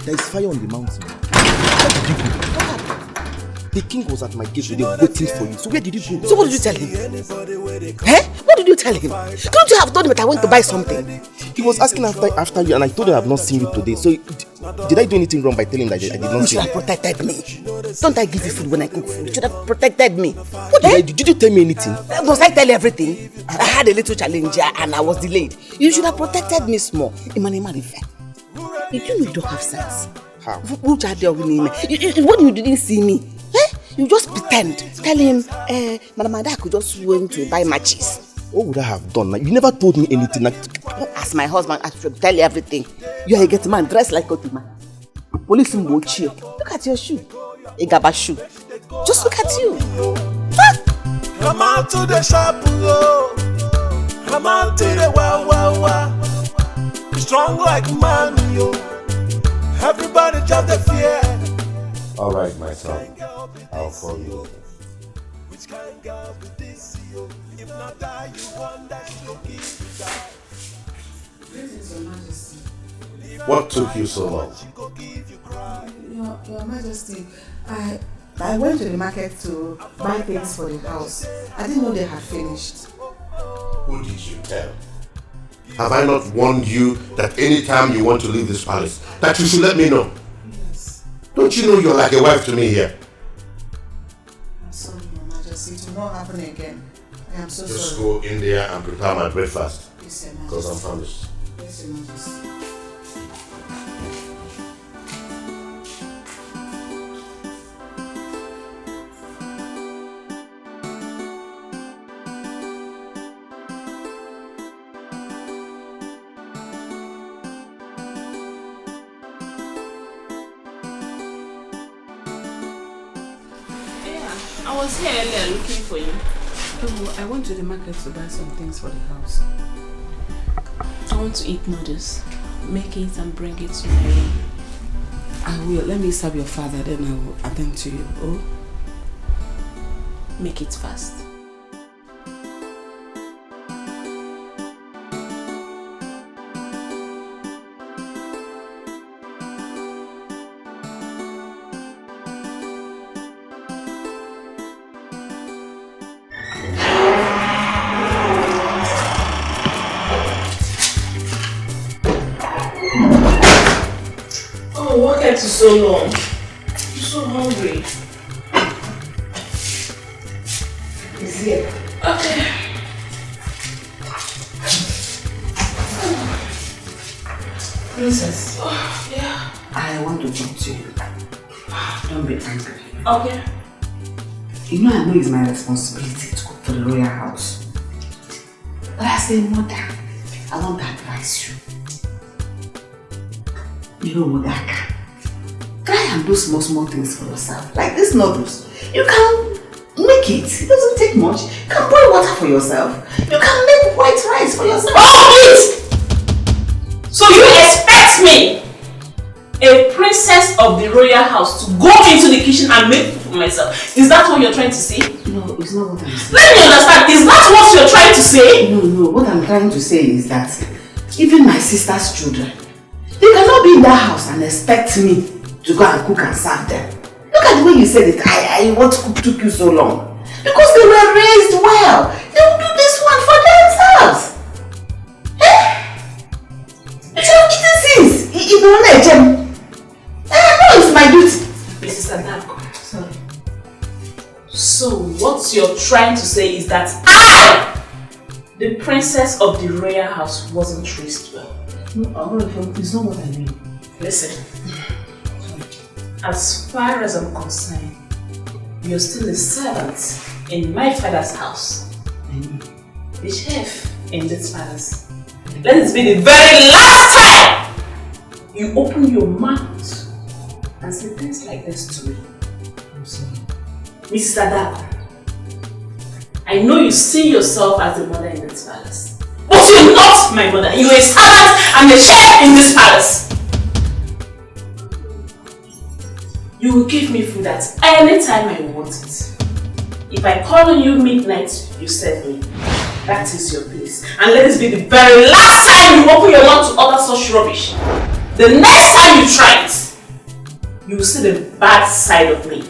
There is fire on the mountain. Where did you go? What happened? The king was at my gate today waiting for you. So where did you go? So what did you tell him? Eh? What did you tell him? Couldn't you have told him that I went to buy something? He was asking after you and I told him I have not seen you today. So did I do anything wrong by telling him that I did not see you? You should have protected me. Don't I give you food when I cook food? You should have protected me. What did you tell me anything? Must I tell you everything? I had a little challenge and I was delayed. You should have protected me small. Did you know you don't have sense? How? When you didn't see me, you just pretend. Tell him, Madam Ada could just went to buy matches. What would I have done? You never told me anything. As my husband, I should tell you everything. You are a get man, dressed like a man. Police will watch you. Look at your shoe. A gaba shoe. Just look at you. Come out to the shop, come out to the wow. Strong like man, yo. Everybody just the fear. All right, my son. I'll call you. Which kind girl be this, yo? If not die, you want that to give you die. Greetings, Your Majesty. What took you so long? Your Majesty, I went to the market to buy things for the house. I didn't know they had finished. Who did you tell? Have I not warned you that any time you want to leave this palace, that you should let me know? Yes. Don't you know you're like a wife to me here? I'm sorry, Your Majesty. It will not happen again. I am so Just sorry. go in there and prepare my breakfast. Yes, Your Majesty. Because I'm famished. Yes, Your Majesty. I was here earlier looking for you. Oh, I went to the market to buy some things for the house. I want to eat noodles. Make it and bring it to my room. I will. Let me serve your father, then I will attend to you. Oh? Make it fast. What kept you so long? I'm so hungry. It's here. Okay. Princess. Oh, yeah. I want to talk to you. Don't be angry. Okay. You know I know it's my responsibility to cook for the royal house. But as a mother, I want to advise you. You know what I can. Try and do small things for yourself. Like these noodles. You can make it. It doesn't take much. You can boil water for yourself. You can make white rice for yourself. Oh, please! So you expect me, a princess of the royal house, to go into the kitchen and make food for myself? Is that what you're trying to say? No, it's not what I'm saying. Let me understand. Is that what you're trying to say? No. What I'm trying to say is that even my sister's children, they cannot be in that house and expect me to go and cook and serve them. Look at the way you said it. What took you so long? Because they were raised well. They will do this one for themselves. No, it's my duty. Mrs. Adako. Sorry. So what you're trying to say is that I, the princess of the royal house, wasn't raised well. No, it's not what I mean. Listen. As far as I'm concerned, you're still a servant in my father's house. The chef in this palace. Let this be the very last time you open your mouth and say things like this to me. I'm sorry. Mrs. Adako, I know you see yourself as the mother in this palace. But you're not my mother. You're a servant and a chef in this palace. You will give me food at any time I want it. If I call on you midnight, you serve me. That is your place. And let this be the very last time you open your mouth to utter such rubbish. The next time you try it, you will see the bad side of me.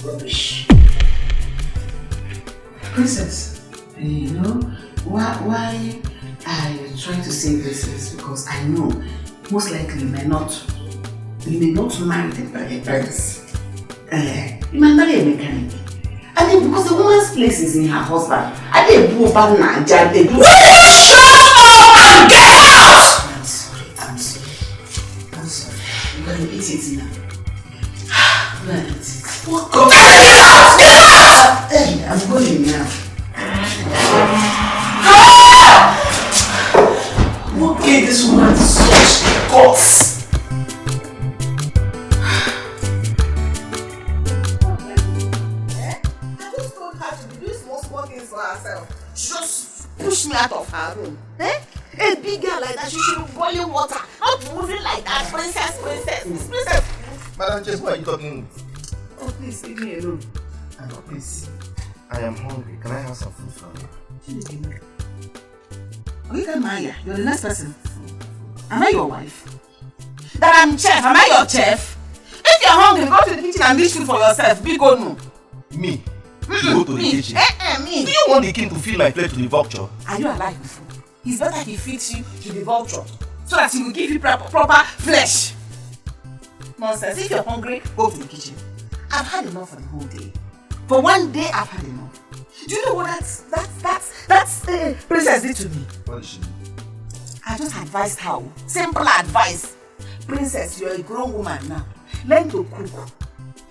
Rubbish. Princess, you know why I try to say this is because I know most likely you may not marry the prince. You might marry a mechanic. I mean, because the woman's place is in her husband. I didn't go back now, Jack. Will you shut up and get out? I'm sorry. I'm gonna eat it now. I'm gonna eat it. What? Get out! Get out! Hey, I'm going now. What gave this woman such guts? Just push me out of her room. A big girl like that, she should be boiling water, not moving like that. Princess. Madam Jess, why are you talking? Oh, please, leave me alone. Oh, please. I am hungry. Can I have some food from you? Okay, Maya, you're the next person. Am I your wife? That I'm chef. Am I your chef? If you're hungry, go to the kitchen and dish food for yourself. Be good, no. Me? Go to the kitchen? Me. Do you want the king to feed my plate to the vulture? Are you alive before? It's better if he feeds you to the vulture so that he will give you proper flesh. Nonsense. If you're hungry, go to the kitchen. I've had enough for the whole day. For one day, I've had enough. Do you know what that's Princess did to me? What did she do? I just advised her. Simple advice. Princess, you're a grown woman now. Learn to cook.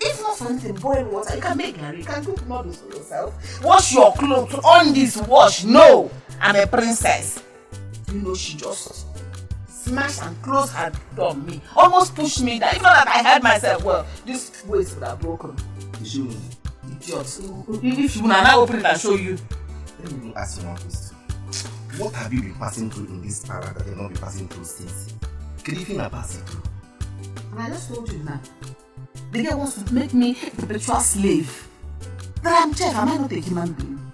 If not something, boil water. You can make curry. You can cook noodles for yourself. Wash your clothes. On this wash. No, I'm a princess. You know, she just smashed and closed her door on me. Almost pushed me down. If not that I held myself well, this waist would have broken. Did she win? Idiot. If you will now open it and show you. Let me ask you one question. What have you been passing through in this para that you've not been passing through since? Can you feel pass it through? And I just told you now. The girl wants to make me a perpetual slave. That I'm chef, am I not a human being?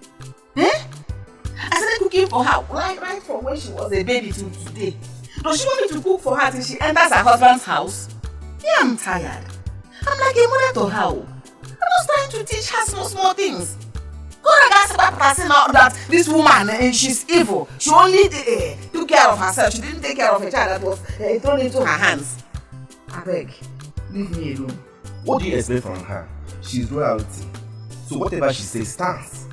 I started cooking for her right from when she was a baby till today. Does she want me to cook for her till she enters her husband's house? Yeah, I'm tired. I'm like a mother to her. I'm just trying to teach her small things. That this woman, she's evil. She only took care of herself. She didn't take care of a child that was thrown into her hands. I beg, leave me alone. What do you expect from her? She's royalty. So whatever she says stands.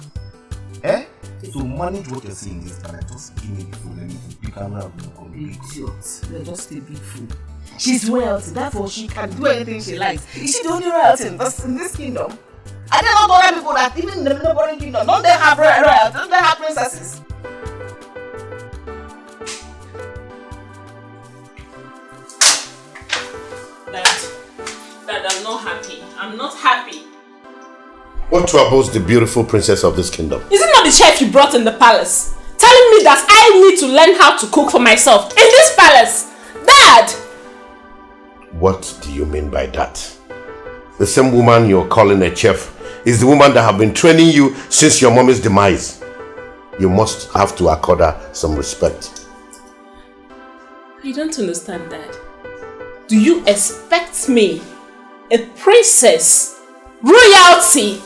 So manage what you're saying this time. Just give me the food and you can have no idiot. You're just a big fool. She's royalty, therefore she can do anything she likes. Is she the only royalty in this kingdom? I don't know other people that even in the neighboring kingdom, don't they have royalty? Don't they have princesses? Dad, I'm not happy. I'm not happy. What troubles the beautiful princess of this kingdom? Is it not the chef you brought in the palace? Telling me that I need to learn how to cook for myself in this palace? Dad! What do you mean by that? The same woman you're calling a chef is the woman that have been training you since your mommy's demise. You must have to accord her some respect. I don't understand, Dad. Do you expect me, a princess, royalty,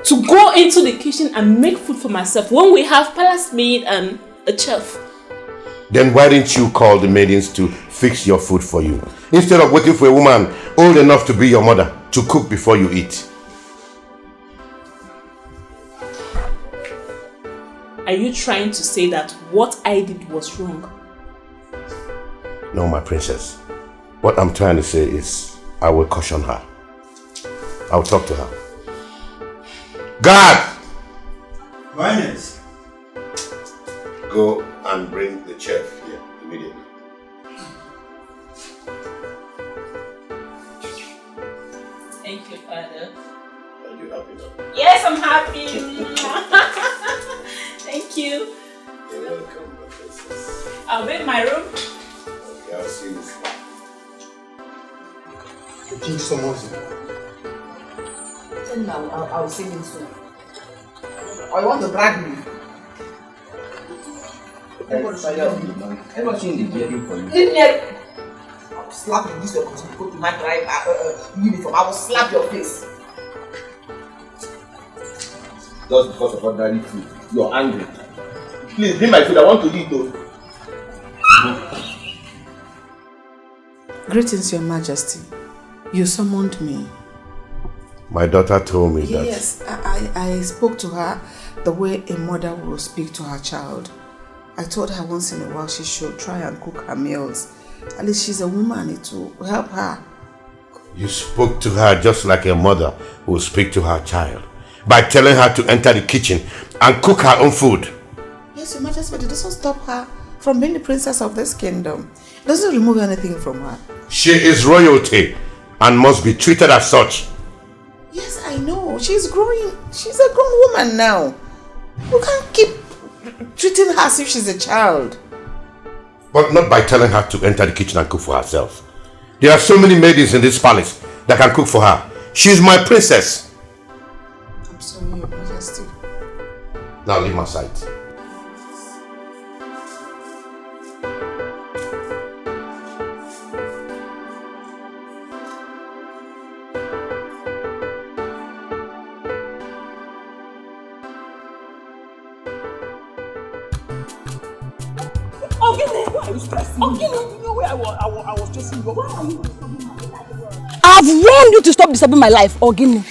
to go into the kitchen and make food for myself when we have palace maid and a chef? Then why didn't you call the maidens to fix your food for you, instead of waiting for a woman old enough to be your mother to cook before you eat? Are you trying to say that what I did was wrong? No, my princess. What I'm trying to say is, I will caution her. I'll talk to her. Guard! Finance. Go and bring the chef here immediately. Thank you, Father. Are you happy now? Yes, I'm happy. Thank you. You're welcome, my princess. I'll be in my room. Okay, I'll see you. The king summons you. Tell me I'll see him soon. Or you want to brag me? Everybody in the hearing for you. slap you in this your to my drive uniform. I will slap your face. Just because of ordinary food, you're angry. Please, bring my food. I want to eat though. Greetings, Your Majesty. You summoned me. My daughter told me that. Yes, I spoke to her the way a mother will speak to her child. I told her once in a while she should try and cook her meals. At least she's a woman, it will help her. You spoke to her just like a mother will speak to her child, by telling her to enter the kitchen and cook her own food. Yes, Your Majesty, but it doesn't stop her from being the princess of this kingdom. It doesn't remove anything from her. She is royalty and must be treated as such. Yes, I know. She's growing. She's a grown woman now. You can't keep treating her as if she's a child. But not by telling her to enter the kitchen and cook for herself. There are so many maidens in this palace that can cook for her. She's my princess. I'm sorry, Your Majesty. Now leave my sight. I've warned you to stop disturbing my life, Ogini.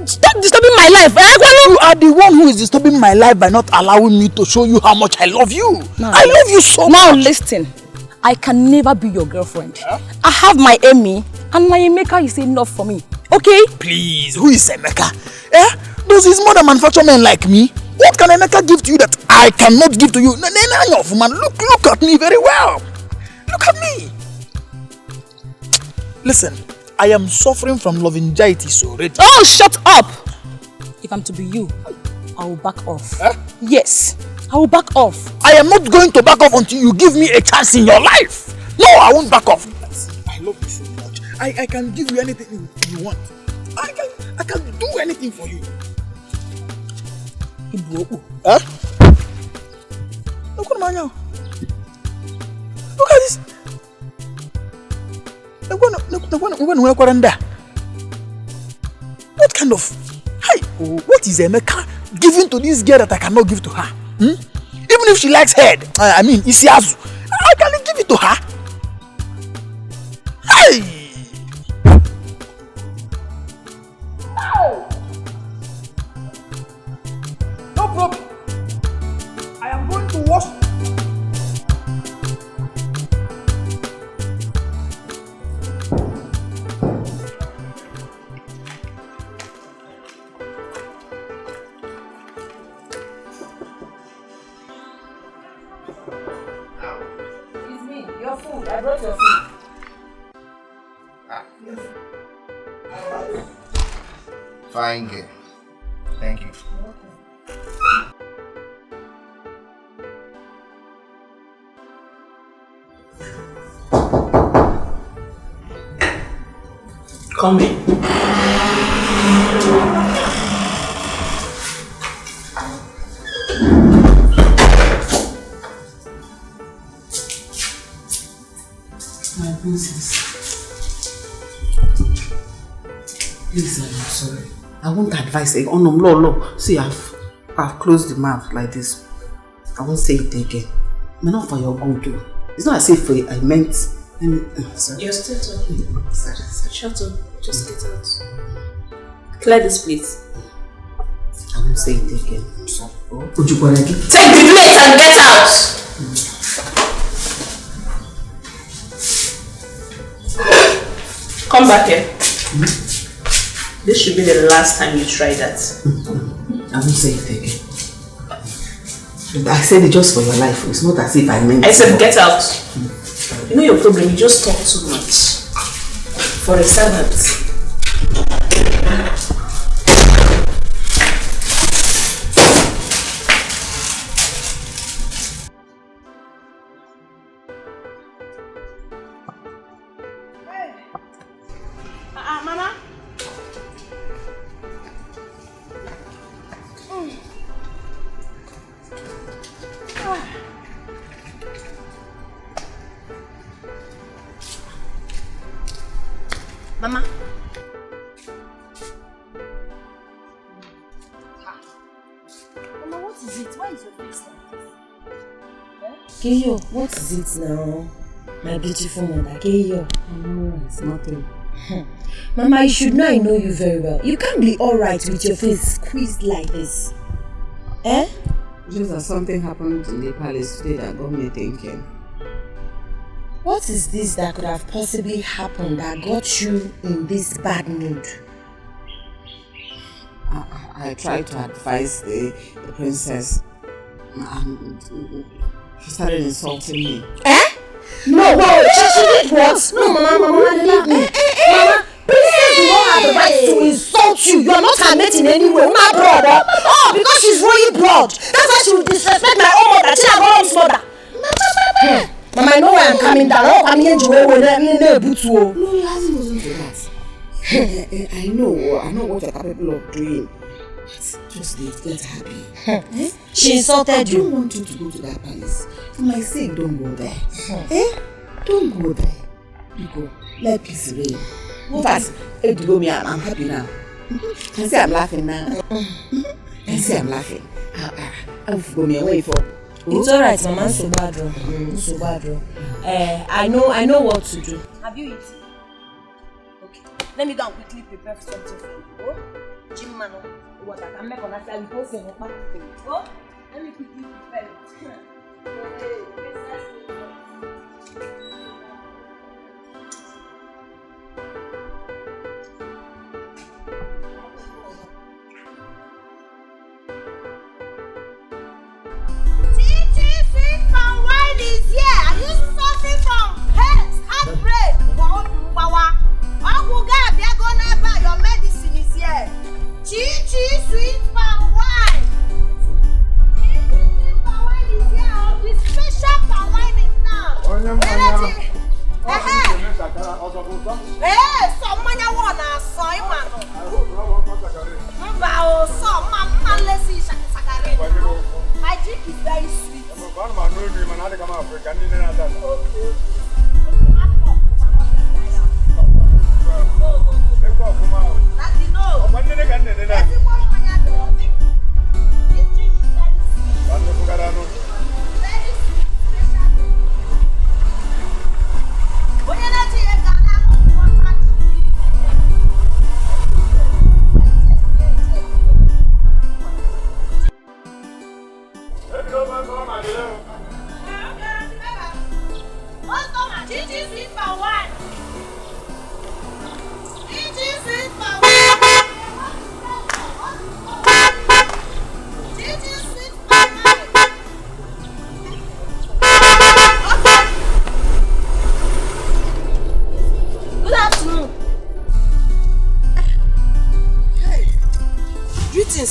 Stop disturbing my life. You are the one who is disturbing my life by not allowing me to show you how much I love you. I love you so much. Now listen, I can never be your girlfriend. I have my Emmy and my Emeka is enough for me. Okay? Please, who is Emeka? Does his mother manufacture men like me? What can Emeka give to you that I cannot give to you? Man, look at me very well. Look at me. Listen, I am suffering from laryngitis already. Oh, shut up! If I'm to be you, I will back off. Yes, I will back off. I am not going to back off until you give me a chance in your life. No, I won't back off. I love you so much. I can give you anything you want. I can do anything for you. Look at this. What kind of... what is Emeka giving to this girl that I cannot give to her? Even if she likes head, Isiazu, I cannot give it to her. Hey! No problem. I am going to wash. It's me, your food. I brought your food. Fine girl. Thank you. Come in. My princess. Please, I'm sorry. I won't advise it. Oh no, no. See, I've closed the mouth like this. I won't say it again. Not for your good too. It's not as if I meant sorry. You're still talking. Sorry. Shut up. Just get out. Clear this plate. I won't say it again. I'm sorry. Take the plate and get out! Come back here. This should be the last time you try that. I won't say it again. I said it just for your life. It's not as if I meant it. I said get out. You know your problem, you just talk too much. For a servant. Mama. Mama. Mama, what is it? Why is your face like this? Keyo, what is it now? My beautiful mother, Keyo. No, it's nothing. Mama, you should know I know you very well. You can't be alright with your face squeezed like this. Eh? Just that something happened in the palace today that got me thinking. What is this that could have possibly happened that got you in this bad mood? I tried to advise the princess and she started insulting me. Eh? No, she did what? No, Mama, leave me. Mama, princess do not have the right to insult you. You are not her mate in any way. My brother. Oh, because she's royal blood. That's why she will disrespect my own mother. She's her own mother. Mama, I know where I'm coming down. Oh, I'm here to No, it hasn't gotten to that. I know what you're capable of doing. Just get happy. She insulted I you. don't want you to go to that palace. For my sake, don't go there. Don't go there. You go. Let peace reign. In fact, if you go me, I'm happy now. Can see I'm laughing now. Can see I'm laughing. I'll go me away for. It's alright, Mama. So bad. I know what to do. Have you eaten? Okay. Let me go and quickly prepare something for you. Oh, Jim man, what I can make on that side. Oh, let me quickly prepare it. Is here. Are you suffering from heartbreak? Your medicine is here. Chichi sweet palm wine. Chichi sweet palm wine is here. The special palm wine is now. Someone wanna soy man. My drink is very sweet.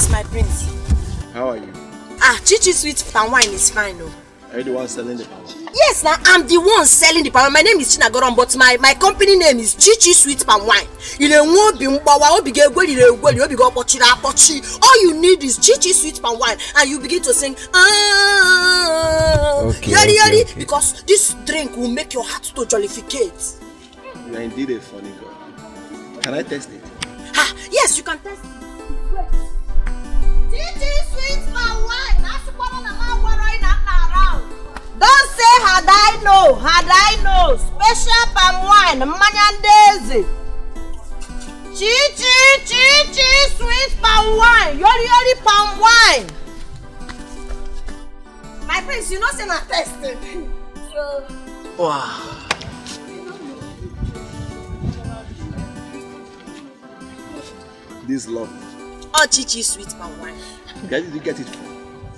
My prince. How are you? Chichi sweet palm wine is fine, no? Are you the one selling the palm wine? Yes, now I'm the one selling the palm wine. My name is Chinagoron, but my company name is Chichi Sweet Palm Wine. All you need is Chichi Sweet Palm Wine, and you begin to sing okay. Because this drink will make your heart to jollificate. You are indeed a funny girl. Can I taste it? Yes, you can taste it. Chichi Sweet Palm Wine. Don't say had I know. Special palm wine, Manyan Daisy. Chichi sweet palm wine. Yori palm wine. My prince, you know say na testing. So wow. This love. Oh, Chichi sweet palm wine. Where did you get it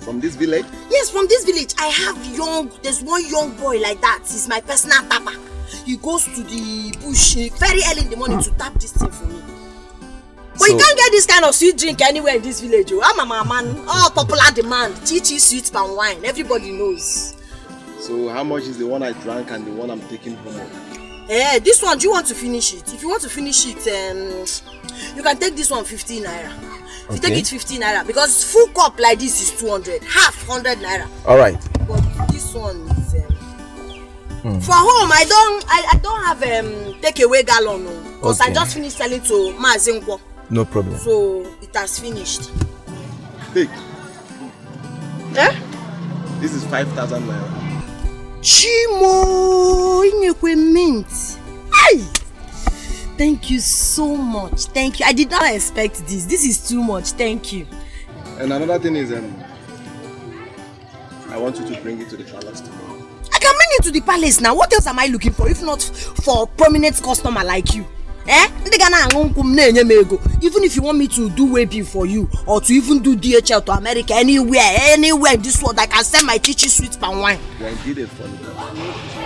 from this village? Yes, from this village. I have there's one young boy like that. He's my personal tapper. He goes to the bush very early in the morning to tap this thing for me. But you can't get this kind of sweet drink anywhere in this village. I'm a man. Oh, popular demand. Chichi sweet palm wine. Everybody knows. So how much is the one I drank and the one I'm taking home? This one, do you want to finish it? If you want to finish it, you can take this one 15 naira. You take it 15 naira because full cup like this is 200, half 100 naira. All right. But this one is For home, I don't have takeaway gallon because I just finished selling to Mazinkwo. No problem. So it has finished. Hey. Eh? This is 5,000 naira. Chimo, Inyekwe mint. Hey! Thank you so much. Thank you. I did not expect this. This is too much. Thank you. And another thing is, I want you to bring it to the palace tomorrow. I can bring it to the palace now. What else am I looking for if not for a prominent customer like you? Eh? Even if you want me to do webby for you or to even do DHL to America, anywhere in this world, I can send my chichi sweet palm wine. You indeed a funny girl.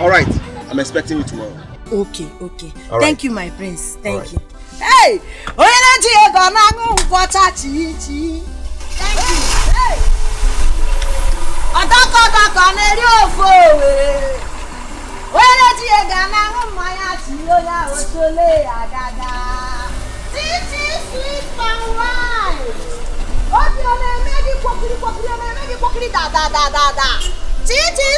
Alright, I'm expecting you tomorrow. Okay. All Thank right. you, my prince. Thank you. Right. Hey! Thank you. Hey!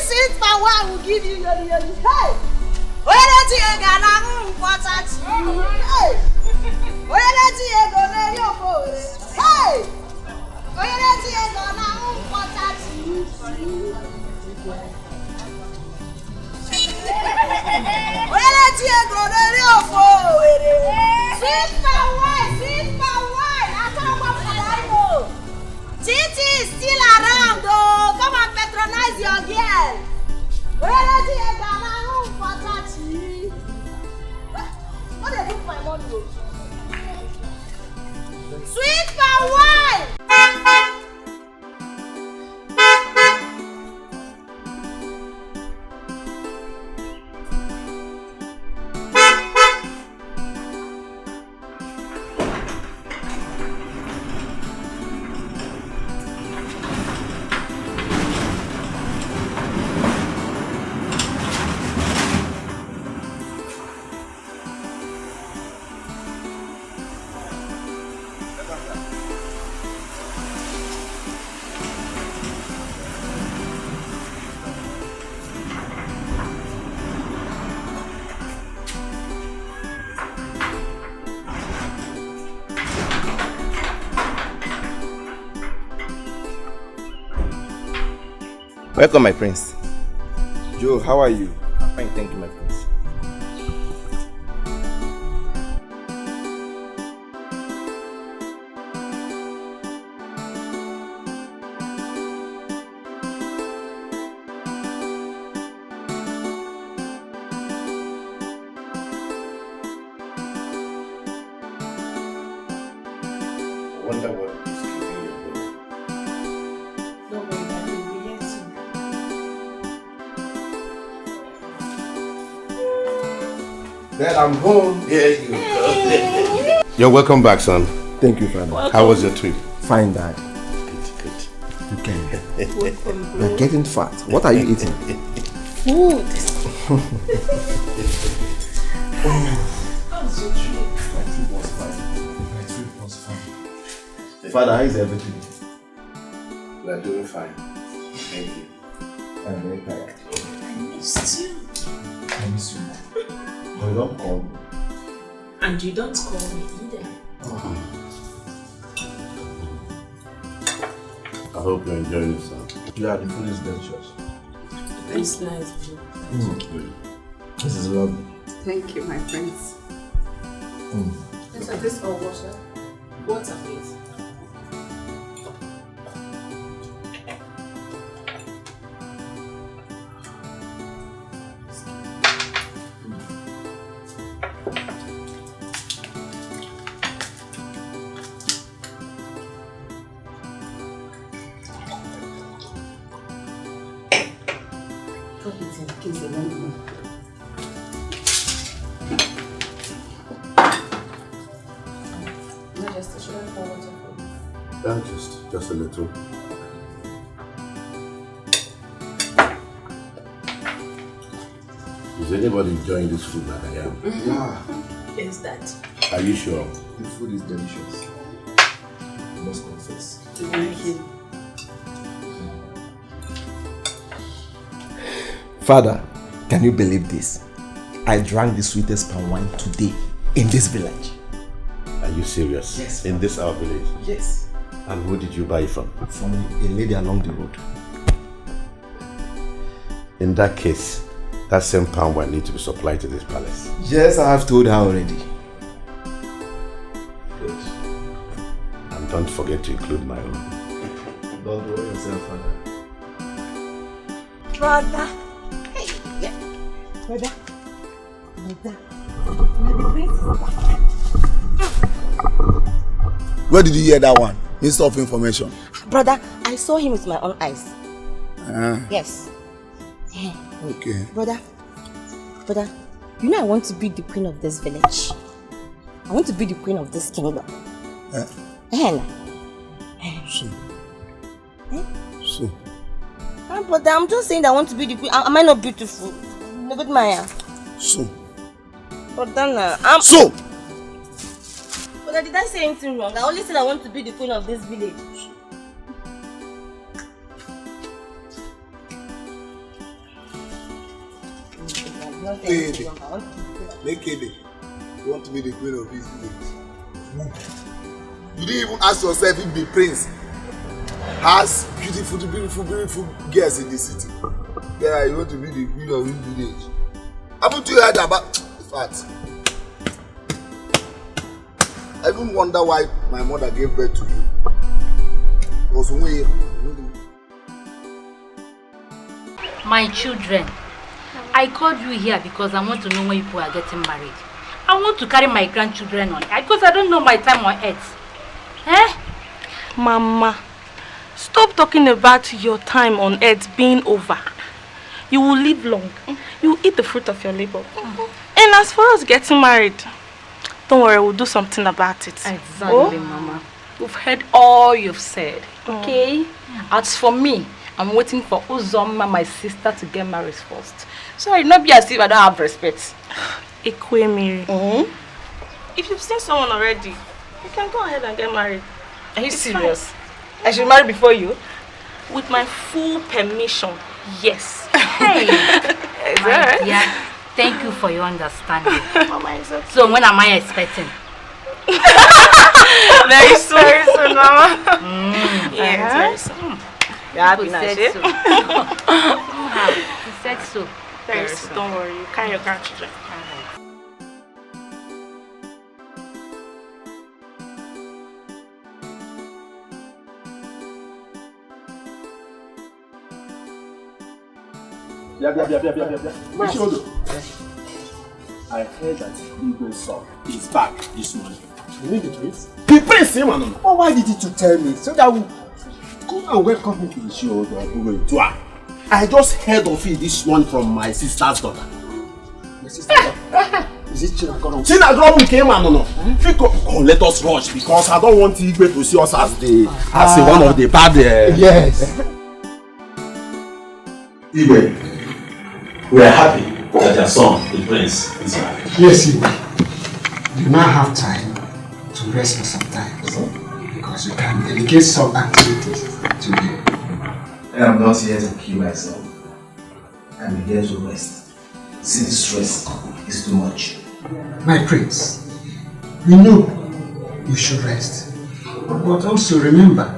Sweet palm wine will give you yoli. Hey! Titi is still around, oh! Come and patronize your girl. What they do for my money? Sweet palm wine! Welcome, my prince. Joe, how are you? I'm fine, thank you, my prince. I wonder what is keeping you home. Don't worry, Daddy, we'll be here soon. Dad, I'm home. Here you go. You're welcome back, son. Thank you, Father. How was your trip? Fine, Dad. Good. You can. You're getting fat. What are you eating? Food. My trip was fine. Father, how is everything? We are doing fine. Thank you. I'm very tired. I missed you. I miss you. But you don't call me. And you don't call me either. I hope you're enjoying yourself. Yeah, the food is delicious. It's nice. This is lovely. Thank you, my friends. Is this all water? Water, please. Just a little. Is anybody enjoying this food like I am? Yeah. Is that? Are you sure? The food is delicious. I must confess. Thank you. Father, Can you believe this? I drank the sweetest palm wine today in this village. Are you serious? Yes. In this our village? Yes. And who did you buy it from? From a lady along the road. In that case, that same palm wine needs to be supplied to this palace. Yes, I have told her already. Good. And don't forget to include my own. Don't worry yourself, Father. Brother. Hey, yeah. Brother. Where did you hear that one? Minister of Information. Brother, I saw him with my own eyes. Yes. Okay. Brother, you know I want to be the queen of this village. I want to be the queen of this kingdom. So. Brother, I'm just saying that I want to be the queen. Am I not beautiful? Look at Maya. So. Brother, So. Brother, did I say anything wrong? I only said I want to be the queen of this village. Naked. You want to be the queen of this village? You didn't even ask yourself if the prince has beautiful girls in the city. Yeah, you want to be the queen of this village. Haven't you heard about the fact? I even wonder why my mother gave birth to you. My children, I called you here because I want to know when you people are getting married. I want to carry my grandchildren on earth because I don't know my time on earth. Mama, stop talking about your time on earth being over. You will live long. You will eat the fruit of your labor. And as for us getting married, don't worry, we'll do something about it. Exactly, Mama. We've heard all you've said. Okay? As for me, I'm waiting for Uzoma, my sister, to get married first. So it not be as if I don't have respect. Mary. If you've seen someone already, you can go ahead and get married. Are you serious? Fine. I should marry before you? With my full permission, yes. Hey! Is that right? Yeah. Thank you for your understanding. Mama, it's okay. So when am I expecting? Very soon. Very soon, Mama. Yes, very soon. You said so. You said so. Very soon. Don't worry, you carry your grandchildren. Yeah. I heard that Eagle's son is back this morning. You need the prince? The prince, man. Oh, why did you tell me? So that we come and welcome him to the show. I just heard of it this morning from my sister's daughter. My sister's daughter? Is it Chinagoro? Chinagoro came and no. Let us rush because I don't want Igwe to see us as one of the bad. Yes. Igwe, we are happy that your son, the prince, is married. Yes, Igwe. You now have time to rest for some time because you can delegate some activities to you. I am not here to kill myself. I am here to rest. See, the stress is too much. My prince, we know you should rest, but also remember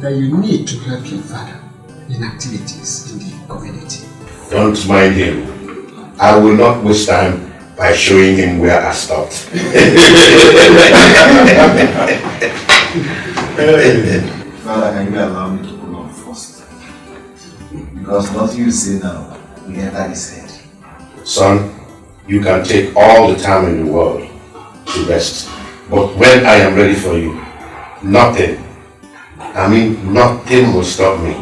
that you need to help your father in activities in the community. Don't mind him. I will not waste time by showing him where I stopped. Father, can you allow me to go on first? Because what you say now will enter his head. Son, you can take all the time in the world to rest. But when I am ready for you, nothing will stop me.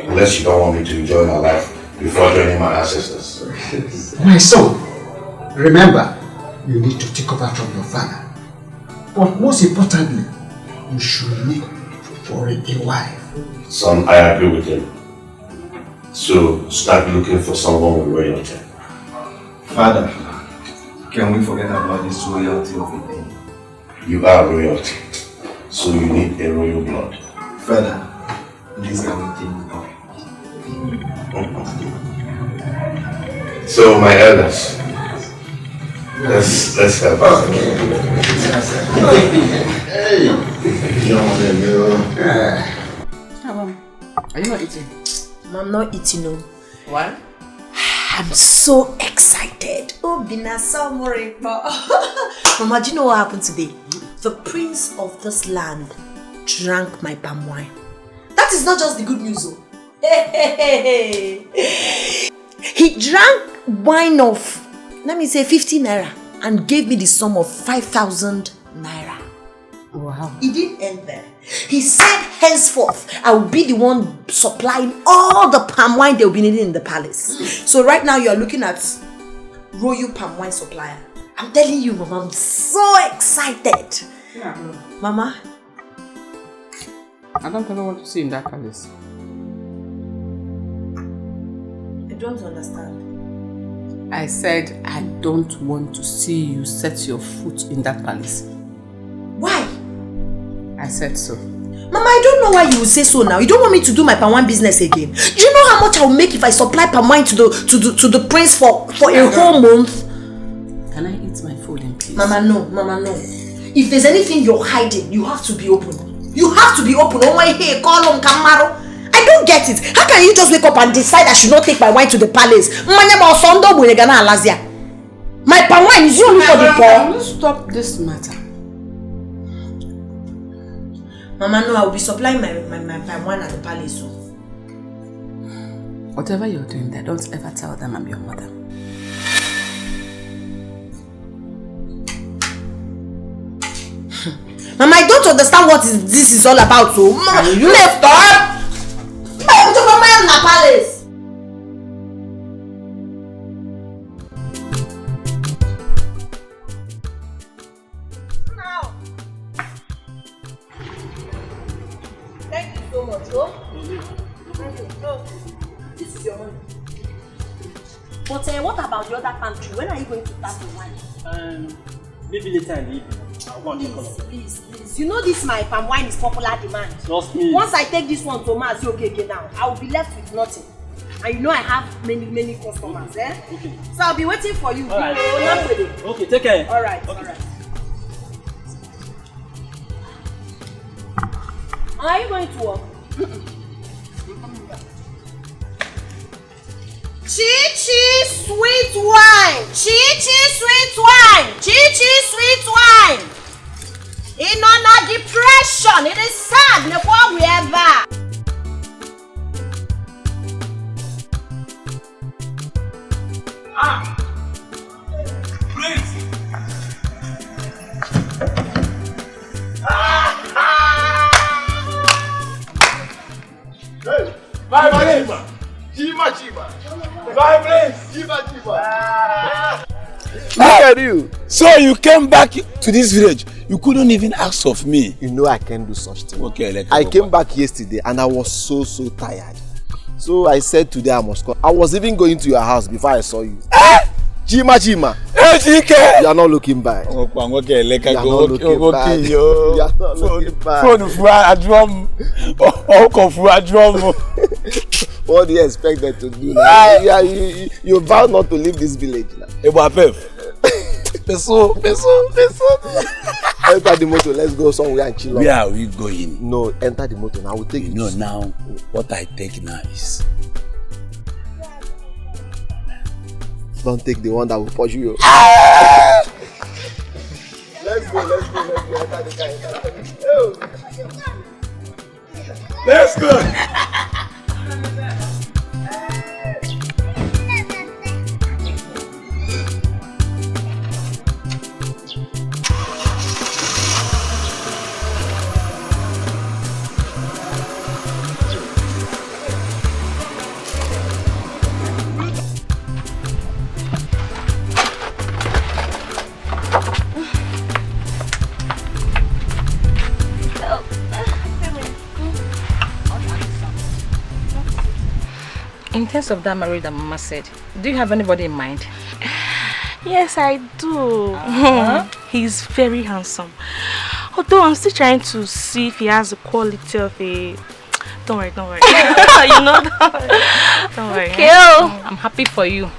Unless you don't want me to enjoy my life before joining my ancestors. My son, remember, you need to take over from your father. But most importantly, you should look for a wife. Son, I agree with him. So start looking for someone with royalty. Father, can we forget about this royalty of a thing? You are royalty, so you need a royal blood. Father, this can we think of? So my elders, let's help. Hey, are you not eating? I'm not eating, no. Why? I'm so excited. Oh, Bina, so worried. Mama, do you know what happened today? The prince of this land drank my palm wine. That is not just the good news, though. He drank wine of, let me say, 50 naira and gave me the sum of 5,000 naira. Wow. He didn't end there. He said, henceforth, I will be the one supplying all the palm wine they'll be needing in the palace. So right now you are looking at royal palm wine supplier. I'm telling you, Mama, I'm so excited. Yeah. Mama? I don't ever want to see in that palace. I don't understand. I said I don't want to see you set your foot in that palace. Why? I said so. Mama, I don't know why you would say so now. You don't want me to do my palm wine business again. Do you know how much I will make if I supply palm wine to the prince for a whole month? Can I eat my food in peace? Mama, no. Mama, no. If there's anything you're hiding, you have to be open. You have to be open. Oh my, hey, call him Kamaro. I don't get it. How can you just wake up and decide I should not take my wine to the palace? My palm wine is only for the poor. Can you stop this matter? Mama, no, I will be supplying my palm wine at the palace. So. Whatever you're doing there, don't ever tell them I'm your mother. Mama, I don't understand what this is all about. So, Mama, you left up. I'm to Mama in the palace. Now. Thank you so much, oh. This is your money. But what about the other country? When are you going to start the wine? Maybe later in the evening. Please. You know this my palm wine is popular demand. Trust me. Once I take this one to Mass, okay now, I will be left with nothing. And you know I have many customers, eh? Okay. So I'll be waiting for you. All right. Okay, take care. All right. Are you going to work? Chi-chi sweet wine! Chi-chi sweet wine! Chi-chi sweet wine! In on a depression, it is sad, look what we ever. Please! Hey! Bye, Chiba! Chiba! Bye, please! Chiba! Look at you! So you came back to this village. You couldn't even ask of me. You know I can't do such thing. Okay, I came back yesterday and I was so tired. So I said today I must come. I was even going to your house before I saw you. Chima! You are not looking back. You are not looking back. What do you expect them to do now? You vow not to leave this village now. Peso. Enter the motor, let's go somewhere and chill. Where are we going? No, enter the motor now. I will take you. No, now, what I take now is... Don't take the one that will push you. Let's go. Enter the car. Let's go. In terms of that marriage that Mama said, do you have anybody in mind? Yes, I do. He's very handsome. Although I'm still trying to see if he has the quality of a... Don't worry. You know that. Don't worry. Okay. I'm happy for you.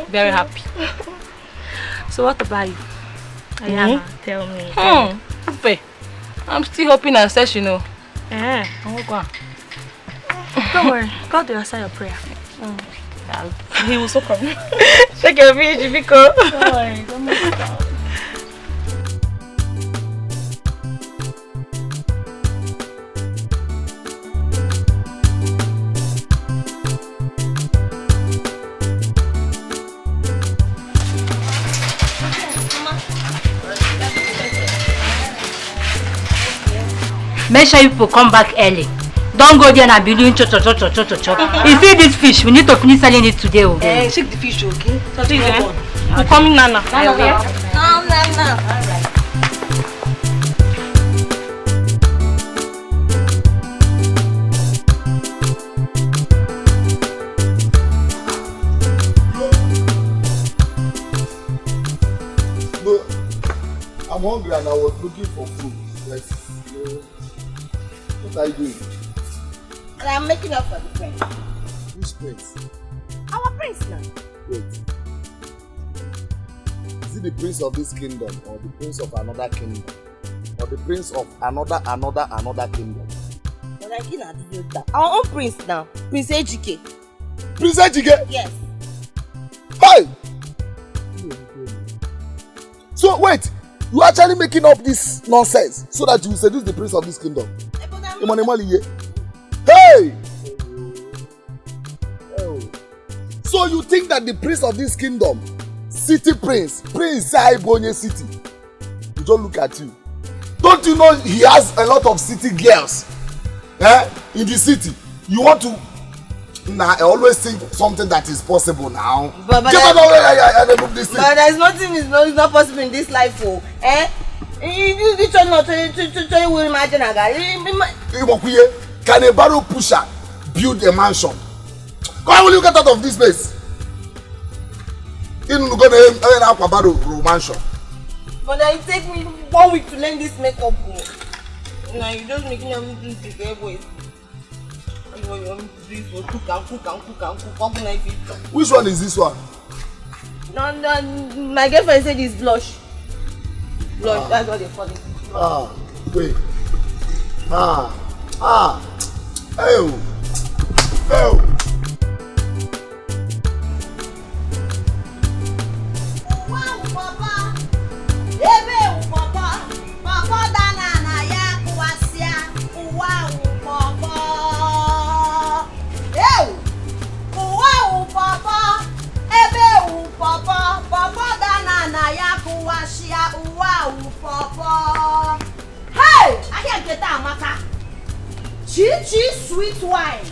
Very happy. So what about you? Ayana, tell me. I'm still hoping and says, you know. Don't worry, God will answer your prayer. He will so come. Check your page, Vico. Don't worry, don't make it down. Make sure you people come back early. Don't go there and be doing chop. If you eat this fish, we need to finish selling it today. Okay? Shake the fish, okay? So please, I'm coming, Nana. No. Alright. No, I'm hungry and I was looking for food. Yes. What are you doing? I'm making up for the prince. Which prince? Our prince now. Wait. Is it the prince of this kingdom or the prince of another kingdom? Or the prince of another kingdom? But I cannot do that. Our own prince now. Prince Ejike. Prince Ejike? Yes. Hey! So wait, you are actually making up this nonsense so that you will seduce the prince of this kingdom? Hey! So you think that the prince of this kingdom, city prince Saibonye city, you don't look at you. Don't you know he has a lot of city girls in the city? You want to I always think something that is possible now. But there's nothing is not possible in this life. You try not to imagine a guy. Can a barrel pusher build a mansion? Why will you get out of this place? You're going to have a barrel mansion. But it take me 1 week to learn this makeup. Now you just making everything to get away. Which one is this one? No, my girlfriend said it's blush. Blush, that's what they call it. Wait. Wow, Papa. Ebe, Papa. Papa dana na ya kuwasia. Wow, Papa. Wow, Papa. Ebe, Papa. Papa dana na ya kuwasia. Wow, Papa. Hey, I can't get that, Maka. Chi sweet wine.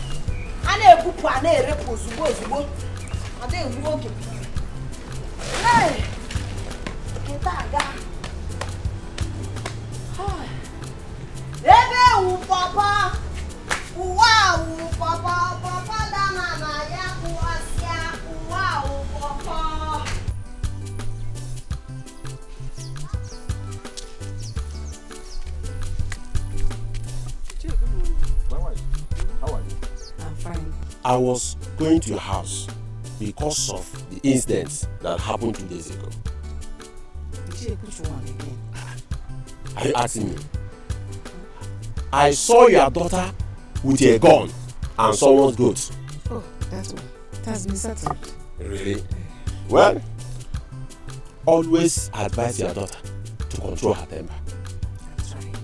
Ane bupu ane repo zubo. Ade uwoke. Hey, kitaga. Ebe Papa. Wow, Papa. Papa dana na ya kuasia. Wow, Papa. I was going to your house because of the incident that happened 2 days ago. Are you asking me? I saw your daughter with a gun and someone's goat. Oh, that's one. It has been settled. Really? Well, always advise your daughter to control her temper. That's right.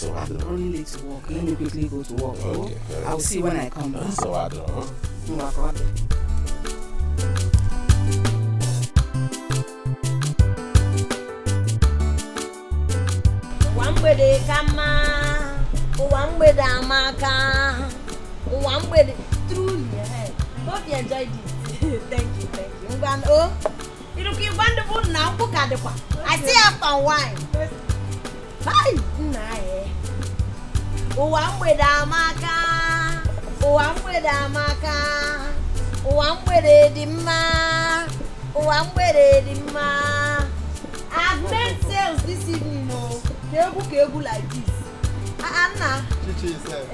I'm running late to work. Let me quickly go to work. Okay. I'll see when I come back. So I don't know. Wambede kama, wambede amaka, wambede truly. Hope you enjoyed it. Thank you. Oh, you look wonderful now. I see after wine. Hi, nae. Wambede amaka, wambede amaka, wambede dimma, wambede dimma. I've made sales this evening, no. Kebu like this. Anna. Chichi said.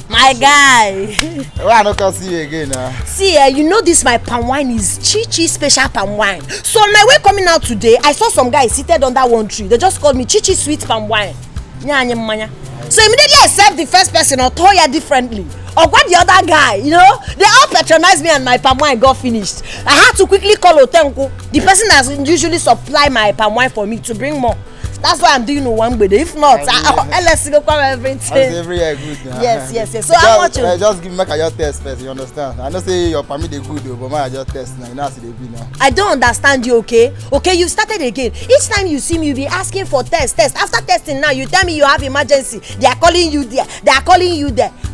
My guy. Why I not come see you again now? See, you know this my palm wine is Chi special palm wine. So on my way coming out today, I saw some guys seated under one tree. They just called me Chi sweet palm wine. So immediately I served the first person or Toya differently. Or what the other guy, you know? They all patronized me and my palm wine got finished. I had to quickly call Otenko, the person that usually supply my palm wine for me, to bring more. That's why I'm doing one with it. If not, let's go come everything. Every year good. Yes. So how much? Just give me your test first. You understand? I know say your permit they good though, but my just test now. You know how they be now. I don't understand you. Okay, you started again. Each time you see me, you be asking for test. After testing now, you tell me you have emergency. They are calling you there.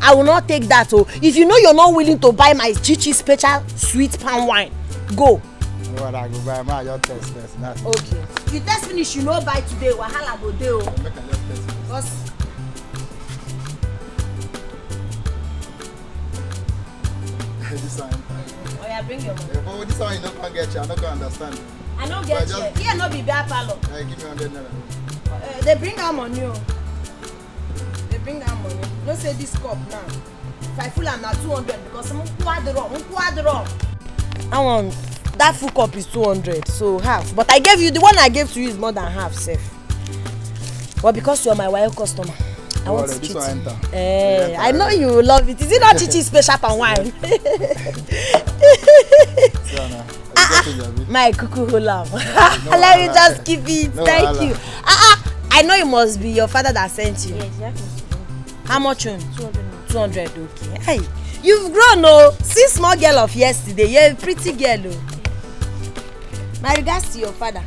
I will not take that. Oh, if you know you're not willing to buy my Chichi special sweet palm wine, go. What I go buy my your test first. Okay. You test finish, you know by today. Wahala go dey o. Make I just test first. This one. Oh yeah, bring your money. But this one you don't can get you. I don't can understand. I don't get you. Here no be bear parlor. Give me 100 naira. They bring out money. They bring out money. No say this cup now. If I full am na 200 because I'm quadro. I want. That full cup is 200, so half. But I gave you, the one I gave to you is more than half, safe. But because you're my wild customer, I want to treat you. I know you will love it. Is it not Chichi special palm wine? My cuckoo lamb. Let me just keep it. Thank you. I know it must be your father that sent you. Yes, you have to. How much? 200, okay. Hey, you've grown, oh. See small girl of yesterday. You're a pretty girl, oh. My regards to your father.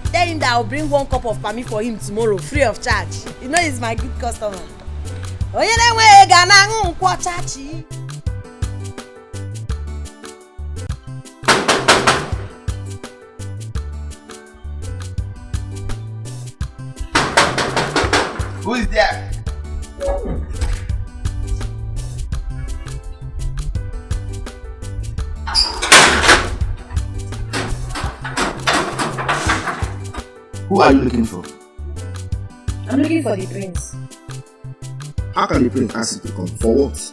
Tell him that I'll bring 1 cup of palmy for him tomorrow, free of charge. You know he's my good customer. Who is there? Who are you looking for? I'm looking for the prince. How can the prince ask you to come? For what?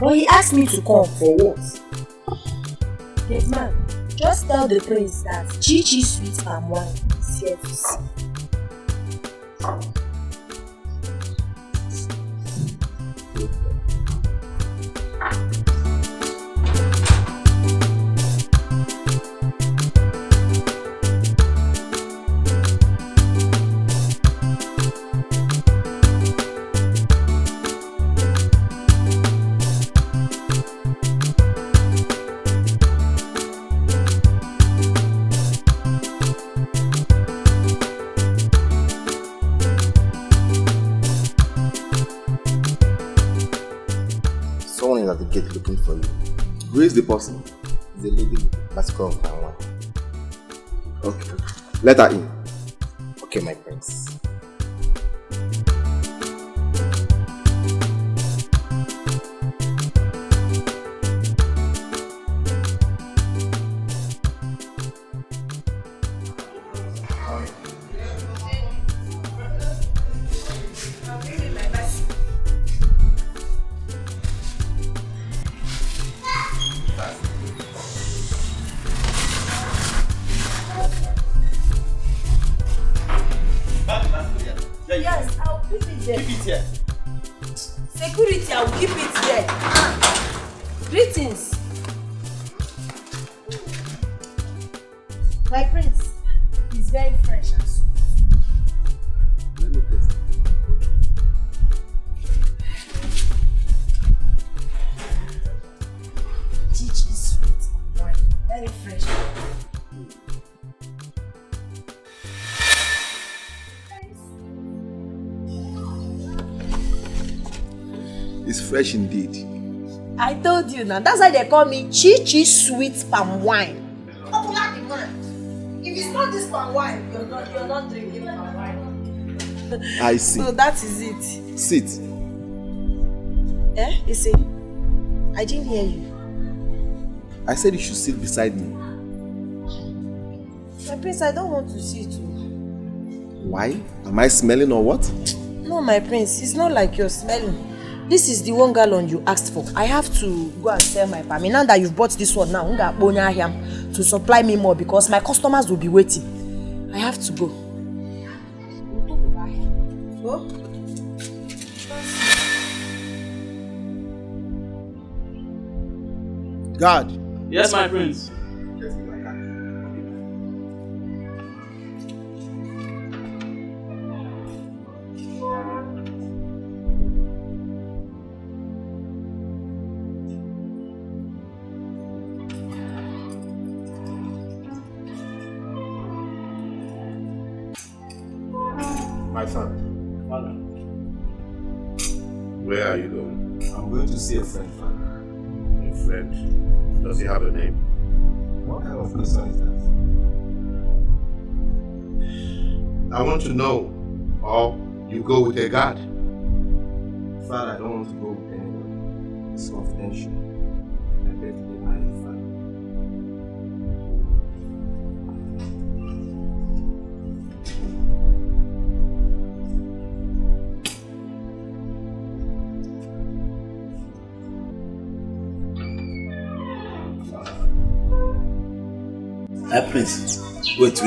Well, he asked me to come. For what? Yes, man. Just tell the prince that Chichi sweet palm wine is here to see. Someone is at the gate looking for you. Who is the person? The lady. Let's go. Okay. Let her in. Okay, my prince. Yes, I'll keep it there. Keep it here. Security, I'll keep it there. Greetings. My prince is very fresh and sweet. Let me taste it. Chichi sweet wine. Very fresh. It's fresh indeed. I told you now. That's why they call me Chichi sweet palm wine. Popular demand. If it's not this palm wine, you're not drinking palm wine. I see. So that is it. Sit. You see? I didn't hear you. I said you should sit beside me. My prince, I don't want to see it. Why? Am I smelling or what? No, my prince, it's not like you're smelling. This is the 1 gallon you asked for. I have to go and sell my palm. Now that you've bought this one now, to supply me more because my customers will be waiting. I have to go. Go. God. Yes, my prince. My son. Father. Where are you going? I'm going to see a friend, Father. A friend? Does he have a name? What kind of question is that? I want to know. Or you go with a guard? Father, I don't want to go with anyone. It's confidential. I beg to be married, Father. Prince, wait.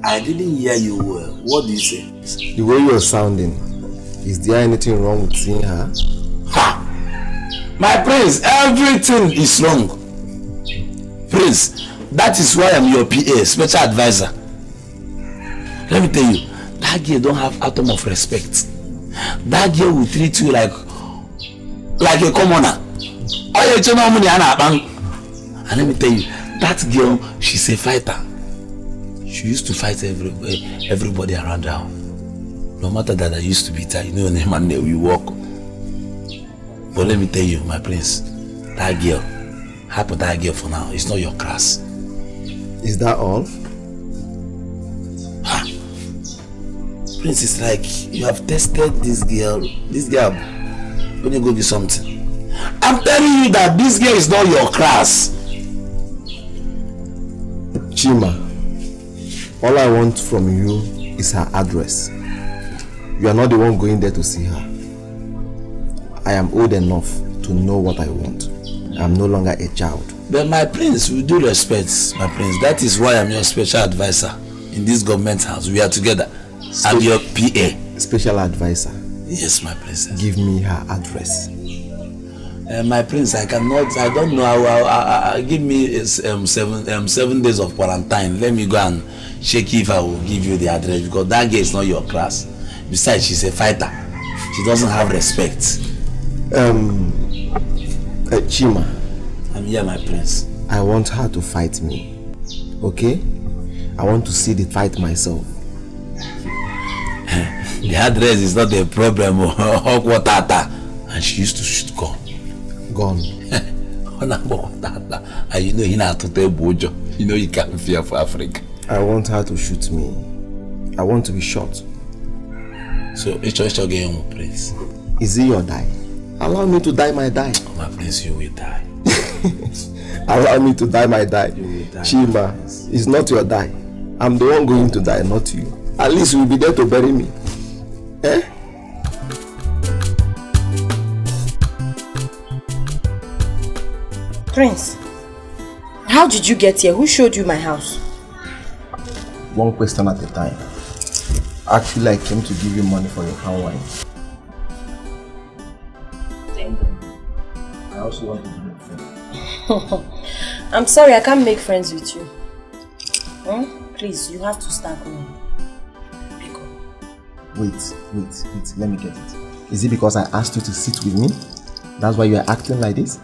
I didn't hear you well. What do you say? The way you're sounding, is there anything wrong with seeing her? Ha! My prince, everything is wrong. Prince, that is why I'm your PA, special advisor. Let me tell you, that girl don't have atom of respect. That girl will treat you like a commoner. And let me tell you, that girl, she's a fighter. She used to fight everybody around her. No matter that I used to beat her, you know, name and name, you walk. But let me tell you, my prince, that girl, happy that girl for now, it's not your class. Is that all? Ha! Prince, it's like you have tested this girl, when you go do something. I'm telling you that this girl is not your class. Chima, all I want from you is her address. You are not the one going there to see her. I am old enough to know what I want. I am no longer a child. But my prince, with due respect, my prince, that is why I'm your special advisor in this government house. We are together. I'm your PA. Special advisor? Yes, my princess. Give me her address. My prince, I don't know. Give me 7 days of quarantine. Let me go and check if I will give you the address, because that girl is not your class. Besides, she's a fighter. She doesn't have respect. Chima. I'm here, my prince. I want her to fight me. Okay? I want to see the fight myself. The address is not a problem. And she used to shoot gun. Gone. And you know you can't fear for Africa. I want her to shoot me. I want to be shot. So it's again, prince. Is it your die? Allow me to die my die. Oh, my prince, you will die. Allow me to die my die. You will die. Chima, it's not your die. I'm the one going to die, not you. At least you'll be there to bury me. Eh? Prince, how did you get here? Who showed you my house? One question at a time. Actually, I came to give you money for your palm wine. I also want to be your friend. I'm sorry, I can't make friends with you. Please, you have to start going. Wait, let me get it. Is it because I asked you to sit with me? That's why you are acting like this?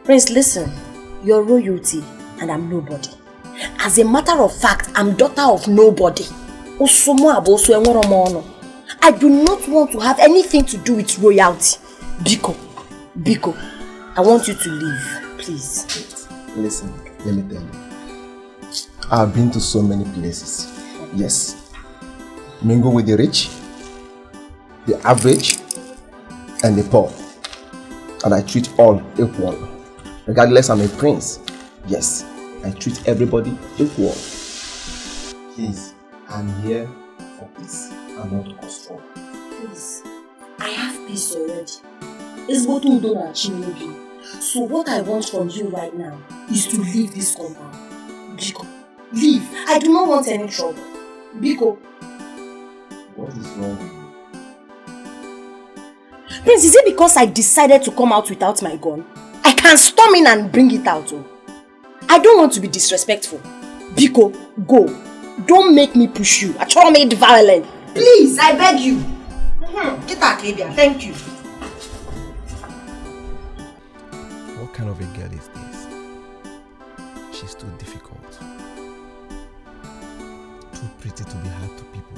Prince, listen. You're royalty and I'm nobody. As a matter of fact, I'm daughter of nobody. I do not want to have anything to do with royalty. Biko, I want you to leave, please. Listen, let me tell you. I've been to so many places. Yes. Mingle with the rich, the average, and the poor. And I treat all equal. Regardless, I'm a prince. Yes, I treat everybody equal. Please, I'm here for peace and not cause trouble. Please, I have peace already. It's what we don't achieve. So what I want from you right now is to leave this compound. Biko, leave. I do not want any trouble. Biko. What is wrong with you? Prince, is it because I decided to come out without my gun? I can storm in and bring it out. Oh. I don't want to be disrespectful. Biko, go. Don't make me push you. I try to make it violent. Please, I beg you. Get that, Lydia. Thank you. What kind of a girl is this? She's too difficult. Too pretty to be hard to people.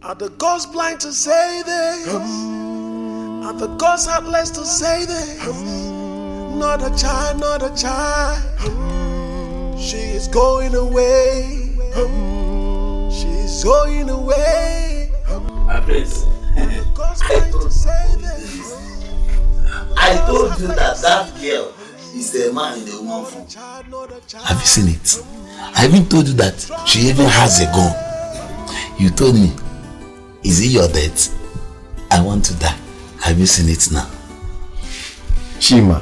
Are the gods blind to say this? Are the gods heartless to say this? Not a child, not a child. She is going away. She's going away. My prince, I told you that girl is a man in the woman form. Have you seen it? I even told you that she even has a gun. You told me, is it your death? I want to die. Have you seen it now? Chima,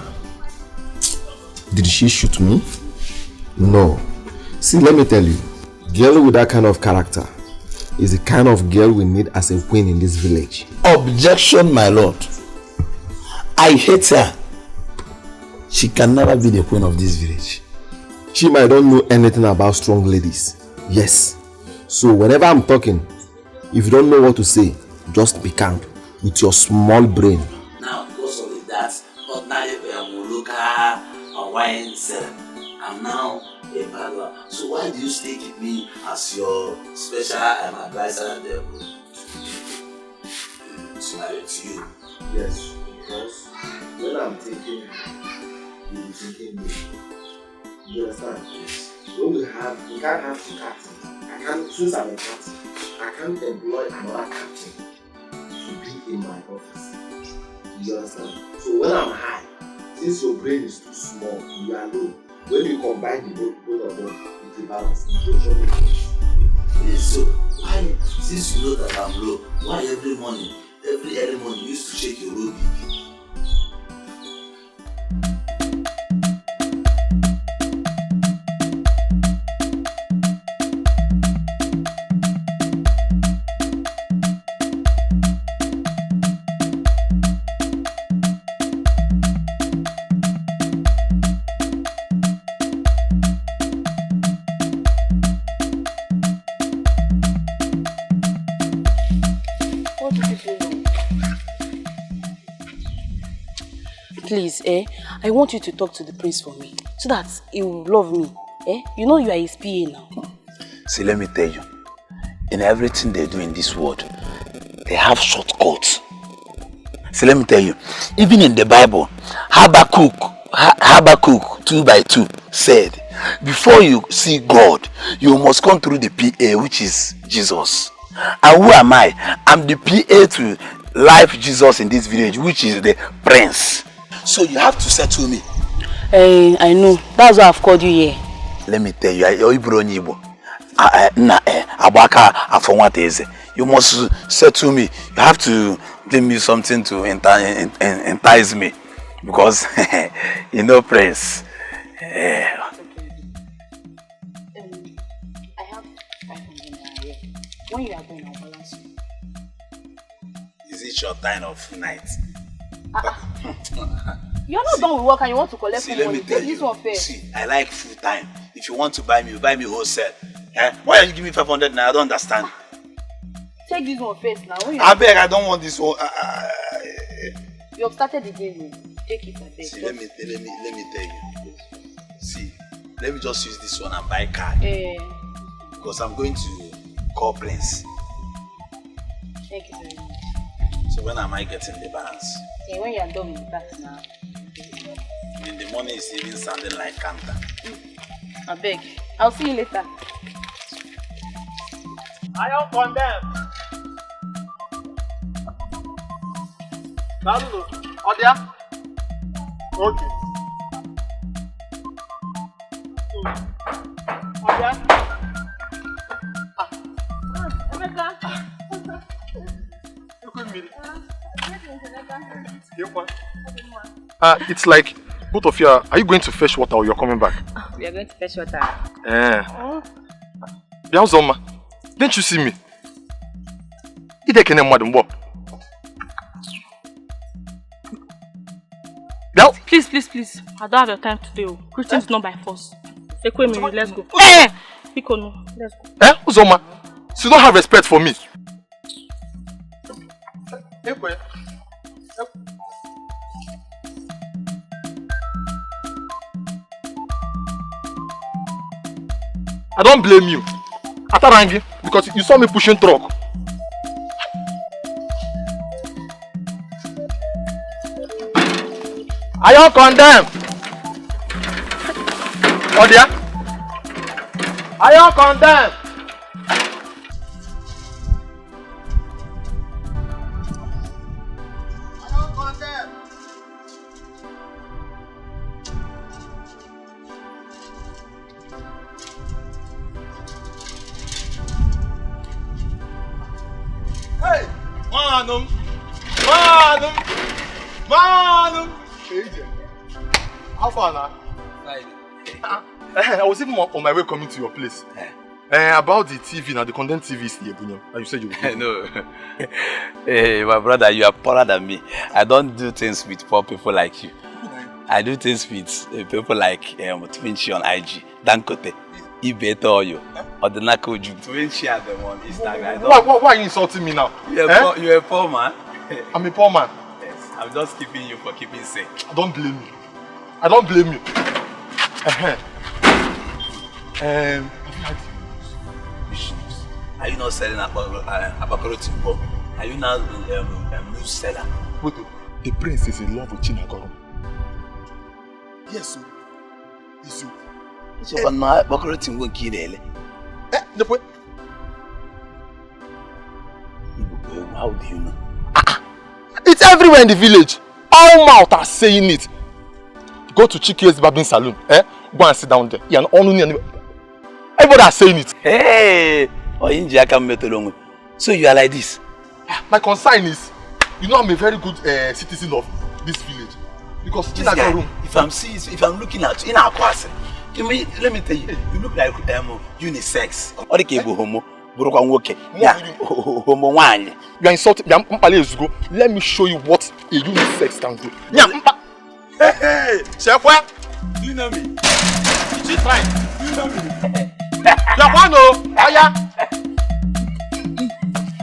did she shoot me? No. See, let me tell you, girl with that kind of character is the kind of girl we need as a queen in this village. Objection, my lord. I hate her. She can never be the queen of this village. Chima, I don't know anything about strong ladies. Yes. So whenever I'm talking, if you don't know what to say, just be calm with your small brain. Now, because of that, ordinary Muluka or wine seller, I'm now a bad. So why do you stay with me as your special advisor there? To you. Yes, because when I'm thinking, you'll be thinking me. You understand? When we can't have two captains. Since I'm a captain, I can't employ another captain to be in my office. You understand? So when I'm high, since your brain is too small, you are low. When you combine the both of them, it's a balance. Yes, so why, since you know that I'm low, why every early morning you used to shake your low BP? Please, I want you to talk to the prince for me, so that he will love me. You know you are his PA now. See, let me tell you, in everything they do in this world, they have shortcuts. See, let me tell you, even in the Bible, Habakkuk 2:2 said, before you see God, you must come through the PA, which is Jesus. And who am I? I'm the PA to life Jesus in this village, which is the prince. So you have to settle me. I know. That's why I've called you here. Let me tell you, you must settle me. You have to give me something to entice me. Because, you know, prince. I have 500 naira here. When you are going, I'll balance you. Is it your time of night? You're not done with work and you want to collect See, money. let me tell you. This See, I like full time. If you want to buy me, you buy me wholesale. Why are you giving me 500 now? I don't understand. Take this one first now. I beg, I don't want this one. You have started the game. Take it, I beg. See, let me tell you. See, let me just use this one and buy car. Because I'm going to call Prince. Thank you very much. So when am I getting the balance? When you are done with that now. In the morning it's even sounding like Kanta. I beg. I'll see you later. I don't condemn. Naruno, Odia? Okay. Odia? Emeka? It's like both of you are you going to fetch water or you're coming back? We are going to fetch water. Biauzoma, didn't you see me? Please. I don't have your time today. Christian is not by force. Let's go. Let's go. Uzoma, so you don't have respect for me. I don't blame you. Atarangi, because you saw me pushing truck. Are you condemned? Odia? Are you condemned? Hey! Manum! How far now? I was even on my way coming to your place. About the TV now, the content TV is here, and you said you would. No. Hey, my brother, you are poorer than me. I don't do things with poor people like you. I do things with people like Twinchi on IG, Dankote, Ibeto you, or the Nakoju. Twinchi are the one Instagram. Why are you insulting me now? You're a poor man. I'm a poor man. Yes, I'm just keeping you for keeping sake. I don't blame you. I don't blame you. Are you not selling Abakoro Timbo? Are you now a news seller? Wait, the prince is in love with Chinagoro. Yes, sir. Yes, sir. So I'm not Abakoro Timbo Kidele. How do you know? It's everywhere in the village. All mouths are saying it. Go to Chike's Barbing Saloon. Go and sit down there. Everybody are saying it. Hey! So you are like this? My concern is, you know I'm a very good citizen of this village. Because this guy, if I'm looking at you in our class, let me tell you, you look like unisex. Or the cable homo. You are insulting. Let me show you what a unisex can do. Hey, Chef, do you know me? She's fine. Do you know me? Yakwano, Aya.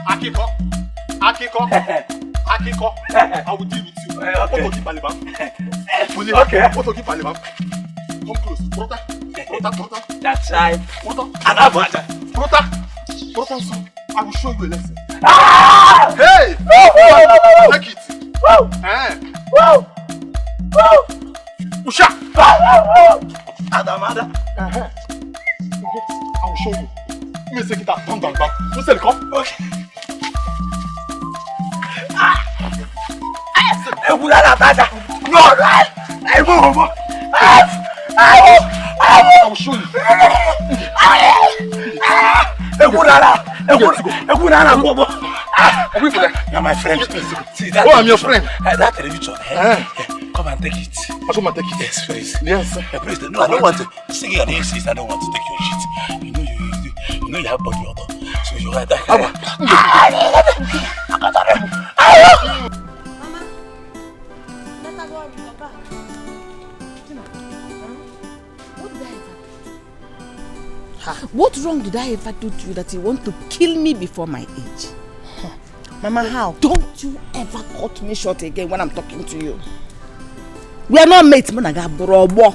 Akiko. I will deal with you. Okay. Come close. Prota. That's right. Prota, I will show you a lesson. Hey! Take it. Wow! Usha! Adamada. I will show you. Let me take it out. Come down. You say come. Okay. I will show you. You're my friend. See, I'm your friend. That television. Come and take it. I'll come and take it. Yes, please. Yes. Please. No, I don't want to. Sing your name, sis. I don't want to take your shit. You know you have body odor. So you are that. Mama, let her go and come back. What wrong did I ever do to you that you want to kill me before my age? Mama, how? Don't you ever cut me short again when I'm talking to you. We are not mates, Monaga Brobo.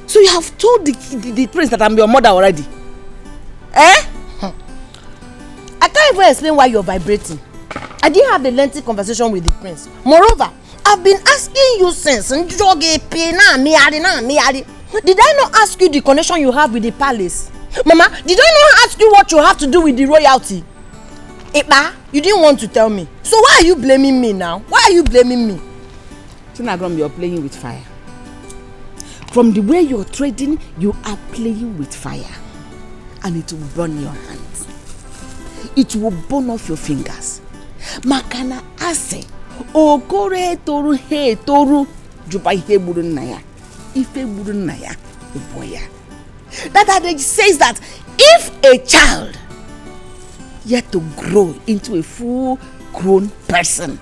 So you have told the prince that I'm your mother already? I can't even explain why you're vibrating. I didn't have a lengthy conversation with the prince. Moreover, I've been asking you since. Did I not ask you the connection you have with the palace? Mama, did I not ask you what you have to do with the royalty? Ipa, you didn't want to tell me. So why are you blaming me now? Why are you blaming me? Tinagrom, you're playing with fire. From the way you're trading, you are playing with fire. And it will burn your hands. it will burn off your fingers. Makana ase, okore toru he toru, juba ihe buru naya, ife buru naya, boya. That adage says that if a child yet to grow into a full-grown person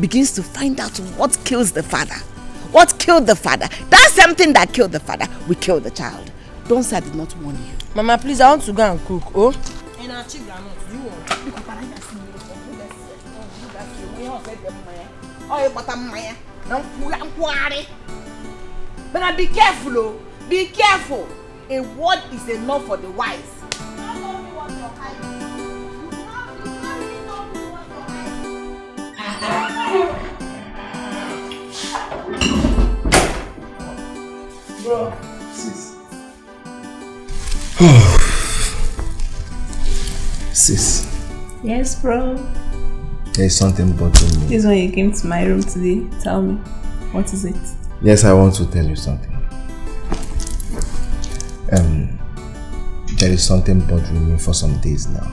begins to find out what kills the father, what killed the father, that same thing that killed the father will kill the child. Don't say I did not warn you. Mama, please, I want to go and cook. Oh? But be careful, oh. Be careful. A word is enough for the wise. Bro. Sis. Sis. Yes, bro. There is something bothering me. This is when you came to my room today. Tell me, what is it? Yes, I want to tell you something. There is something bothering me for some days now.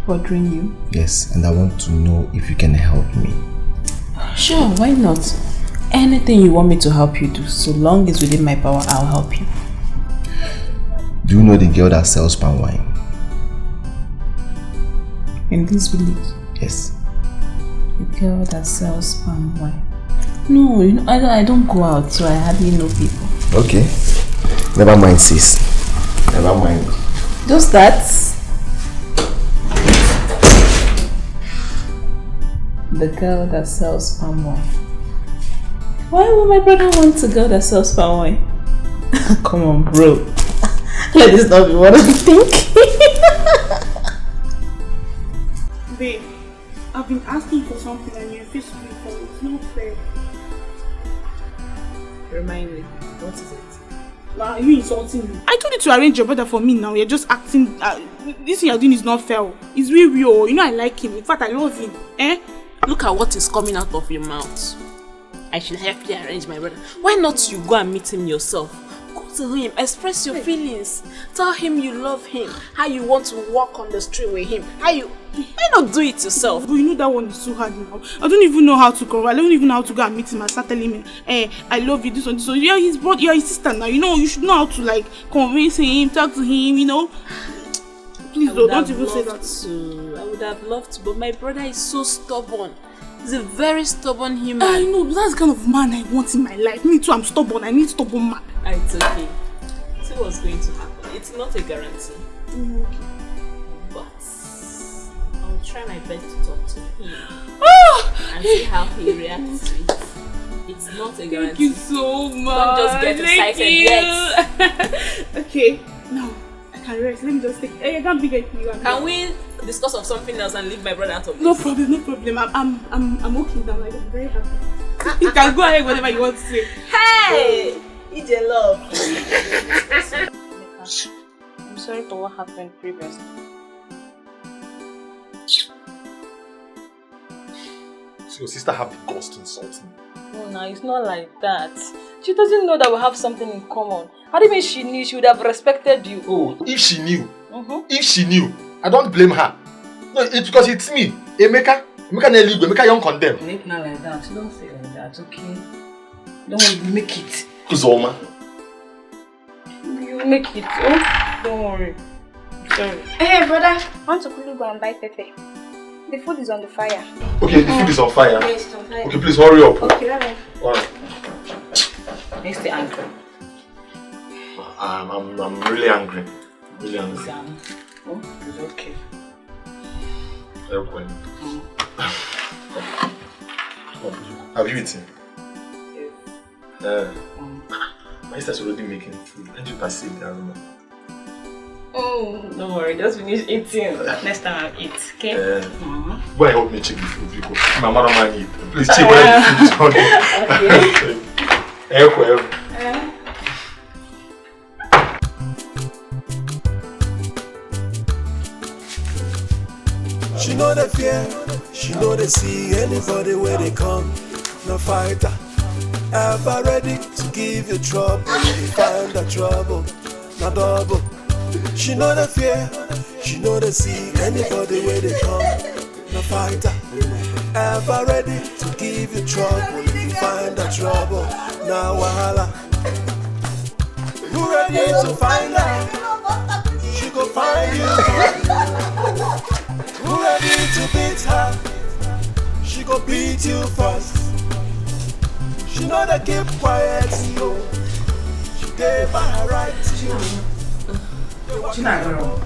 Bothering you? Yes, and I want to know if you can help me. Sure, why not? Anything you want me to help you do, so long as within my power, I'll help you. Do you know the girl that sells palm wine? In this village? Yes. The girl that sells palm wine? No, you know, I don't go out, so I hardly know people. Okay. Never mind, sis. Never mind. Just that. The girl that sells palm wine. Why would my brother want a girl that sells palm wine? Come on, bro. Let this not be what I'm thinking. Babe, I've been asking for something and you refuse to do it for me. It's not fair. Remind me, what is it? Wow, you insulting me. I told you to arrange your brother for me now. You're just acting. This thing you're doing is not fair. It's really real. You know I like him. In fact, I love him. Eh? Look at what is coming out of your mouth. I should help you arrange my brother. Why not you go and meet him yourself? Go to him, express your feelings. Tell him you love him. How you want to walk on the street with him. Why not do it yourself? But you know that one is too hard now. I don't even know how to go. I don't even know how to go and meet him and start telling him, I love you, this one, this one. You're his brother, you're his sister now. You know, you should know how to like convince him, talk to him, you know. Please don't even say that. I would have loved to, but my brother is so stubborn. He's a very stubborn human. I know, that's the kind of man I want in my life. Me too, I'm stubborn. I need stubborn man. It's okay. See what's going to happen. It's not a guarantee. Okay. But I'll try my best to talk to him and see how he reacts to it. It's not a guarantee. Thank you so much. Don't just get excited yet. Okay, now I can rest. Let me just take. I can't be getting you. Can we discuss of something else and leave my brother out of this? No problem. I'm okay now. Like, I'm very happy. You can go ahead whatever you want to say. Hey, it's your love. I'm sorry for what happened previously. So your sister have the guts to insult me? No, it's not like that. She doesn't know that we have something in common. How do you mean she knew? She would have respected you. Oh, if she knew. If she knew, I don't blame her. No, it's because it's me. Emeka Neligo, Emeka Young condemn. Make not like that. Don't say like that, okay? Don't make it. Kuzoma. You make it, oh? Don't worry. Sorry. Hey, brother. I want to quickly go and buy Pepe. The food is on the fire. Okay, the food is on fire. Yes, it's on fire. Okay, please hurry up. Okay, bye-bye. Alright. Next the angry. I'm really angry. Really angry. Oh, it's okay. Okay. Have you eaten? Yes. My sister's already making food. Can't you perceive the aroma? Oh, don't worry, just finish eating. Next time I'll eat, okay? Go and help me check the food because my mother might eat. Please check whether the food is on. She know the fear, she know they see anybody where they come. No fighter, ever ready to give you trouble. If you find the trouble, not double. She know the fear, She know they see anybody where they come. No fighter, ever ready to give you trouble. If you find the trouble, now wahala. You ready to find her? She go find you. You ready to beat her? She go beat you first. She know they keep quiet, yo. She gave by her right to you. Chinagoro.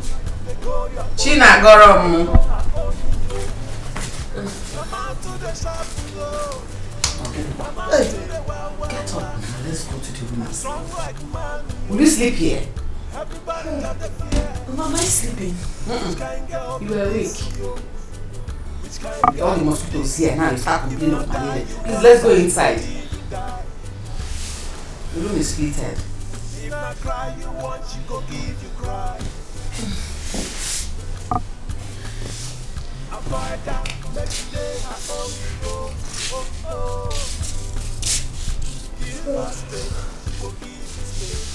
Hey, get up. Let's go to the room. Will you sleep here? Mama, am I sleeping? You were awake. All the mosquitoes here now, you start complaining of malaria. Please, let's go inside. The room is heated. If I cry you want, she go give you cry. I buy down, next day I owe you. Oh. Give her space, she go give you space.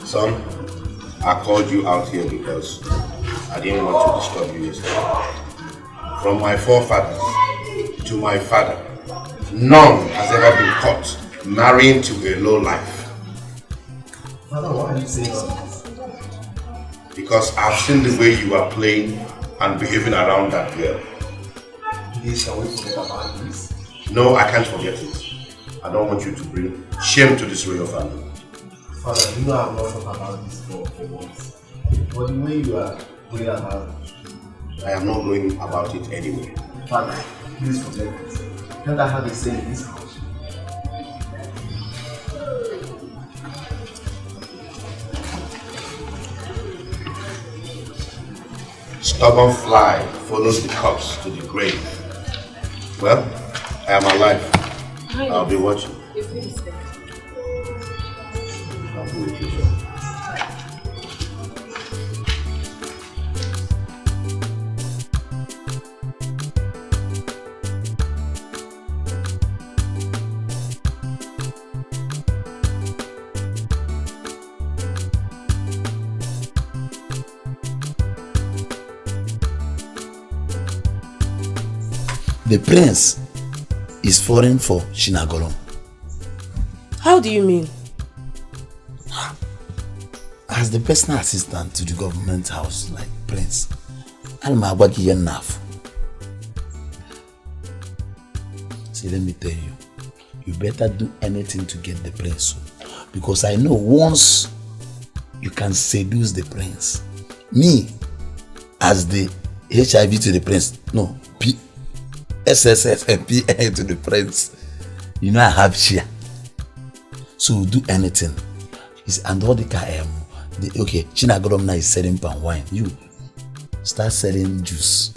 Son, I called you out here because I didn't want to disturb you yesterday. From my forefathers to my father, none has ever been caught marrying to a low life. Father, why are you saying so? Because I've seen the way you are playing and behaving around that girl. Please, can we forget about this? No, I can't forget it. I don't want you to bring shame to this royal family. Father, you know I'm not talking about this for once. But the way you are going about it, I am not going about it anyway. Father, please forget it. Can't I have a say in this house? Stubborn fly follows the corpse to the grave. Well, I am alive. I'll be watching. The prince is foreign for Chinagolom. How do you mean? As the personal assistant to the government house, like prince, I'm enough. See, let me tell you, you better do anything to get the prince. Because I know once you can seduce the prince, me, as the HIV to the prince, no, SSS and PA to the prince, you know I have share. So do anything. And all the okay, Chinagolom now is selling palm wine. You start selling juice.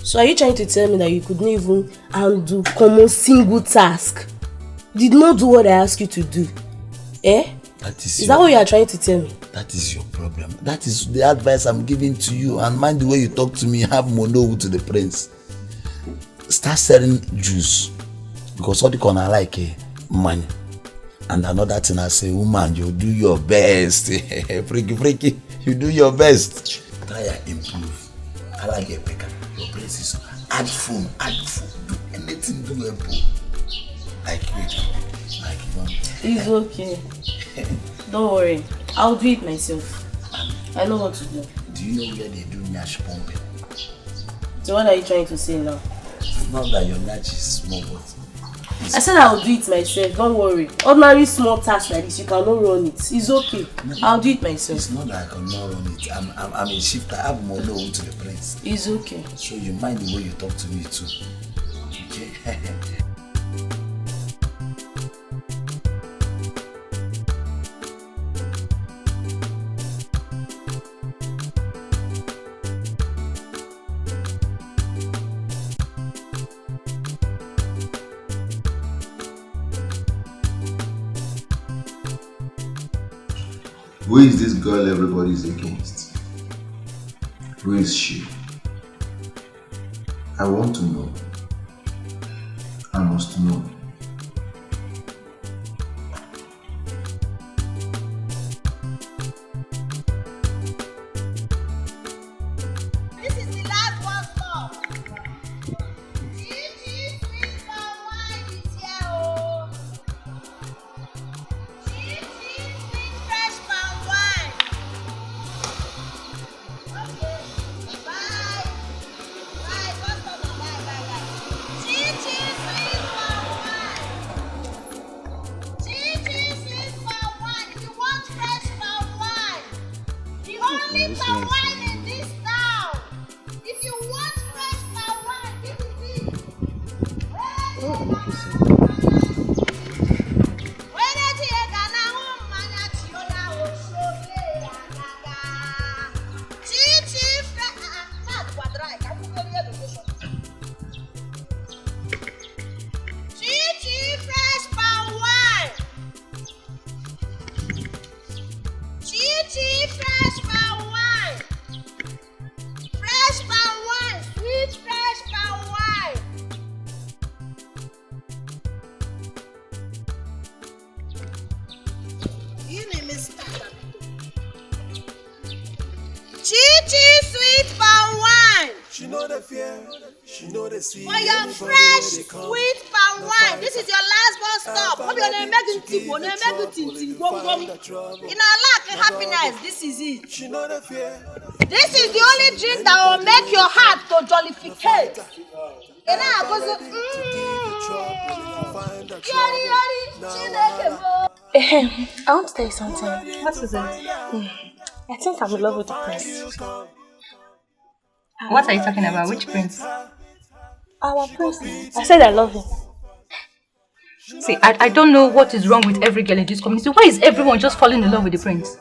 So are you trying to tell me that you couldn't even handle common single task? Did not do what I asked you to do? Eh? Is that what you are trying to tell me? That is your problem. That is the advice I'm giving to you. And mind the way you talk to me, have mono to the prince. Start selling juice. Because all the corner like money. And another thing I say, woman, you do your best. freaky, you do your best. Try and improve. I like a picker. Your place is add food, do anything, do a book. Like it's okay. Don't worry. I'll do it myself. I know what to do. Do you know where they do nyash pumping? So what are you trying to say now? It's not that your nyash is small, but I said I'll do it myself, don't worry. Ordinary small task like this, you cannot run it. It's okay. I'll do it myself. It's not that I cannot run it. I'm a shifter. I have more known to the prince. It's okay. So you mind the way you talk to me too. Okay? Who is this girl everybody's against? Who is she? I want to know. I must know. For your fresh, sweet palm wine. This is your last bus stop. Hope you're not making in our lack of happiness, this is it. This is the only drink that will make your heart to jollificate. And I want to tell you something. What is it? I think I'm in love with the prince. What are you talking about? Which prince? Our prince. I said I love him. See, I don't know what is wrong with every girl in this community. Why is everyone just falling in love with the prince?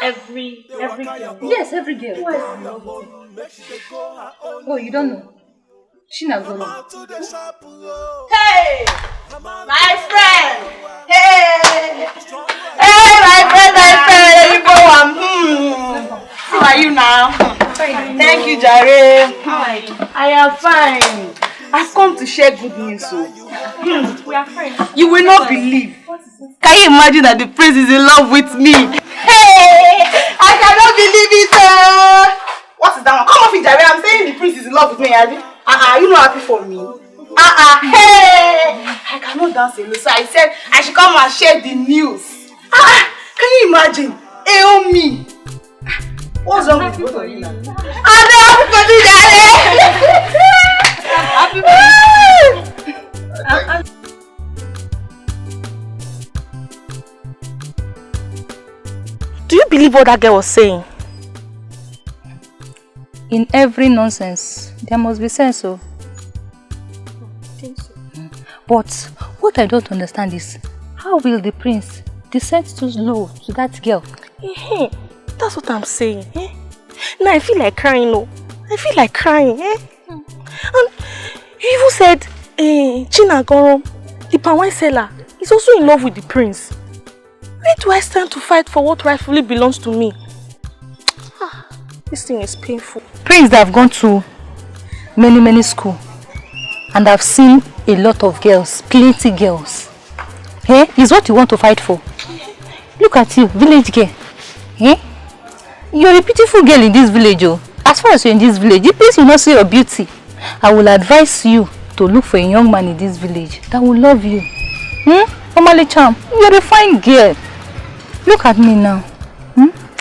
Every girl. Yes, every girl. Who is in love with him? Oh, you don't know? Shina Golo. Hey! My friend! Hey! Hey, my friend! There you go. How are you now? Thank you, Jare. How are you? I am fine. I've come to share good news. We are friends. You will not believe. Can you imagine that the prince is in love with me? Hey! I cannot believe it. What is that one? Come off it, Jare. I'm saying the prince is in love with me, Abby. You not happy for me? Hey! I cannot dance alone. So I said I should come and share the news. Can you imagine? Me. What's wrong with both of you now? I'm happy for me, Jare. Happy for you. Do you believe what that girl was saying? In every nonsense, there must be sense, so. I think so. But what I don't understand is, how will the prince descend too low to that girl? That's what I'm saying. Now I feel like crying, no. I feel like crying. And you even said, China Gorom, the palm wine seller, is also in love with the prince. Where do I stand to fight for what rightfully belongs to me? This thing is painful. Prince that have gone to many schools, and I've seen a lot of girls, plenty girls. Is what you want to fight for. Look at you, village girl. You're a beautiful girl in this village. As far as you're in this village, the place will not see your beauty. I will advise you to look for a young man in this village that will love you. Omale Cham, you're a fine girl. Look at me now.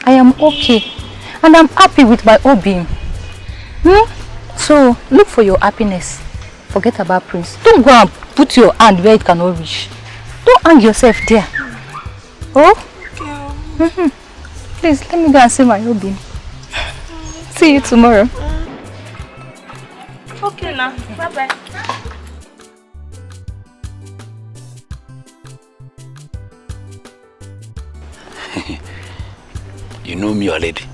I am okay. And I'm happy with my obeam. So, look for your happiness. Forget about Prince. Don't go and put your hand where it cannot reach. Don't hang yourself there. Oh? Please, let me go and see my obeam. See you tomorrow. Okay now. Bye-bye. You know me already.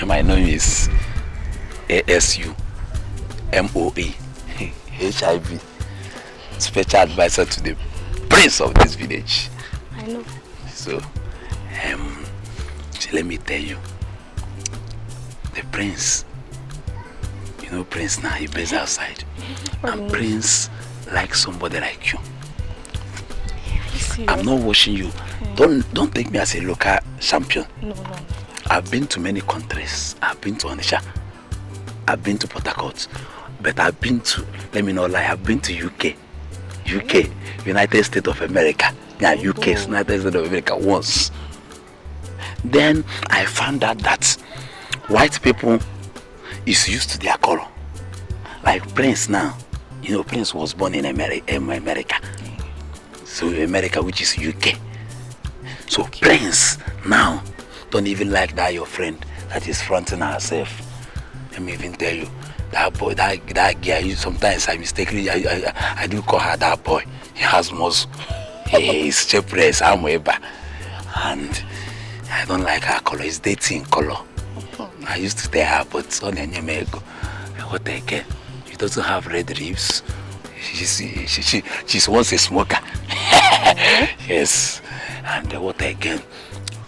My name is ASUMOA, HIV, special advisor to the prince of this village. I know. So, See, let me tell you. The prince, you know Prince now, he plays outside. And Prince likes somebody like you. I'm not watching you. Don't take me as a local champion. No. I've been to many countries. I've been to Onitsha. I've been to Port Harcourt. But I've been to, let me not lie, I've been to UK, United States of America. Yeah, UK, United States of America once. Then I found out that white people is used to their color. Like Prince now, you know, Prince was born in America. So America, which is UK. So Prince now don't even like that your friend that is fronting herself. Let me even tell you, that boy, that girl, sometimes I mistakenly, I do call her that boy. He has muscle. He's chepress, I'm Weber. And I don't like her color, it's dating color. I used to tell her, but on what again? She doesn't have red ribs. She's once a smoker. Yes. And what again?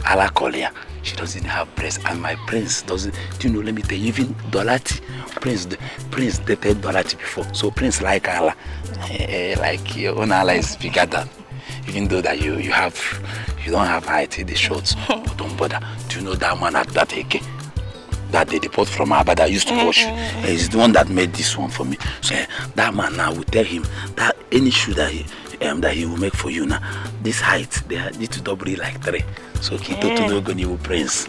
Ala Kolia. She doesn't have breast, and my Prince doesn't. Do you know? Let me tell you, even Dolati, Prince dated Dolati before, so Prince like Allah, like your own Allah is bigger than. Even though that you don't have height in the shorts, but don't bother. Do you know that man at that AK that they deport from Abba that used to wash? He's the one that made this one for me. So that man now will tell him that any shoe that he will make for you now, this height they need to double it like 3. So Kito to no go new Prince.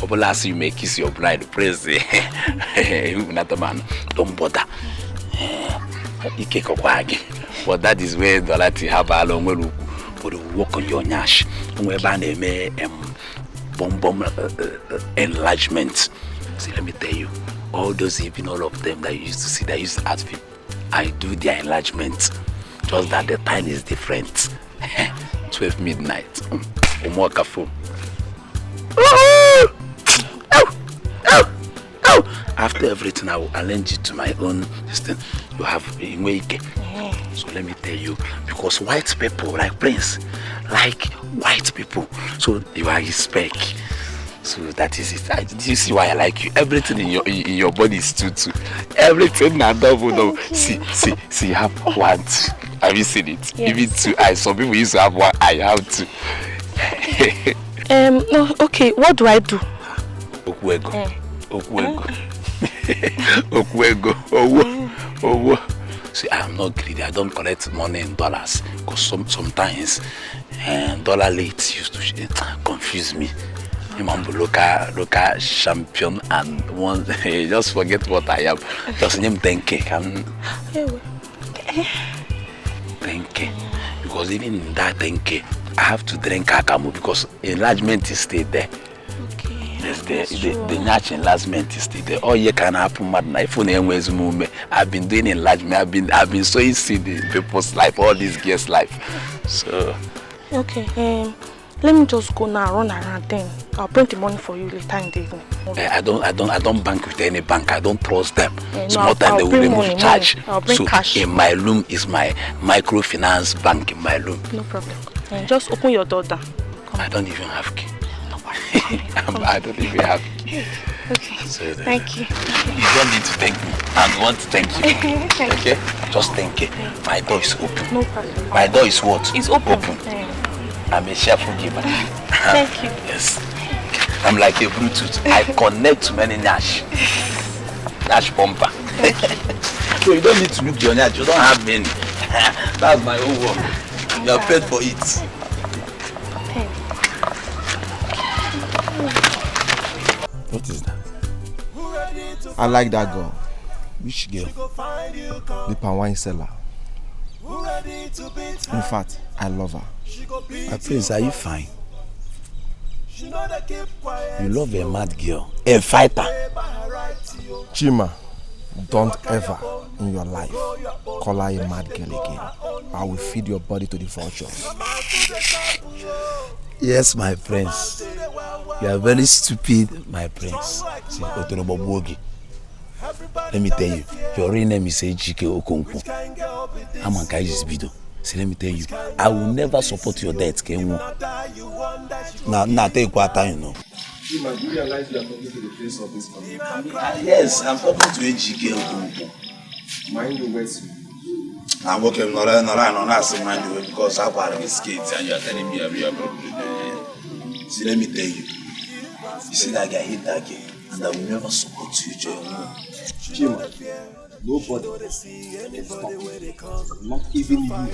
Last you may kiss your bride, Prince. Not a man. Don't bother. But that is where the Lati have a long way for the work on your nash. Where Bane may bomb enlargement. See, let me tell you, all those even all of them that you used to see that used to ask me, I do their enlargement. Just that the time is different. 12 midnight. After everything, I will arrange it to my own system. You have in Wazico. So let me tell you, because white people like Prince, like white people, so you are his spec. So that is it. Do you see why I like you? Everything in your body is two. Everything I double. See, you have 1, 2. Have you seen it? Yes. Even 2 eyes. Some people used to have 1 eye. I have 2. Okay, what do I do? Okwego. See, I'm not greedy. I don't collect money in dollars because sometimes dollar late used to confuse me. Local champion and one just forget what I am. Just name 10K. 10K. Because even in that 10K, I have to drink akamu because enlargement is still there. The natural enlargement is still there. All you can happen, I've been doing enlargement. I've been sowing seed in people's life, all these girls' life. So okay, let me just go now, run around then. I'll print the money for you later in the evening. Okay. I don't bank with any bank. I don't trust them. Small time they will remove charge. I'll bring cash. In my room is my microfinance bank in my room. No problem. Just open your door down. I don't even have key. I don't even have key. Okay. So thank you. You don't need to thank me. I want to thank you. Okay? Just thank you. My door is open. No problem. My door is what? It's open. I'm a cheerful giver. Thank you. Yes. I'm like a Bluetooth. I connect to many Nash bumper. So you don't need to look your Nash. You don't have many. That's my own work. You are paid for it. What is that? I like that girl. Which girl? The palm wine seller. In fact, I love her. My Prince, are you fine? You love a mad girl, a fighter. Chima, don't ever in your life call her a mad girl again. I will feed your body to the vultures. Yes, my prince. You are very stupid, my prince. See, let me tell you, your real name is Ejike Okonkwo. I'm on Kai's video. See, let me tell you, I will never support your death, Kenwo. Now, take what time, you know. Chima, do you realize you are talking to the face of this family? Yes, I'm talking to a GK. Mind your words. I'm working not asking mind you because I've had these kids and you're telling me every other. See, let me tell you. You see that guy hit that game, and I will never support you, Joe. Chima, nobody can stop you. Not even you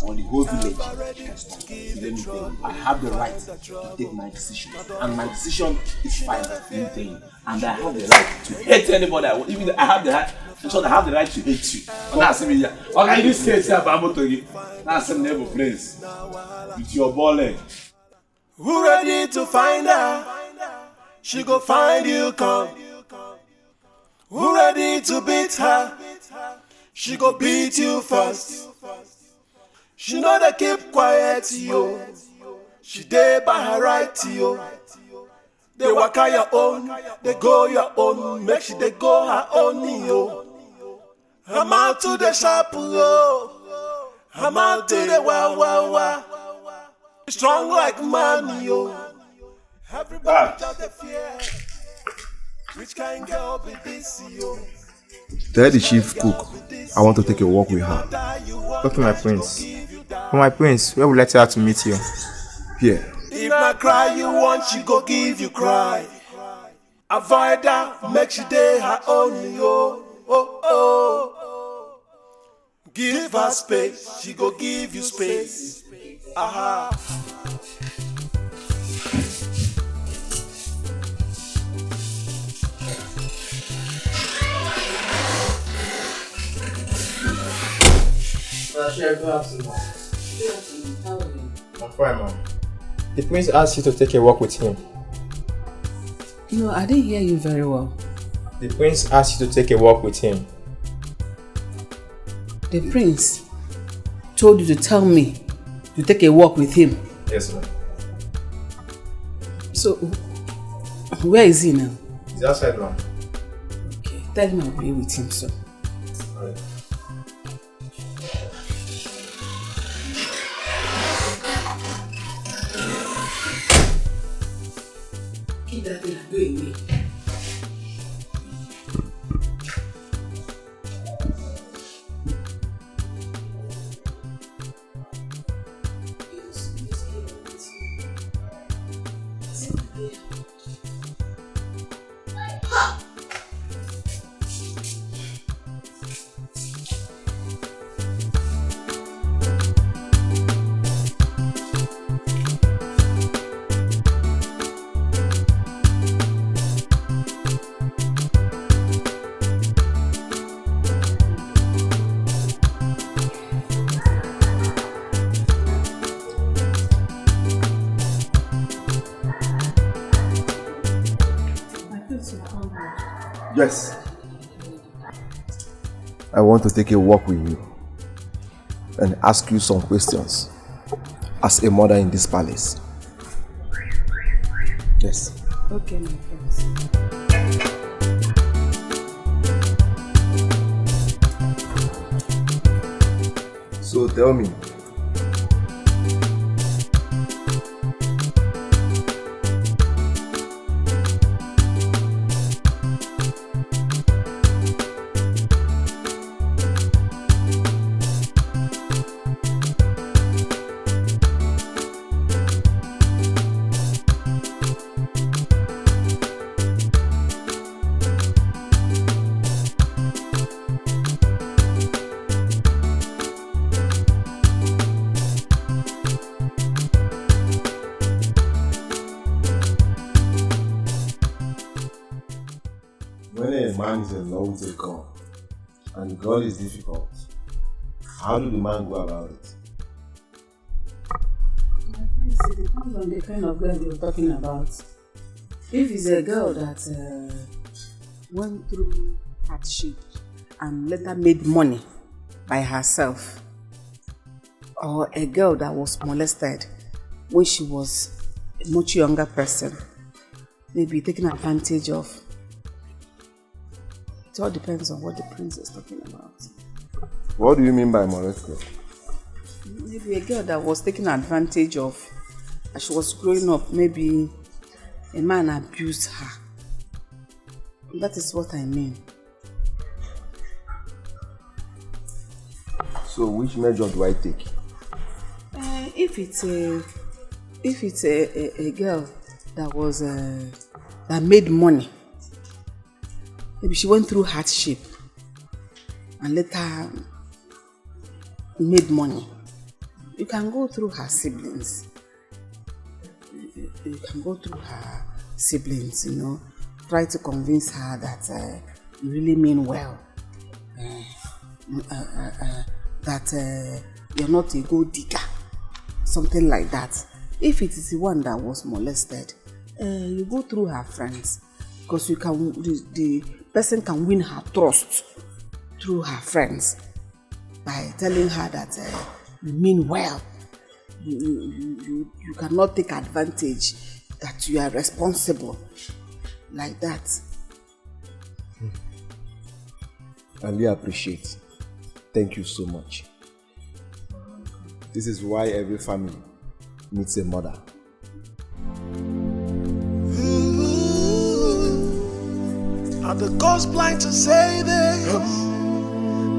or the whole village can stop you. Let me tell you, I have the right to take my decision, and my decision is final. Let me tell you, and I have the right to hate anybody I want. Even I have the right. So I have the right to hate you. That's me. Okay, this case here, I'm to you. That's a neighbor place with your ball leg. Who ready to find her? She go find you, come. Who ready to beat her? She go beat you first. She know they keep quiet, yo. She dey by her right, yo. They walk out your own, they go your own. Make sure they go her own, yo. I'm out to the shop, yo. I'm out to the wow. Strong like man, yo. Everybody just the fear. Which kind girl be this, yo? Tell the chief cook I want to take a walk with her. Okay, my prince. For my prince, where would you like her to meet you? Here. If not cry you want, she go give you cry. Avoid her, make she day her own, yo. Oh. Give her space, she go give you space. Aha. I'm fine, ma'am. The prince asked you to take a walk with him. No, I didn't hear you very well. The prince asked you to take a walk with him. The prince told you to tell me to take a walk with him. Yes, ma'am. So, where is he now? He's outside, ma'am. Okay, tell him I'll be with him, so. Alright. Keep that thing and go away. Yes. I want to take a walk with you and ask you some questions as a mother in this palace. Yes. Okay, my friends. So tell me, when a man is in love with a girl and the girl is difficult, how do the man go about it? It depends on the kind of girl you're talking about. If it's a girl that went through hardship and later made money by herself, or a girl that was molested when she was a much younger person, maybe taken advantage of. It all depends on what the prince is talking about. What do you mean by molested? Maybe a girl that was taken advantage of as she was growing up. Maybe a man abused her. That is what I mean. So which measure do I take? If it's a girl that was that made money, maybe she went through hardship and later made money, you can go through her siblings. You can go through her siblings, you know, try to convince her that you really mean well, that you're not a gold digger, something like that. If it is the one that was molested, you go through her friends, because you can. The person can win her trust through her friends by telling her that you mean well. You cannot take advantage, that you are responsible, like that. I really appreciate. Thank you so much. This is why every family needs a mother. Are the gods blind to say this?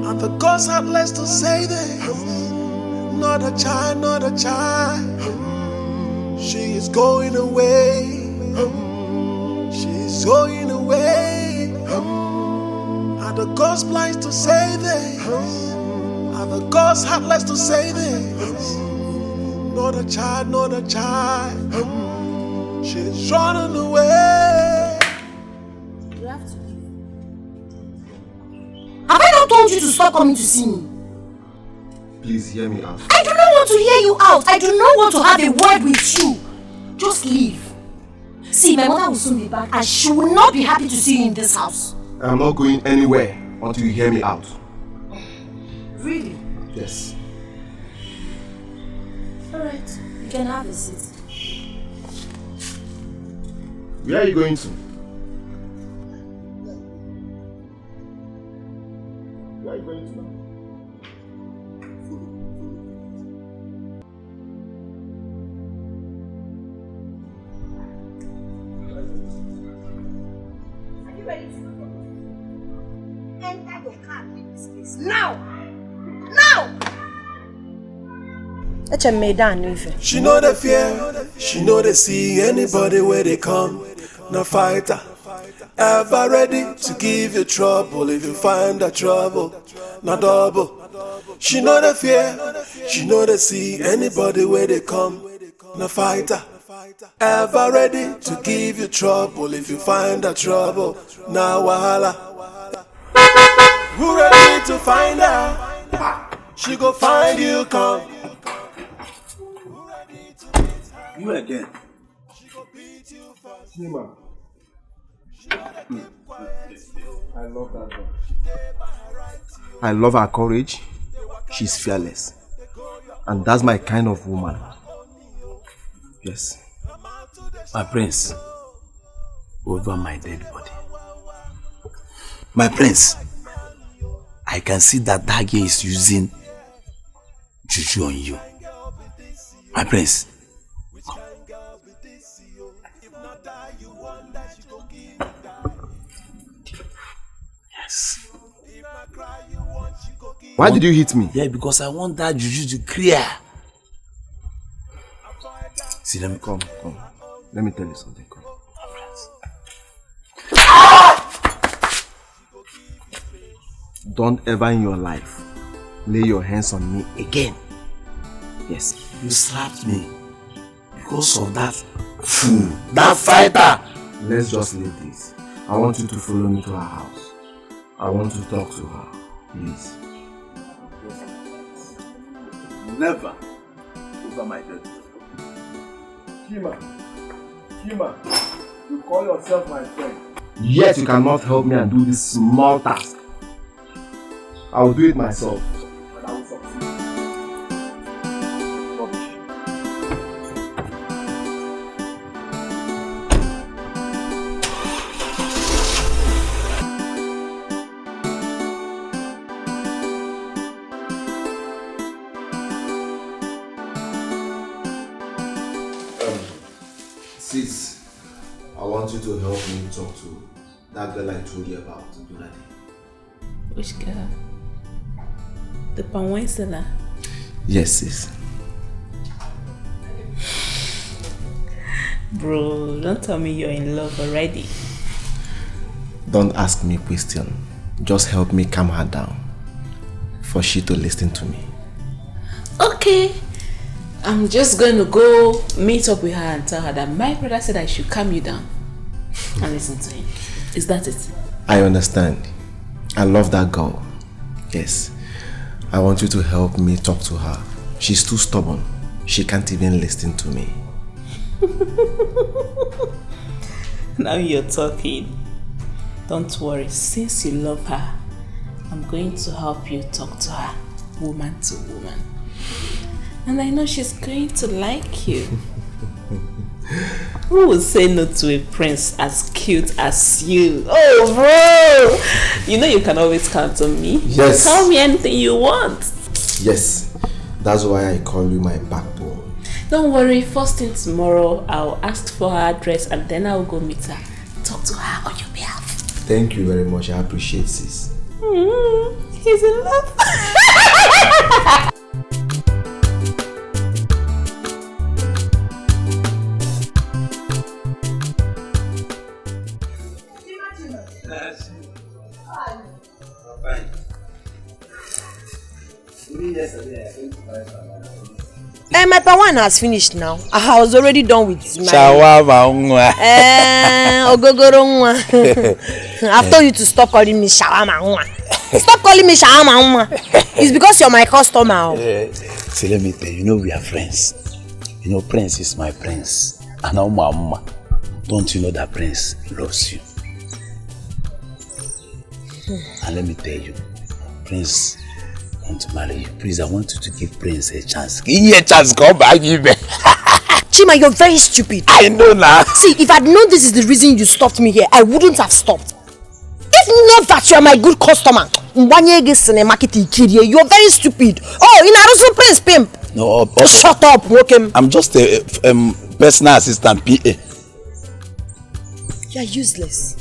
Are the gods heartless to say this? Not a child, not a child. She is going away. She is going away. Are the gods blind to say this? Are the gods heartless to say this? Not a child, not a child. She's running away. You have to leave. Have I not told you to stop coming to see me? Please hear me out. I do not want to hear you out. I do not want to have a word with you. Just leave. See, my mother will soon be back and she will not be happy to see you in this house. I'm not going anywhere until you hear me out. Really? Yes. Alright, you can have a seat. Where are you going to? Where are you going to now? Are you ready to go? Enter your car in this place. Now! Now! She know the fear, she know they see anybody where they come. No fighter, ever ready to give you trouble if you find the trouble. No double. She know the fear, she know they see anybody where they come. No fighter, ever ready to give you trouble if you find the trouble. Now wahala. Who ready to find her? She go find you, come. You again. Nima. I love that girl. I love her courage. She's fearless. And that's my kind of woman. Yes. My prince, over my dead body. My prince, I can see that that girl is using juju on you. My prince. Yes. Why did you hit me? Yeah, because I want that juju to clear. See, let me come. Let me tell you something. Come. Don't ever in your life lay your hands on me again. Yes. You slapped me because of that fool, that fighter. Let's just leave this. I want you to follow me to her house. I want to talk to her. Please. Never over my dead. Kima, you call yourself my friend. Yet you cannot help me and do this small task. I will do it myself. But I will succeed. Sis, I want you to help me talk to that girl I told you about, Buladi. Which girl? The palm wine seller? Yes, sis. Bro, don't tell me you're in love already. Don't ask me a question. Just help me calm her down. For she to listen to me. Okay. I'm just going to go meet up with her and tell her that my brother said I should calm you down and listen to him. Is that it? I understand. I love that girl. Yes. I want you to help me talk to her. She's too stubborn. She can't even listen to me. Now you're talking. Don't worry. Since you love her, I'm going to help you talk to her, woman to woman. And I know she's going to like you. Who would say no to a prince as cute as you? Oh, bro! You know you can always count on me. Yes. Tell me anything you want. Yes. That's why I call you my backbone. Don't worry. First thing tomorrow, I'll ask for her address and then I'll go meet her. Talk to her on your behalf. Thank you very much. I appreciate this. He's in love. My pawan has finished now. I was already done with my... Shawarma. Ogogoro. I've told you to stop calling me shawarma. Stop calling me shawarma. It's because you're my customer. See, let me tell you, you know we are friends. You know, Prince is my prince. And now Mama, don't you know that Prince loves you? And let me tell you, Prince want to marry you. Please, I want you to give Prince a chance. Give me a chance, come back, give me. Chima, you're very stupid. I know now. See, if I'd known this is the reason you stopped me here, I wouldn't have stopped. If not that you're my good customer, you're very stupid. Oh, in Arusu Prince Pimp. No, shut up, Wokem. I'm just a personal assistant, PA. You're useless.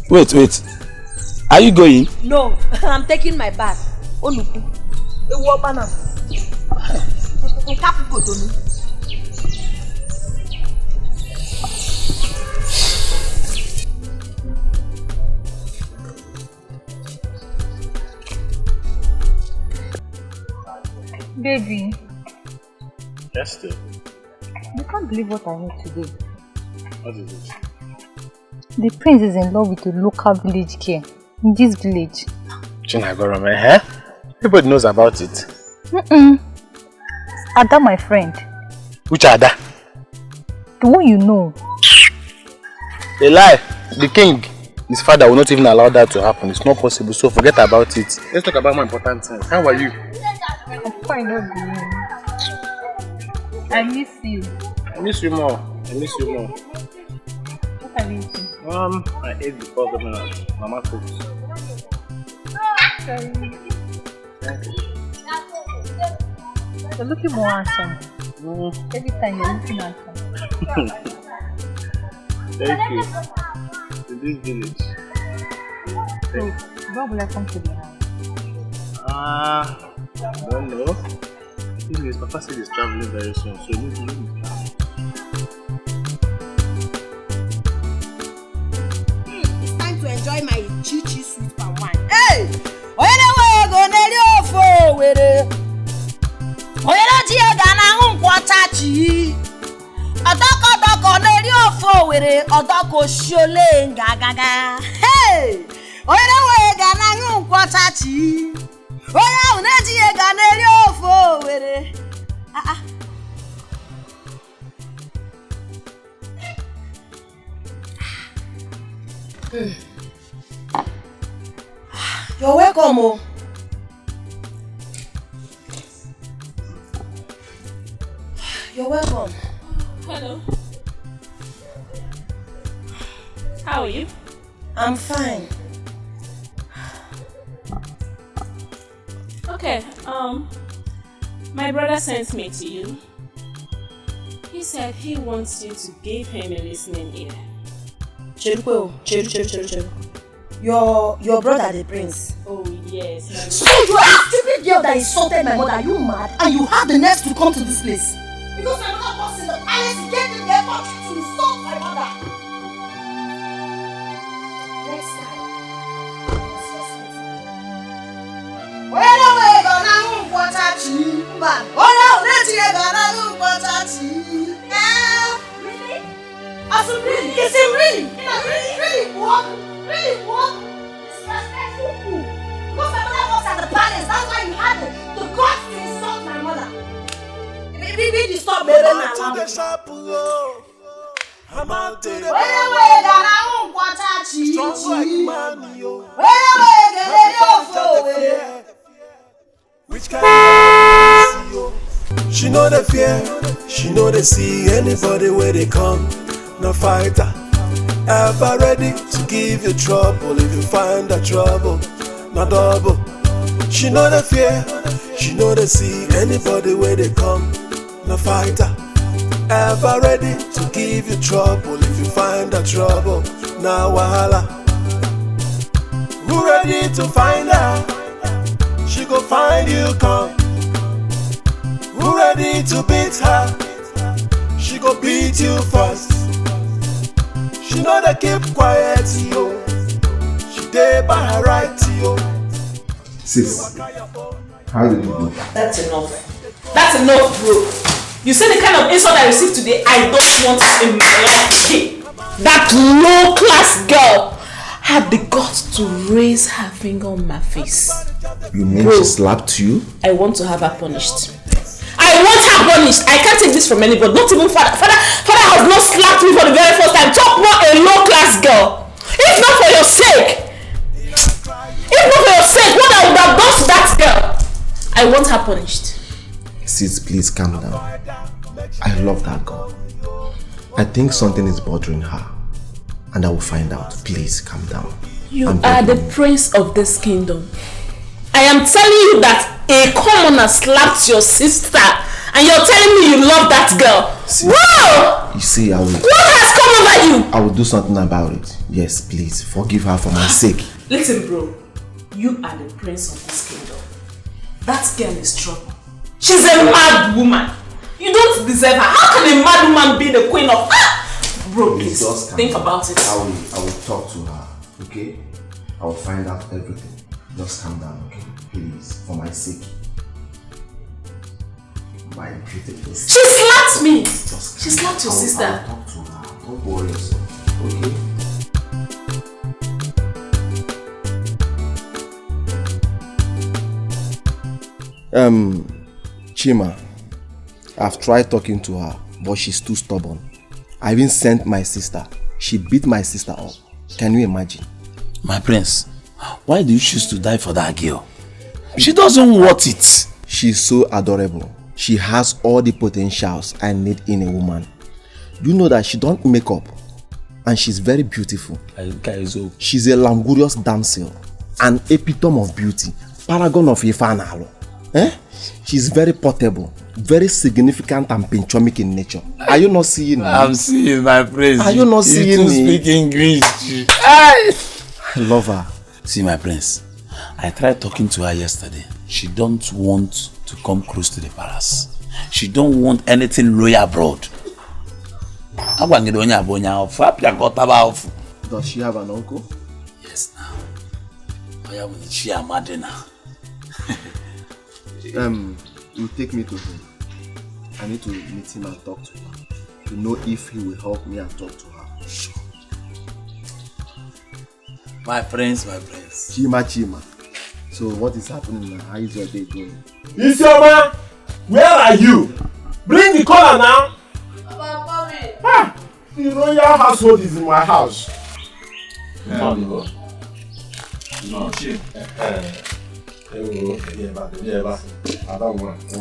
Wait. Are you going? No, I'm taking my bath. Oh, look. Baby. Yes, dear. You can't believe what I heard today. What is it? The prince is in love with a local village girl in this village. Chinagorome, eh? Everybody knows about it. Ada, my friend. Which Ada? The one you know. A lie. The king, his father will not even allow that to happen. It's not possible, so forget about it. Let's talk about more important things. How are you? I'm fine, I miss you. I miss you more. What are you eating? I ate before the mama cooked. Sorry. Thank you. You're looking more handsome. Every time you're looking handsome. Thank you. To this village. So, when will I come to the house? I don't know. Thing is, Papa said he's traveling very soon, so maybe. It's time to enjoy my chichi sweet palm wine. Hey! Oyele go neri ofo were. Oyele ti e gana nkwata chi. Odoko neri ofo were, odoko shole ngagaga. Hey! Oyele gana nkwata chi. Oya uneji e gana neri ofo were. You're welcome. Oh. You're welcome. Hello. How are you? I'm fine. Okay, my brother sent me to you. He said he wants you to give him a listening ear. Cheru. Your brother the prince. Oh yes. So you are a stupid girl that insulted my mother. Are you mad? And you have the nerve to come to this place? Because my mother was in the palace, he gave me the effort to insult my mother. Next time. Really? Yes, really? Really? What? Disrespectful. Because my mother works at the palace, that's why you had the guts to insult my mother. Baby, stop, baby, I'm out to the shop, I'm out to the strong like man, yo. Which kind of yo? She know the fear, she know they see anybody where they come. No fighter, ever ready to give you trouble if you find the trouble, no double. She know the fear, she know they see anybody where they come. No fighter, ever ready to give you trouble if you find the trouble. Now wahala, who ready to find her? She go find you come. Who ready to beat her? She go beat you first. She know they keep quiet, yo. She dey by her right, yo. Sis, how did you do? That's enough. That's enough, bro. You see the kind of insult I received today, I don't want it in my life. That low-class girl had the guts to raise her finger on my face. You mean she slapped you? I want to have her punished. I want her punished. I can't take this from anybody. Not even father. Father has not slapped me for the very first time. Talk more a low-class girl. If not for your sake. What I would have done to that girl. I want her punished. Sis, please calm down. I love that girl. I think something is bothering her. And I will find out. Please calm down. You are the prince of this kingdom. I am telling you that a commoner slapped your sister and you're telling me you love that girl. See, wow! You see, I will... What has come over you? I will do something about it. Yes, please. Forgive her for my sake. Listen, bro. You are the prince of this kingdom. That girl is trouble. She's a mad woman. You don't deserve her. How can a mad woman be the queen of... Bro, please, think about it. I will talk to her, okay? I will find out everything. Just calm down, okay? Please, for my sake. My beautiful sister. She slapped me! She slapped your sister. I will talk to her. Don't worry yourself, okay? Chima, I've tried talking to her, but she's too stubborn. I even sent my sister. She beat my sister up. Can you imagine? My prince, why do you choose to die for that girl? She doesn't want it. She's so adorable. She has all the potentials I need in a woman. Do you know that she don't make up? And she's very beautiful. She's a languorous damsel. An epitome of beauty. Paragon of Ifanalo. She's very portable, very significant and pinchomic in nature. Are you not seeing me? I'm seeing my prince. Are you not seeing me? You speak English. I love her. See my prince, I tried talking to her yesterday. She don't want to come close to the palace. She don't want anything royal abroad. Does she have an uncle? Yes, now. She a madina. You take me to him. I need to meet him and talk to her to know if he will help me and talk to her. Sure. My prince. Chima. So what is happening now? How is your day going? Isioma, where are you? Bring the collar now. The royal household is in my house. No. I don't want to.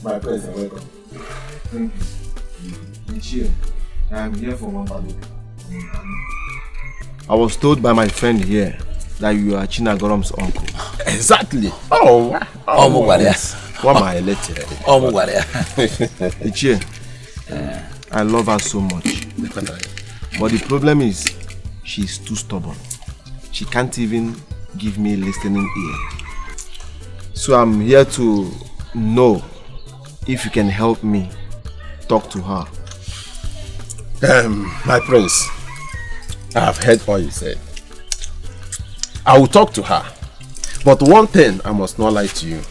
My friends are welcome. Thank you. I'm here for one bottle. I was told by my friend here that you are Chinagorom's uncle. Exactly. Yes. What am I elected? Ichie, I love her so much. But the problem is, she's too stubborn. She can't even give me a listening ear. So I'm here to know if you can help me talk to her. My prince, I have heard what you said. I will talk to her. But one thing I must not lie to you.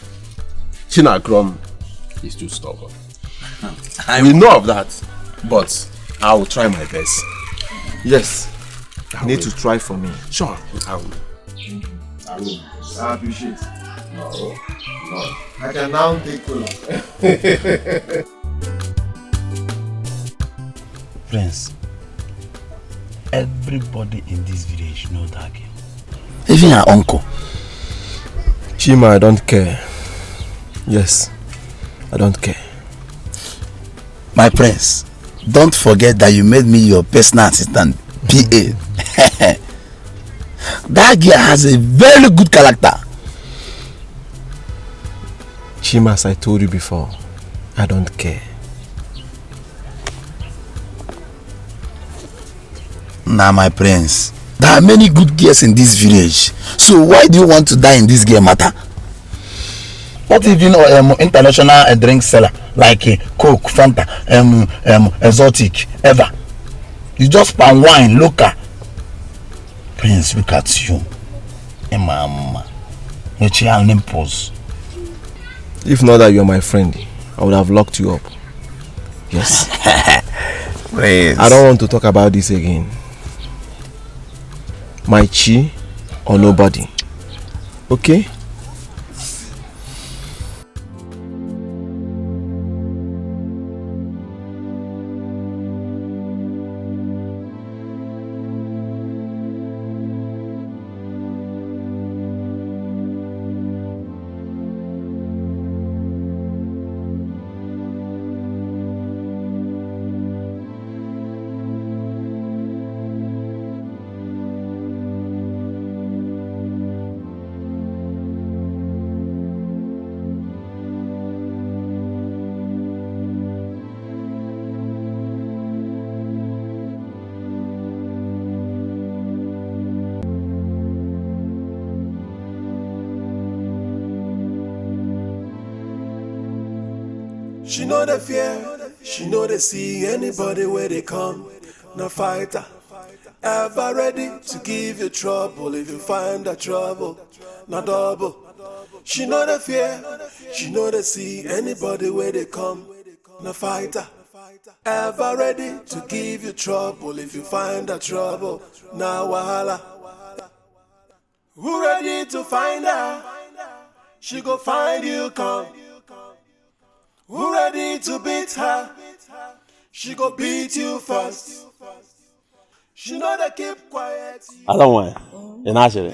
Chinagrom is too stubborn. We know of that, but I will try my best. Yes, you need to try for me. Sure, I will. I appreciate it. No. I can now take cola. Prince, everybody in this village knows that girl. Even her uncle. Chima, I don't care. Yes, I don't care. My prince, don't forget that you made me your personal assistant, PA. That girl has a very good character. Chima, as I told you before, I don't care. Now, my prince, there are many good girls in this village. So why do you want to die in this girl matter? What if you know international drink seller like Coke, Fanta, exotic, ever? You just palm wine, local. Prince, look at you. Mama, your nipples. If not that you're my friend, I would have locked you up. Yes. Prince. I don't want to talk about this again. My chi or nobody. Okay? She know the fear, she know they see anybody where they come. No fighter, ever ready to give you trouble if you find that trouble. No double. She know the fear, she know they see anybody where they come. No fighter, ever ready to give you trouble if you find that trouble. Now wahala. Who ready to find her? She go find you come. Who ready to beat her? She go beat you first. She know they keep quiet. I don't want it. Actually,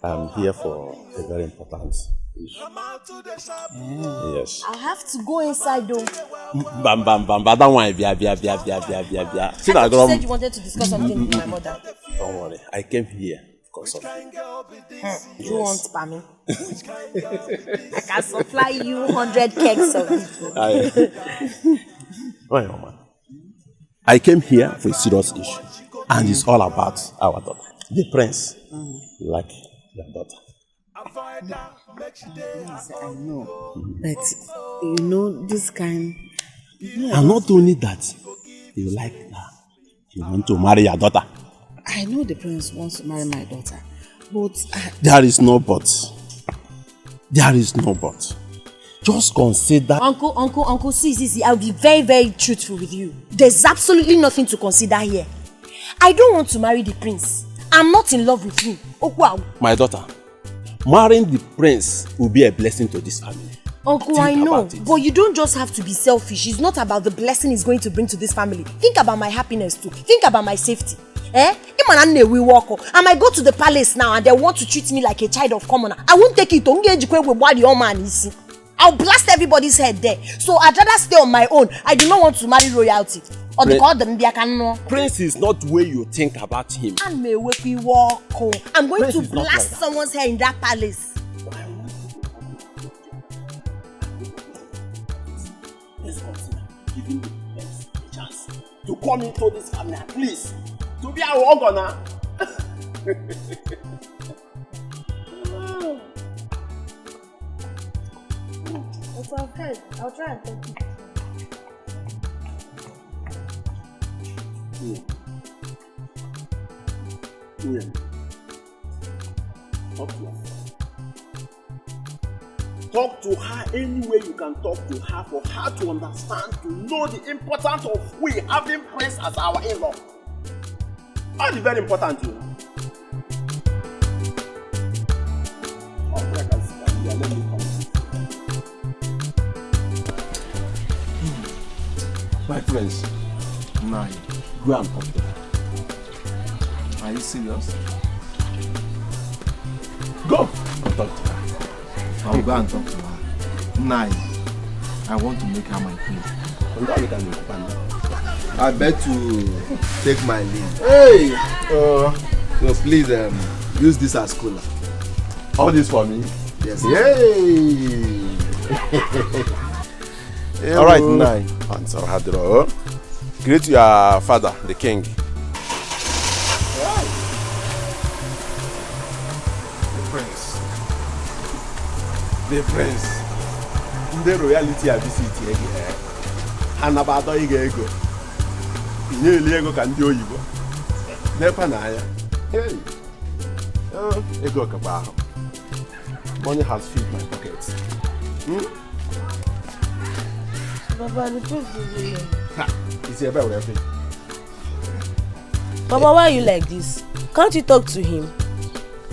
I'm here for a very important issue. Yes. I have to go inside though. Bam. I don't want it. Bia. I thought you said you wanted to discuss something with my mother. Don't worry. I came here. You want Pammy? I can supply you 100 kegs of it. I came here for a serious issue, and it's all about our daughter, the prince. Like your daughter. Yes, I know. But you know this kind. And not only that, you like her. You want to marry your daughter. I know the prince wants to marry my daughter, but there is no but. There is no but. Just consider. Uncle, see, I'll be very, very truthful with you. There's absolutely nothing to consider here. I don't want to marry the prince. I'm not in love with him. Oh wow. My daughter, marrying the prince will be a blessing to this family. Uncle, I know, but you don't just have to be selfish. It's not about the blessing it's going to bring to this family. Think about my happiness too. Think about my safety. I might go to the palace now and they want to treat me like a child of commoner. I won't take it. I'll blast everybody's head there. So I'd rather stay on my own. I do not want to marry royalty. Or they call them Prince is not the way you think about him. I'm going to blast someone's hair in that palace. Let's consider giving the Prince a chance to come into this family at least. To be our organ. It's okay. I'll try and take it. Talk to her. Talk to her any way you can talk to her for her to understand, to know the importance of we having Prince as our in-law. That's very important, you know. Let me come. My friends, now go and talk to her. Are you serious? Go and talk to her. I'll go and talk to her. Now, I want to make her my queen. I bet to take my leave. Hey! So please use this as cooler. All this for me? Yes. Yay! All right, Nai. Answer Hadro. Greet your father, the king. The prince. The royalty I visit here. Hanabado ego. Inye ego ka ndị oyibo. Nepa na ya. Hey. Ego ka ba ahụ. Money has filled my pockets. Baba, the prince is here. It's here by everything. Baba, why are you like this? Can't you talk to him?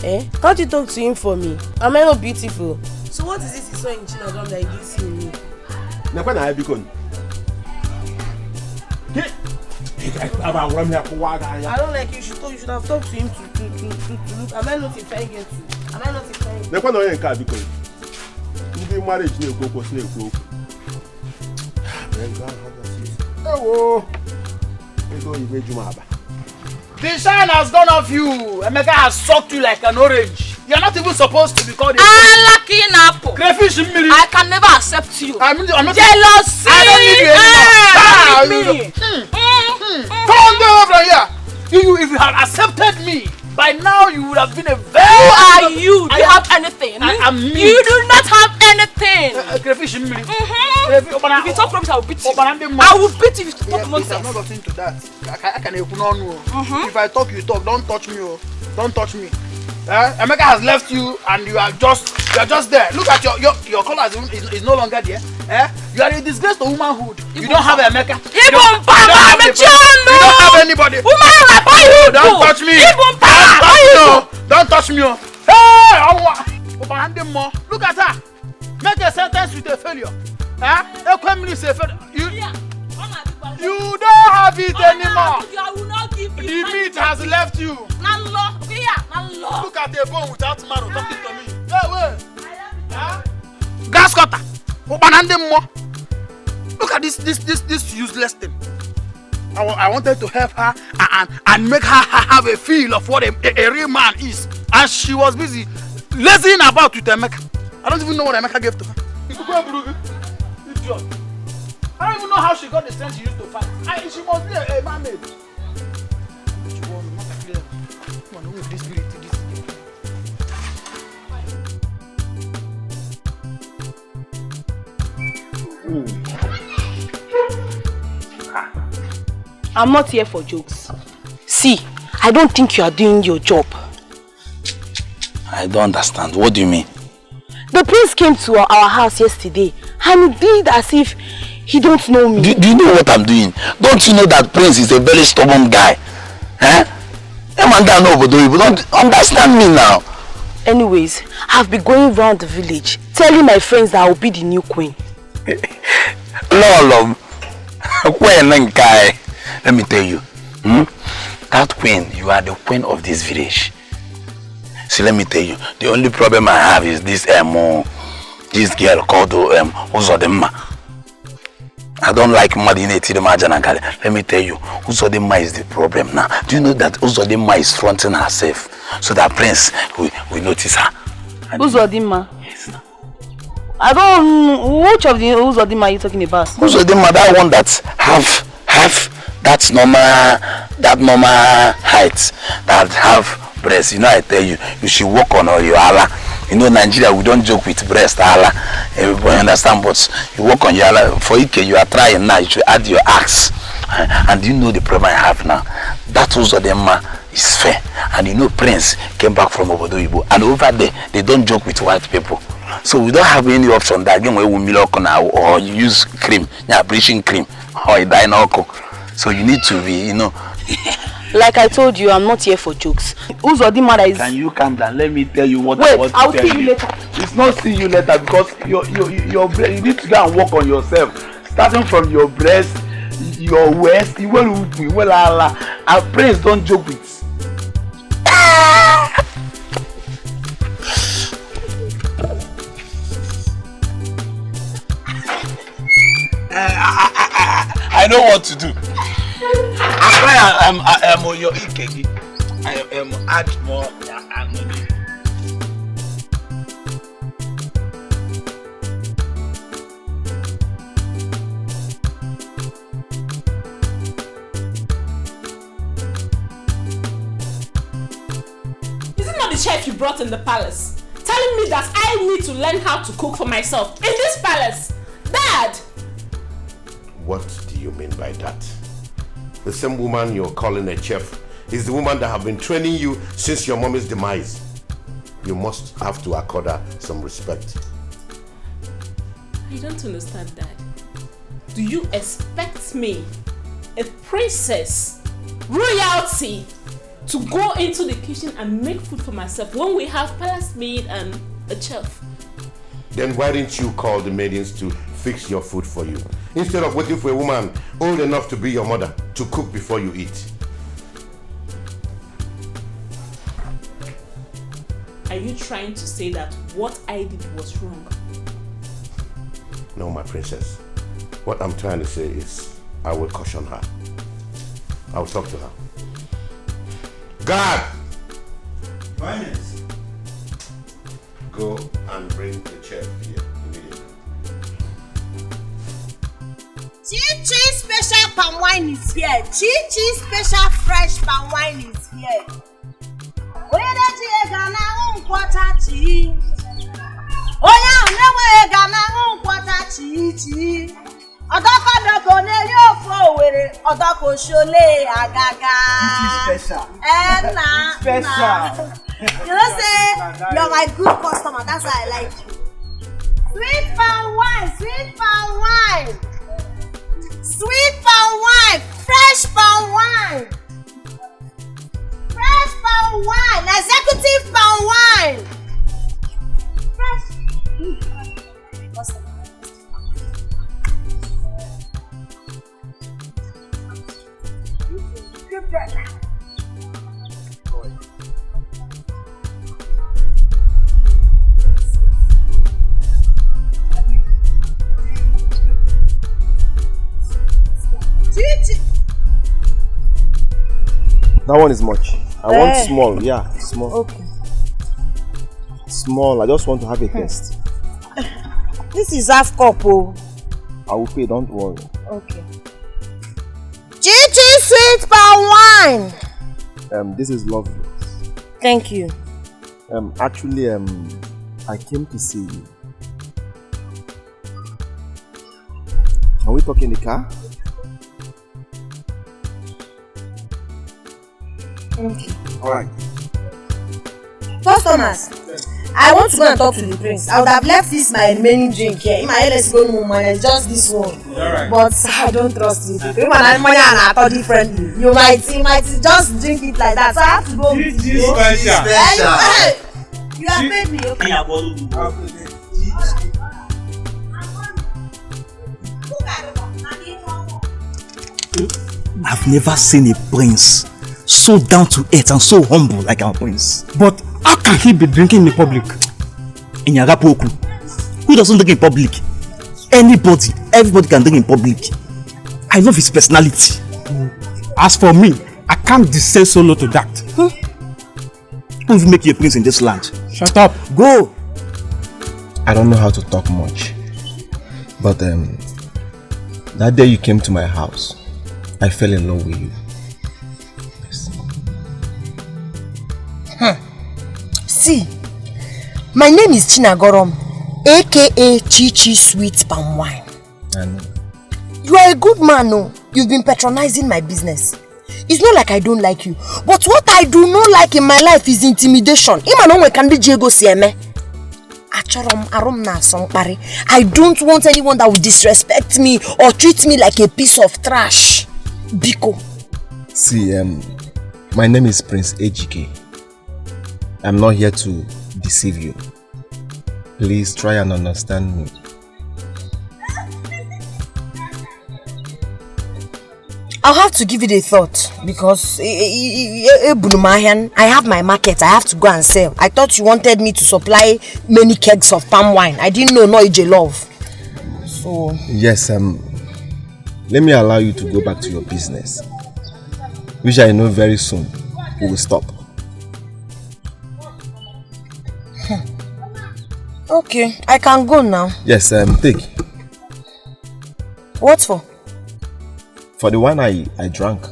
Can't you talk to him for me? Am I not beautiful? So what is this you saw in Chinadom that you didn't see in me? I don't like you. You should have talked to him to look. Am I not intelligent too? Am I not intelligent? The shine has gone off you. Emeka has sucked you like an orange. You're not even supposed to be called a lucky apple. Crayfish in me. I can never accept you. I'm not jealousy. I don't need you anymore. Come over here. If you had accepted me, by now you would have been a very... Who are you? Do you have anything? I'm me. You do not have anything. Crayfish in me. If you talk rubbish, I will beat you. I will beat you if you talk nonsense. I'm not got into that. I can open on you. If I talk, you talk. Don't touch me. Don't touch me. Emeka has left you and you are just there. Look at your color is no longer there. You are a disgrace to womanhood. You don't have Emeka. You don't have anybody. Don't touch me. Don't touch me. Hey, look at her. Make a sentence with a failure. You don't have it anymore. The meat has left you. Look at the bone without marrow talking to me. Hey, wait. Gas cutter. Look at this useless thing. I wanted to help her and make her have a feel of what a real man is. And she was busy lazying about with Emeka. I don't even know what Emeka gave to her. Idiot. I don't even know how she got the strength she used to fight. She must be a mermaid. I'm not here for jokes. See, I don't think you are doing your job. I don't understand. What do you mean? The prince came to our house yesterday and he did as if he don't know me. Do you know what I'm doing? Don't you know that Prince is a very stubborn guy? You don't understand me now. Anyways, I've been going around the village telling my friends that I will be the new queen. Lolo, let me tell you, that queen, you are the queen of this village. See, let me tell you, the only problem I have is this this girl called Uzodimma. I don't like Madine Tidemajanagale. Let me tell you, Uzodimma is the problem now. Do you know that Uzodimma is fronting herself so that Prince will notice her? Uzodimma? Yes. I don't. Which of the Uzodimma are you talking about? Uzodimma, that one that have that normal height, that have breast. You know, I tell you, you should work on your Allah. You know, Nigeria, we don't joke with breast, Allah. Everybody understand, but you work on your Allah. For Ike, you are trying now, you should add your axe. And you know the problem I have now. That Uzodimma is fair. And you know, Prince came back from Obodo Ibo. And over there, they don't joke with white people. So we don't have any option that again we will milk now, or you use cream, yeah, bleaching cream, or a dinoco. So you need to be, you know. Like I told you, I'm not here for jokes. Uzodimma is... Can you calm down? Let me tell you what Wait, I want to I'll tell see you later. It's not see you later because your brain, you need to go and work on yourself. Starting from your breast, your waist, you will Allah. Our praise don't joke with. I know what to do. I am on your Ikegi. I am add more money. Is it not the chef you brought in the palace? Telling me that I need to learn how to cook for myself in this palace? Dad! What do you mean by that? The same woman you're calling a chef is the woman that have been training you since your mommy's demise. You must have to accord her some respect. I don't understand, Dad. Do you expect me, a princess, royalty, to go into the kitchen and make food for myself when we have palace maid and a chef? Then why didn't you call the maidens to fix your food for you, instead of waiting for a woman old enough to be your mother to cook before you eat? Are you trying to say that what I did was wrong? No, my princess. What I'm trying to say is, I will caution her. I will talk to her. Guard! Finance. Go and bring the chef here immediately. Chi special palm wine is here. Chi special fresh palm wine is here. Oya chi gana unkwata chi. Oya newe gana unkwata chi. Odoko ne yo fo were odoko shole agaga. Chi special. Special. You know say you're my good customer. That's why I like you. Sweet palm wine, sweet palm wine. Sweet palm wine, fresh palm wine. Fresh palm wine, executive palm wine. Fresh. That one is much. I want small, yeah, small. Okay. Small, I just want to have a taste. This is half cup, oh. I will pay, don't worry. Okay. Chichi sweet palm wine. This is lovely. Thank you. Actually, I came to see you. Can we talk in the car? Okay. Alright. Customers, I want to go and talk to the prince. I would have left this my remaining drink here. In my head, let's go no money, just this one. Alright. But I don't trust you. People and money and I thought differently. You might just drink it like that. So I have to go with you. Special. You have paid me, okay? I've never seen a prince so down to earth and so humble like our prince. But how can he be drinking in the public? In Yagapoku. Who doesn't drink in public? Anybody, everybody can drink in public. I love his personality. As for me, I can't descend so low to that. Who will make you a prince in this land? Shut up. Go. I don't know how to talk much. But that day you came to my house, I fell in love with you. Yes. See, my name is Chinagorom, aka Chichi Sweet Palm Wine. I know. You are a good man, no? You've been patronizing my business. It's not like I don't like you, but what I do not like in my life is intimidation. I don't want anyone that will disrespect me or treat me like a piece of trash. Biko. See, my name is Prince Ejike. I'm not here to deceive you. Please try and understand me. I'll have to give it a thought because I have my market. I have to go and sell. I thought you wanted me to supply many kegs of palm wine. I didn't know Ije love. So yes, let me allow you to go back to your business, which I know very soon we will stop. Okay, I can go now. Yes, take. What for? For the wine I drank.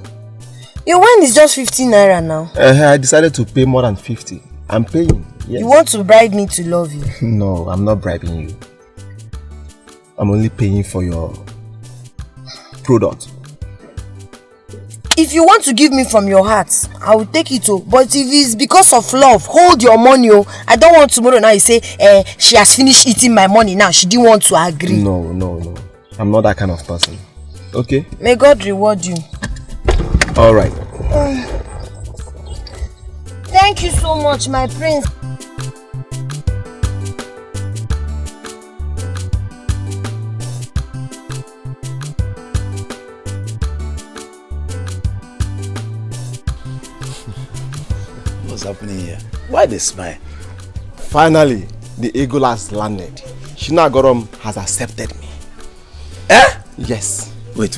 Your wine is just 15 naira now. I decided to pay more than 50. I'm paying. Yes. You want to bribe me to love you? No, I'm not bribing you. I'm only paying for your product. If you want to give me from your heart, I will take it. But if it's because of love, hold your money. I don't want tomorrow now you say she has finished eating my money now. She didn't want to agree. No. I'm not that kind of person. Okay? May God reward you. Alright. Thank you so much, my prince. What's happening here? Why they smile? Finally, the eagle has landed. Chinagorom has accepted me. Eh? Yes. Wait.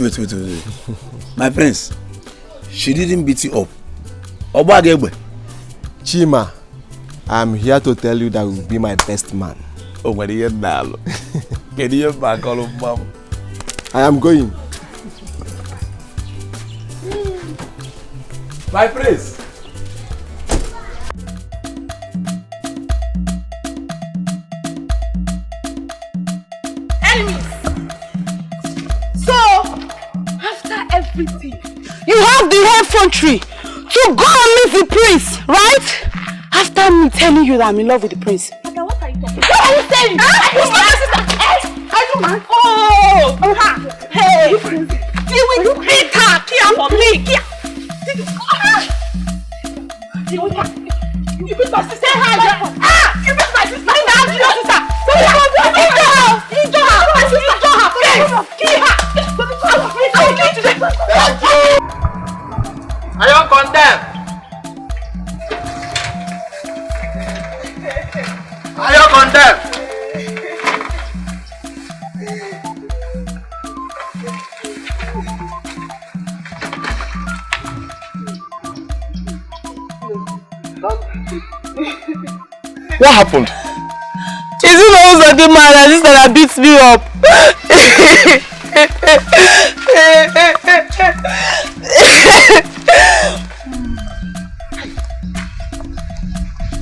My prince, she didn't beat you up. Obagebe. Chima, I'm here to tell you that you will be my best man. Oh, what are you now? Can you back all of mom? I am going. My prince. Everything. You have the effrontery to go and meet the prince, right? After me telling you that I'm in love with the prince. Mother, what are you talking about? What are you saying? It's my sister. Are you mad? Oh! Hey! You will beat her! Kia for me! Kia! You beat my sister! You beat my sister! You beat my sister! Are you condemned? Are you condemned? What happened? Is it also the man and this that beats me up?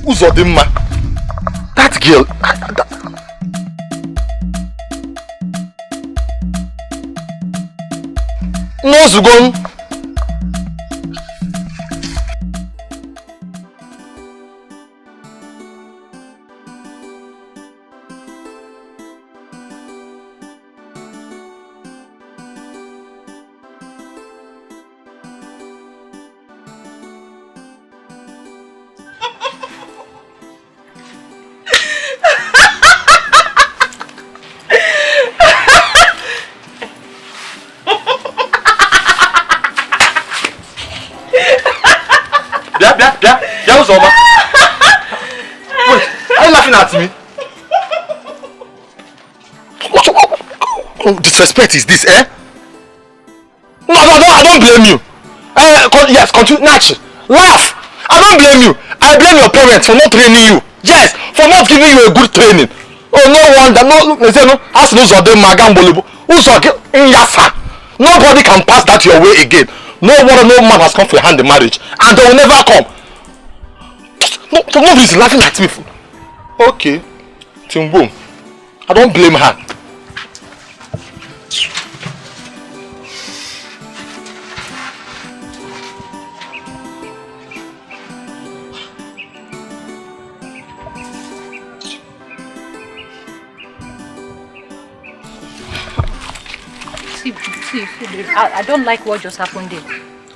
Uzodimma, that girl. No, Zugon. Wait, are you laughing at me? of disrespect is this, eh? No, I don't blame you. Yes, continue. Nachi, laugh. I don't blame you. I blame your parents for not training you. Yes, for not giving you a good training. Oh, no wonder. No, they say no. As no zode magambolibo. Nobody can pass that your way again. No man has come for hand in marriage, and they will never come. No, nobody's laughing at me. Okay, Timbo, I don't blame her. See, I don't like what just happened there.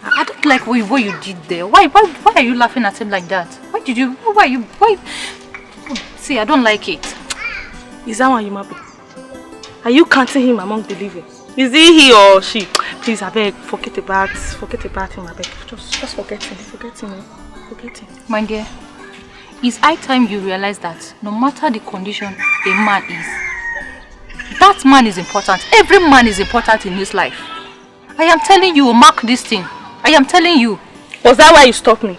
I don't like what you did there. Why are you laughing at him like that? Why? See, I don't like it. Is that why you happy? Are you counting him among the living? Is it he or she? Please, I beg, forget about him, I beg. Just forget him. My dear, it's high time you realize that no matter the condition a man is, that man is important. Every man is important in his life. I am telling you, mark this thing. I am telling you. Was that why you stopped me?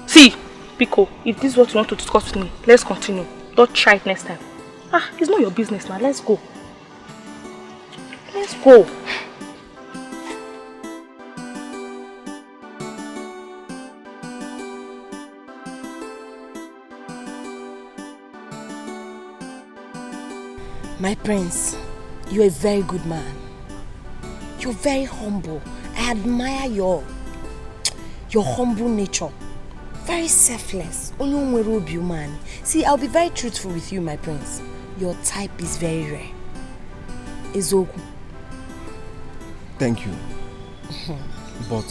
See, Pico, if this is what you want to discuss with me, let's continue. Don't try it next time. It's not your business, man. Let's go. Let's go. My prince, you're a very good man. You're very humble. I admire your humble nature. Very selfless. Man. See, I'll be very truthful with you, my prince. Your type is very rare. Ezogu. Thank you. But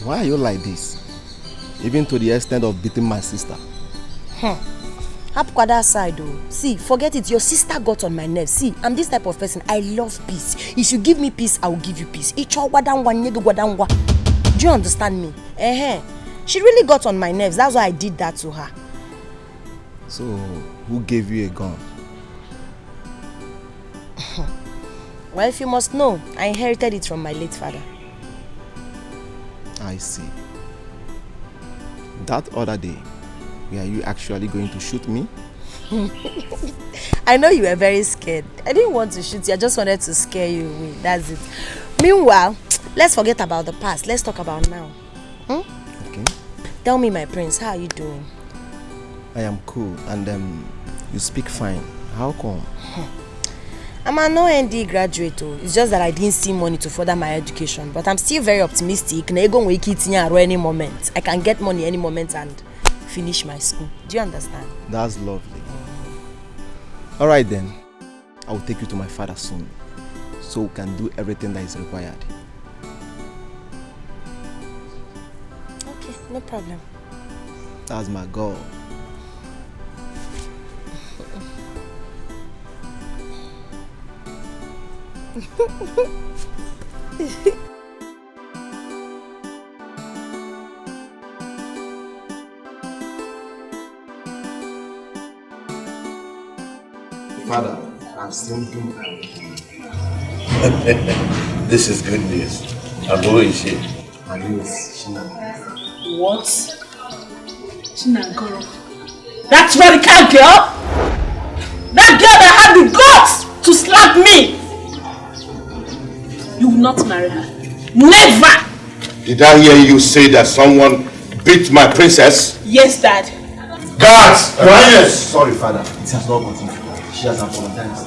why are you like this? Even to the extent of beating my sister. That side though. See, forget it. Your sister got on my nerves. See, I'm this type of person. I love peace. If you give me peace, I will give you peace. Do you understand me? She really got on my nerves. That's why I did that to her. So, who gave you a gun? Well, if you must know, I inherited it from my late father. I see. That other day, were you actually going to shoot me? I know you were very scared. I didn't want to shoot you. I just wanted to scare you away. That's it. Meanwhile, let's forget about the past. Let's talk about now. Okay. Tell me, my prince, how are you doing? I am cool, and you speak fine. How come? I'm an OND graduate. It's just that I didn't see money to further my education. But I'm still very optimistic. Any moment. I can get money any moment and finish my school. Do you understand? That's lovely. Alright then. I will take you to my father soon. So we can do everything that is required. Okay, no problem. That's my goal. Father, I'm still doing This is good news. And who is she? Her name is Shina. What? Shina girl? That's radical girl? That girl that had the guts to slap me! You will not marry her. Never! Did I hear you say that someone beat my princess? Yes, Dad. Guards! Quiet! Sorry, Father. It has not gotten to her. She has apologized.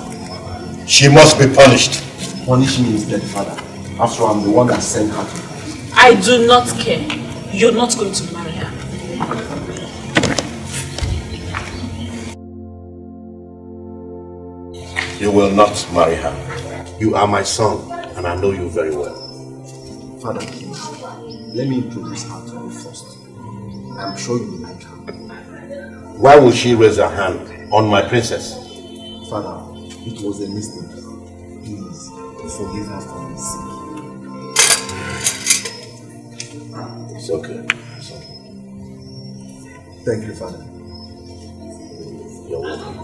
She must be punished. Punish me instead, Father. After all, I'm the one that sent her to. I do not care. You're not going to marry her. You will not marry her. You are my son, and I know you very well. Father, please, let me introduce her to you first. I'm sure you will like her. Why would she raise her hand on my princess? Father, it was a mistake. Please, forgive her for my sake. It's okay. It's okay. Thank you, Father. You're welcome.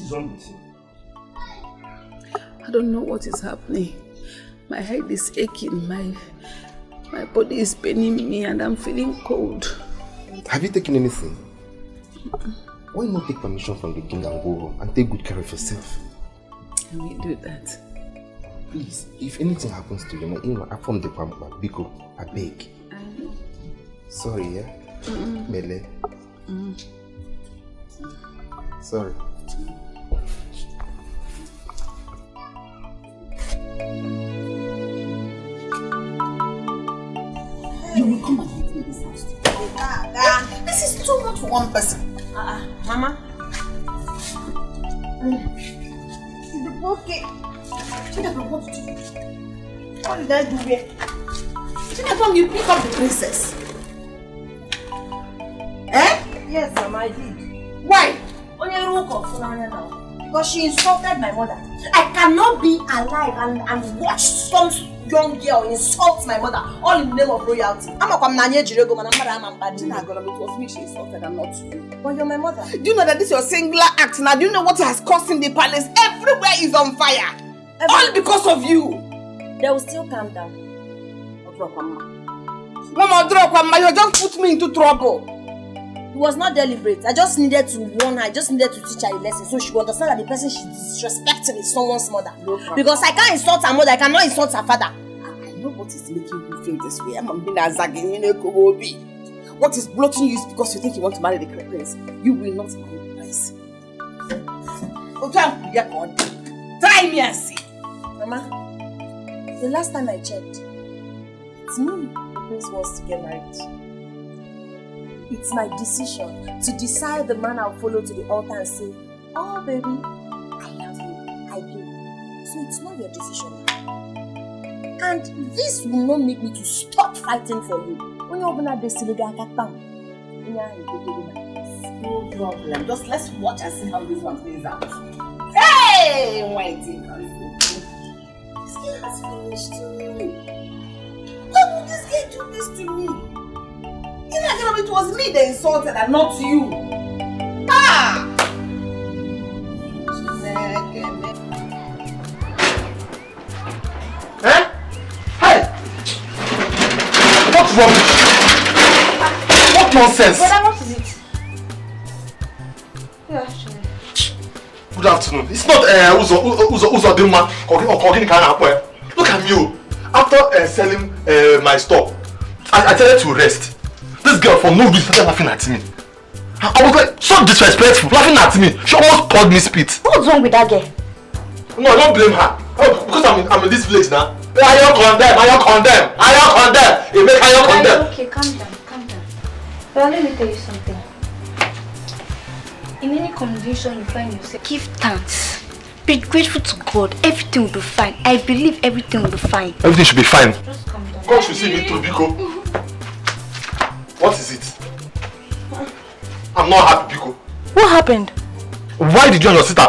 is wrong with you? I don't know what is happening. My head is aching, my body is paining me and I'm feeling cold. Have you taken anything? Why not take permission from the king and go home and take good care of yourself? I will do that. Please, if anything happens to you, I from the pampa, Biko, I beg. I know. Sorry, yeah? Mele. Sorry. You will come and meet me this house. This is too much for one person. Mama. Okay. What did I do here? You pick up the princess. Eh? Yes, Mama, I did. Why? Because she insulted my mother. I cannot be alive and watch some young girl insult my mother all in the name of royalty. I'm a Nanye Jirego, and I'm it was me she insulted and not you. But you're my mother. Do you know that this is your singular act now? Do you know what has caused in the palace? Everywhere is on fire. All because of you. They will still calm down. Mama, you just put me into trouble. It was not deliberate. I just needed to warn her. I just needed to teach her a lesson so she would understand that the person she's disrespecting is someone's mother. Because I can't insult her mother, I cannot insult her father. I know what is making you feel this way. I'm being a zagging. What is blocking you is because you think you want to marry the prince. You will not marry the prince. Try me and see. Mama, the last time I checked, it's me the prince wants to get married. It's my decision to decide the man I'll follow to the altar and say, oh baby, I love you, I do. So it's not your decision. And this will not make me to stop fighting for you. When you open up the synagogue, no problem. Just let's watch and see how this one plays out. Hey, Whitey. This girl has finished me. Why would this girl do this to me? It was me they insulted and not you. Ah! Eh? Hey! What's wrong? What nonsense? Brother, what is it? Good afternoon. Good afternoon. It's not Uzo Dilma or Kogin Kana. Look at you. After selling my store, I tell her to rest. This girl for no reason started laughing at me. I was like so disrespectful, laughing at me. She almost poured me spit. What's wrong with that girl? No, I don't blame her. Oh, because I'm in this village now. I don't condemn. You make I don't condemn. Okay, calm down. Well, let me tell you something. In any condition you find yourself, give thanks. Be grateful to God. Everything will be fine. I believe everything will be fine. Everything should be fine. Just calm down. God should see me through, Biko. What is it? I'm not happy, Biko. What happened? Why did you and your sister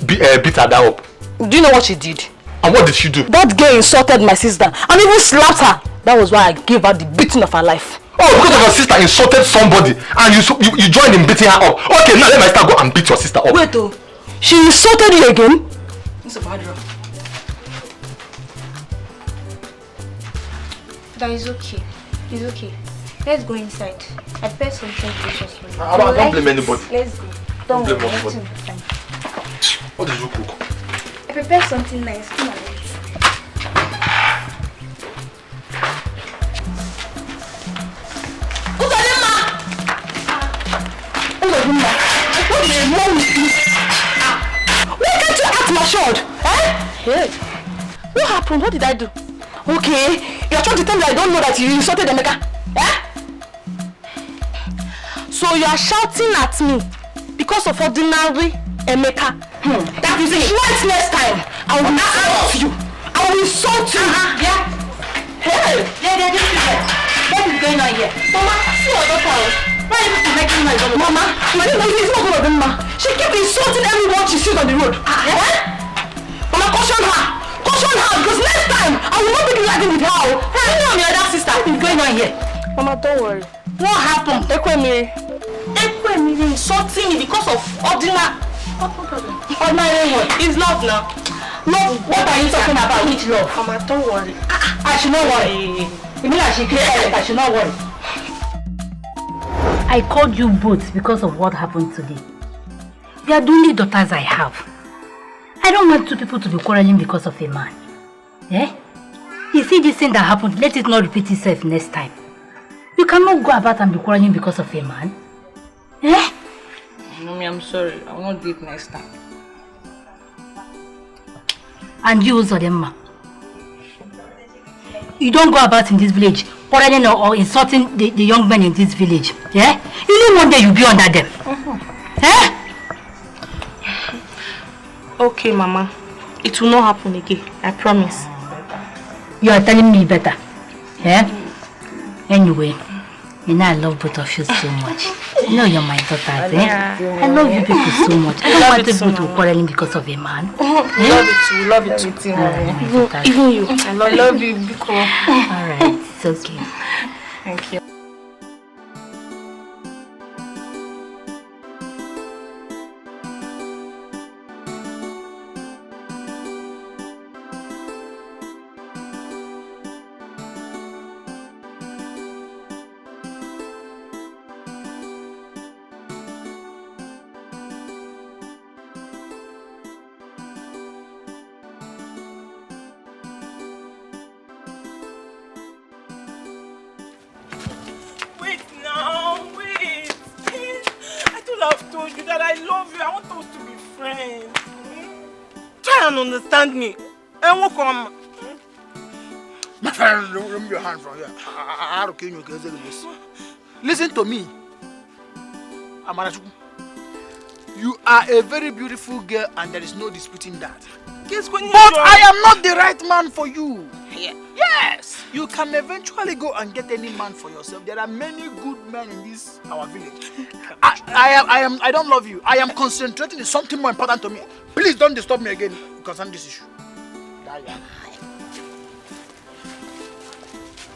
beat her down up? Do you know what she did? And what did she do? That girl insulted my sister and even slapped her. That was why I gave her the beating of her life. Oh, because of your sister insulted somebody and you joined in beating her up. Okay, now let my sister go and beat your sister up. Wait, oh. She insulted you again? It's a bad girl. That is okay. It's okay. Let's go inside. I prepared something delicious for you. I don't blame anybody. Let's go. Don't blame worry, anybody. everything will be fine. What did you cook? I prepared something nice. Come on, let's. Why can't you act matured? Hey, what happened? What did I do? Okay, you're trying to tell me I don't know that you insulted Emeka. So you are shouting at me because of ordinary Emeka. That is it. Right next time, I will insult you. I will insult you. Yeah. Hey. Yeah, just sit there. What is going on here? Mama, see your daughter. Why are you making noise on the road? Mama, it's not good of them, ma. She kept insulting everyone she sees on the road. Mama, caution her. Caution her, because next time, I will not be driving with her. Hey, you and your other sister, what is going on here? Mama, don't worry. What happened? Ekwemiri insulting me because of ordinary. Ordinary what? It's love now. Love? What are you talking about? Which love? Mama, don't worry. I should not worry. You mean I should clear it? I should not worry. I called you both because of what happened today. They are the only daughters I have. I don't want two people to be quarreling because of a man. Eh? You see this thing that happened, let it not repeat itself next time. You cannot go about and be quarreling because of a man. Eh? Mommy, I'm sorry. I will not do it next time. And you, Zodemma. You don't go about in this village quarreling or insulting the young men in this village. Yeah? You know one day you'll be under them. Eh? Okay, Mama. It will not happen again. I promise. You are telling me better. Yeah? Anyway, you know I love both of you so much. You know you're my daughters, eh? I love you people so much. I don't want people to be quarreling because of a man. Love it too, Mommy. Even you. I love you, Biko. Alright, it's okay. Thank you. Understand me. And what come? My friend, remove your hand from here. I don't care you guys. Listen to me. Amarachuku. You are a very beautiful girl and there is no disputing that. But I am not the right man for you. Yeah. Yes. You can eventually go and get any man for yourself. There are many good men in this our village. I don't love you. I am concentrating on something more important to me. Please don't disturb me again concerning this issue.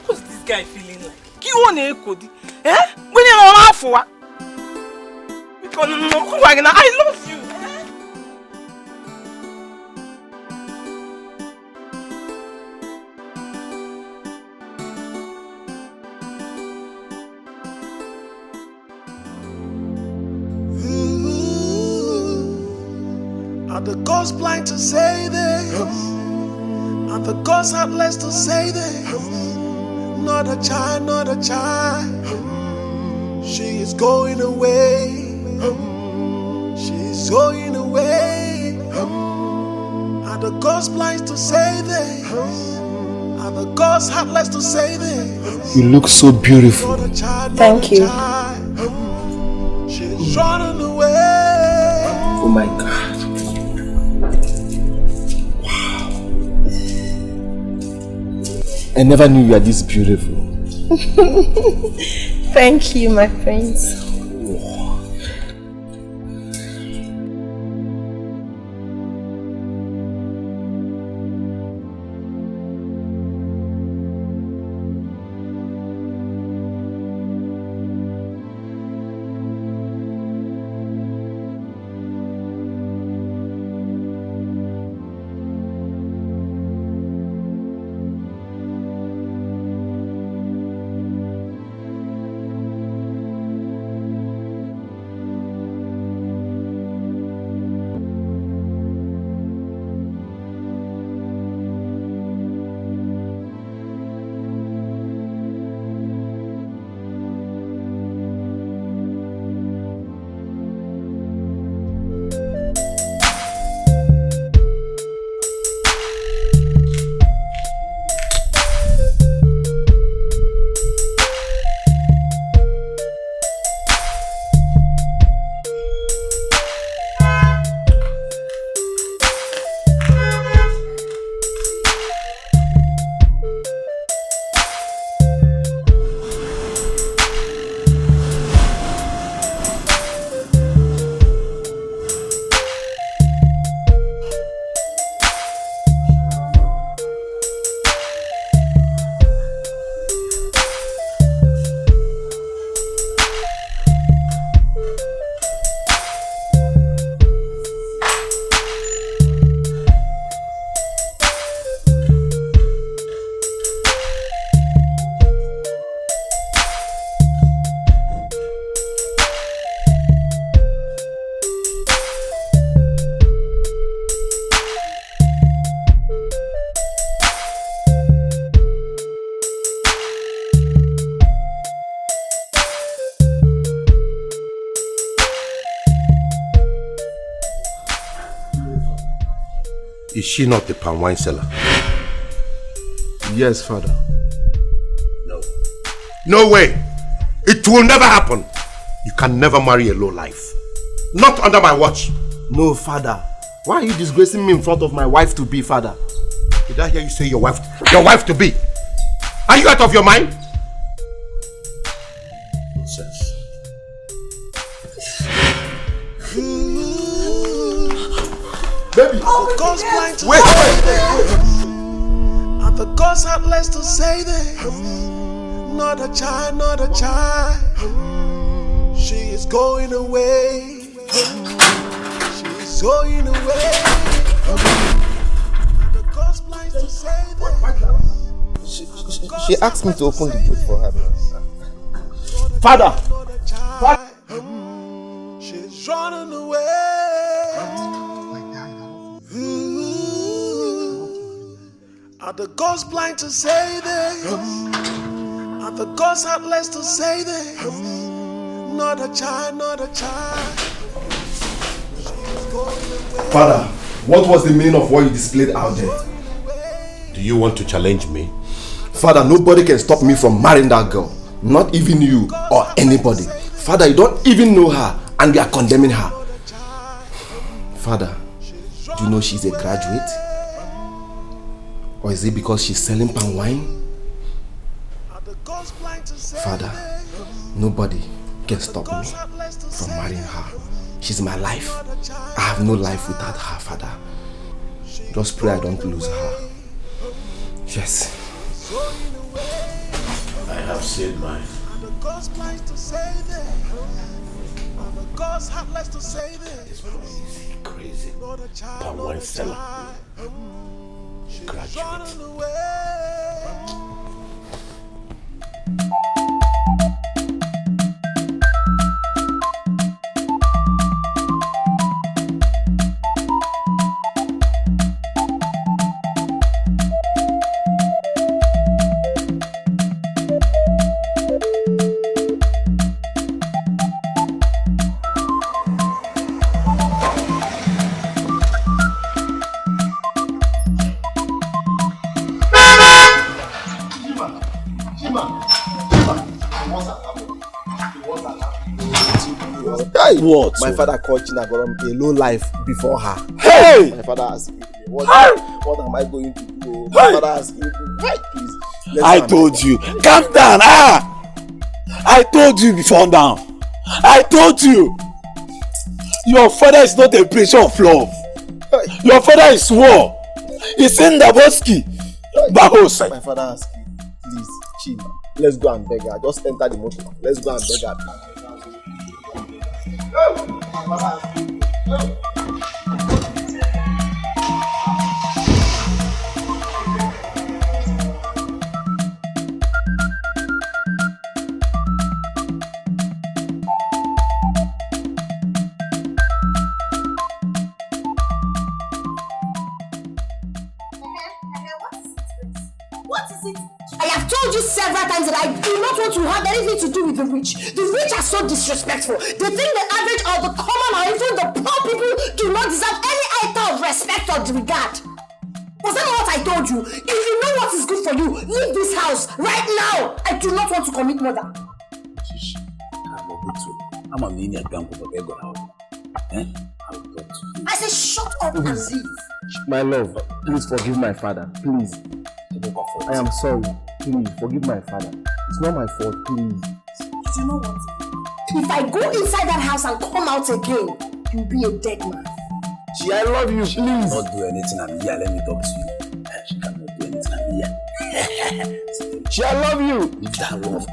What's this guy feeling like? Eh? When you're not for because I love you. Are the gods blind to say this? Are the gods heartless to say this? Not a child, not a child. She is going away. She's going away. Are the gods blind to say this? Are the gods heartless to say this? You look so beautiful. Thank you. She's running away. Oh my God. I never knew you were this beautiful. Thank you, my prince. Is she not the palm wine seller? Yes, Father. No. No way! It will never happen! You can never marry a low life. Not under my watch. No, Father. Why are you disgracing me in front of my wife to be, Father? Did I hear you say your wife to be? Are you out of your mind? Nonsense. Baby, wait. And the ghost had less to say there. Not a child, not a child. She is going away. She is going away. And the ghost blind to say there. She asked me to open the gate for her. Father! She's running away. Are the ghosts blind to say this? Are the ghosts heartless to say this? Not a child, not a child. Father, what was the meaning of what you displayed out there? Do you want to challenge me? Father, nobody can stop me from marrying that girl. Not even you or anybody. Father, you don't even know her and you are condemning her. Father, do you know she's a graduate? Or is it because she's selling palm wine? Father, nobody can stop me from marrying her. She's my life. I have no life without her, Father. Just pray I don't lose her. Yes. I have said mine. This crazy palm wine seller. Graduate. What? My father called Chinagorom a low life before her. Hey! My father asked me, what am I going to do? My father asked me, please. I told you. Calm down. I told you before now. I told you. Your father is not a preacher of love. Your father is war. He's in the Boski. Bahosai. My father asked me, please, Chima, let's go and beg her. Just enter the motor. Let's go and beg her. What is it? I have told you several times that I do not want to have anything to do with the rich. The rich are so disrespectful. They think the average or the common or even the poor people do not deserve any iota of respect or regard. Was that not what I told you? If you know what is good for you, leave this house right now. I do not want to commit murder. I say shut up and leave. My love, please forgive my father. Please. I am sorry. Please forgive my father. It's not my fault. Please. You know what? If I go inside that house and come out again, you'll be a dead man. She, I love you. Please. She cannot do anything. I'm here. Let me talk to you. She cannot do anything. I'm here. She, I love you. Leave that love.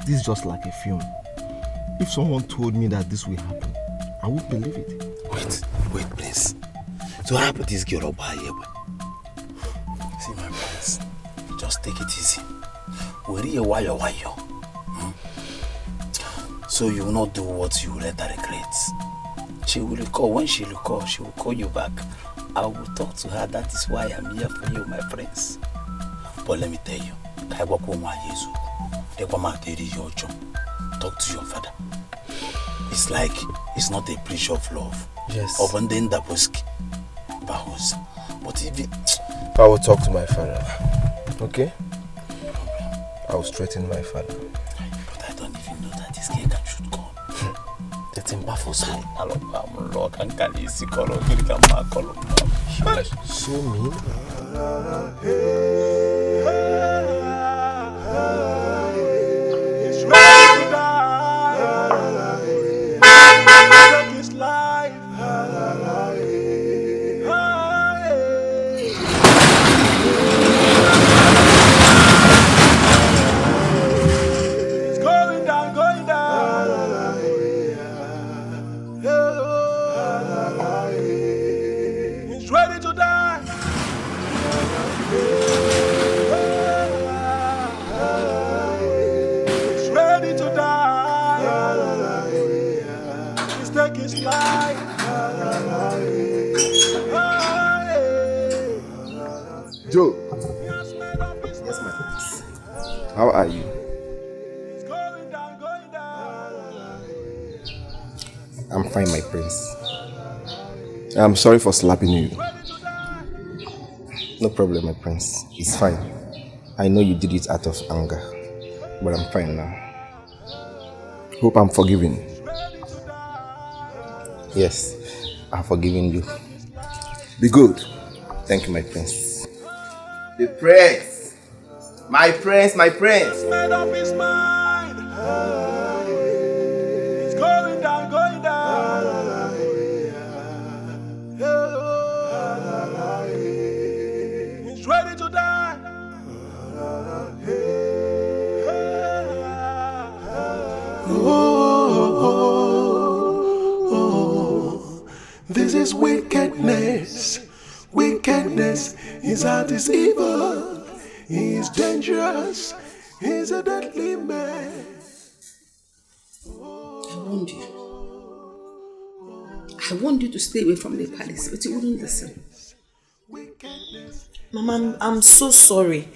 this just like a film? If someone told me that this will happen, I won't believe it. Wait, please. So how about this girl over here? See, my friends, just take it easy. Where are you? So you will not do what you later regret. She will recall. When she recall, she will call you back. I will talk to her. That is why I'm here for you, my friends. But let me tell you, talk to your father. It's like it's not a breach of love. Yes. But if it... I will talk to my father. Okay? I will straighten my father. But I don't even know that this girl can shoot gun. That's impossible. So mean. It's ready to die. Take his life. It's going down, going down. He's ready to die. He's ready to die. He's taking his life. Joe. Yes, my prince. How are you? I'm fine, my prince. I'm sorry for slapping you. No problem, my prince. It's fine. I know you did it out of anger, but I'm fine now. Hope I'm forgiven. Yes, I've forgiven you. Be good. Thank you, my prince. The prince! My prince, my prince! Made up his mind. It's going down, going down. He's ready to die. This is wickedness. Wickedness, his heart is evil. He is dangerous. He's a deadly man. I warned you to stay away from the palace, but you wouldn't listen. Mama, I'm so sorry.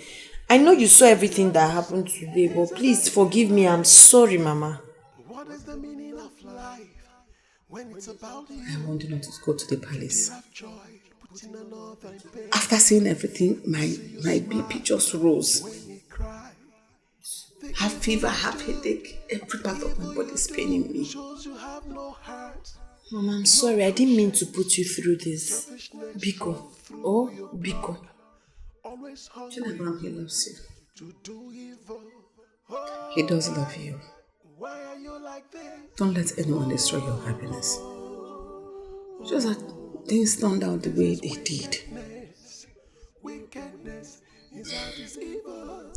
I know you saw everything that happened today, but please forgive me. I'm sorry, Mama. What is the meaning of life when it's about you? I warned you not to go to the palace. After seeing everything, my BP just rose. Have fever, have headache, every part of my body is paining me. Mama, I'm sorry. I didn't mean to put you through this. Biko. Oh, Biko. Chinagram, he loves you. He does love you. Don't let anyone destroy your happiness. Just that things turned out the way they did.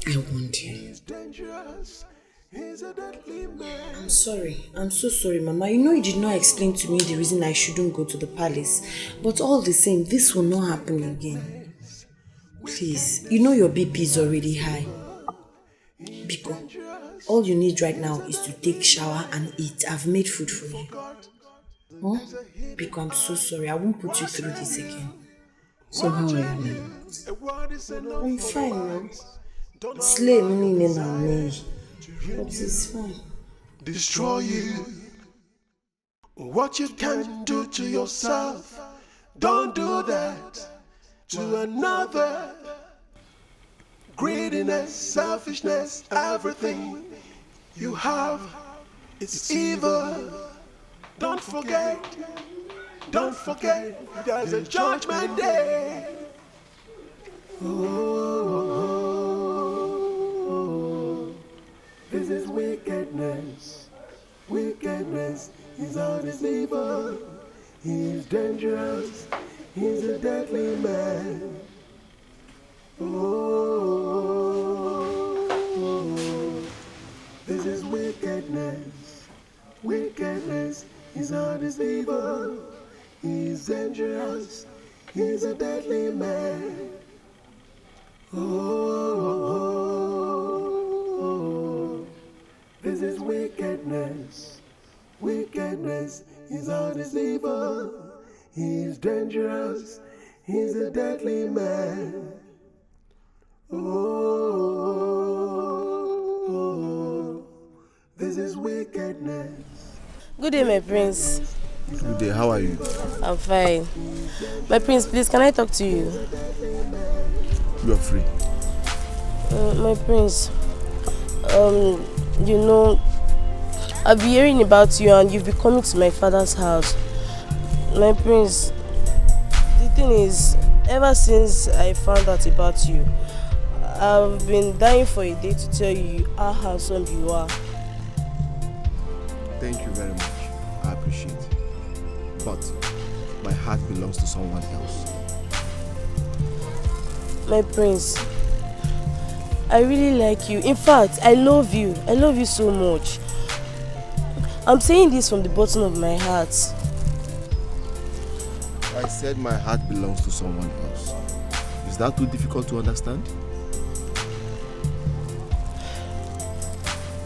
I warned you. I'm sorry. I'm so sorry, Mama. You know you did not explain to me the reason I shouldn't go to the palace. But all the same, this will not happen again. Please, you know your BP is already high. Biko, all you need right now is to take shower and eat. I've made food for you. Huh? Biko, I'm so sorry. I won't put you through this again. So how are you now? I'm fine now. Slay me, but it's fine. Destroy you. What you can do to yourself, don't do that to another. Greediness, selfishness, everything you have is evil. Don't forget, there's a judgment day. This is wickedness. Wickedness, his heart is evil. He is dangerous. He's a deadly man. This is is evil. He's dangerous. He's a deadly man. Oh, this is wickedness. Wickedness. His heart is evil. He's dangerous. He's a deadly man. Oh, this is wickedness. Good day, my prince. Good day, how are you? I'm fine. My prince, please, can I talk to you? You're free. My prince, you know, I've been hearing about you and you've been coming to my father's house. My prince, the thing is, ever since I found out about you, I've been dying for a day to tell you how handsome you are. Thank you very much. I appreciate it. But my heart belongs to someone else. My prince, I really like you. In fact, I love you. I love you so much. I'm saying this from the bottom of my heart. I said my heart belongs to someone else. Is that too difficult to understand?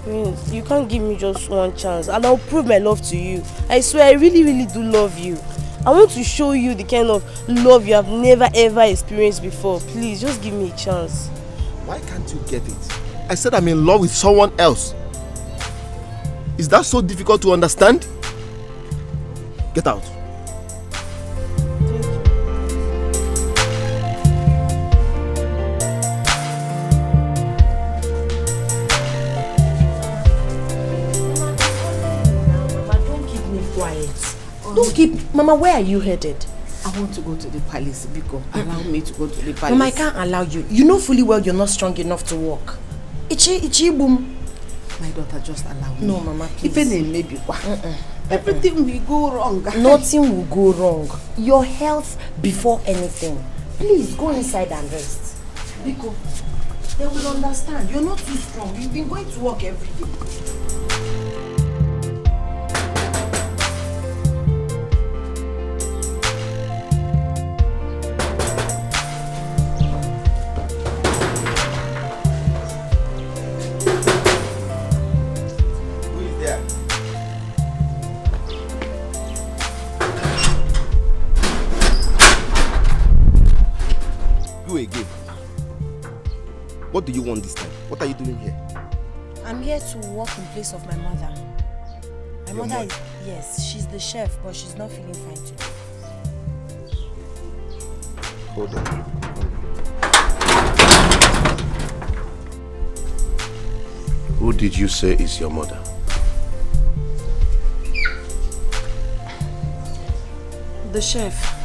Prince, you can't give me just one chance and I'll prove my love to you. I swear I really, really do love you. I want to show you the kind of love you have never ever experienced before. Please, just give me a chance. Why can't you get it? I said I'm in love with someone else. Is that so difficult to understand? Get out. Don't keep... Mama, where are you headed? I want to go to the palace, Biko. Allow me to go to the palace. Mama, I can't allow you. You know fully well you're not strong enough to walk. Ichi boom. My daughter, just allow me. No, Mama, please. Everything will go wrong. Nothing will go wrong. Your health before anything. Please, go inside and rest. Biko, they will understand. You're not too strong. You've been going to work every day. What do you want this time? What are you doing here? I'm here to work in place of my mother. My mother is, yes, she's the chef, but she's not feeling fine today. Hold on. Who did you say is your mother? The chef.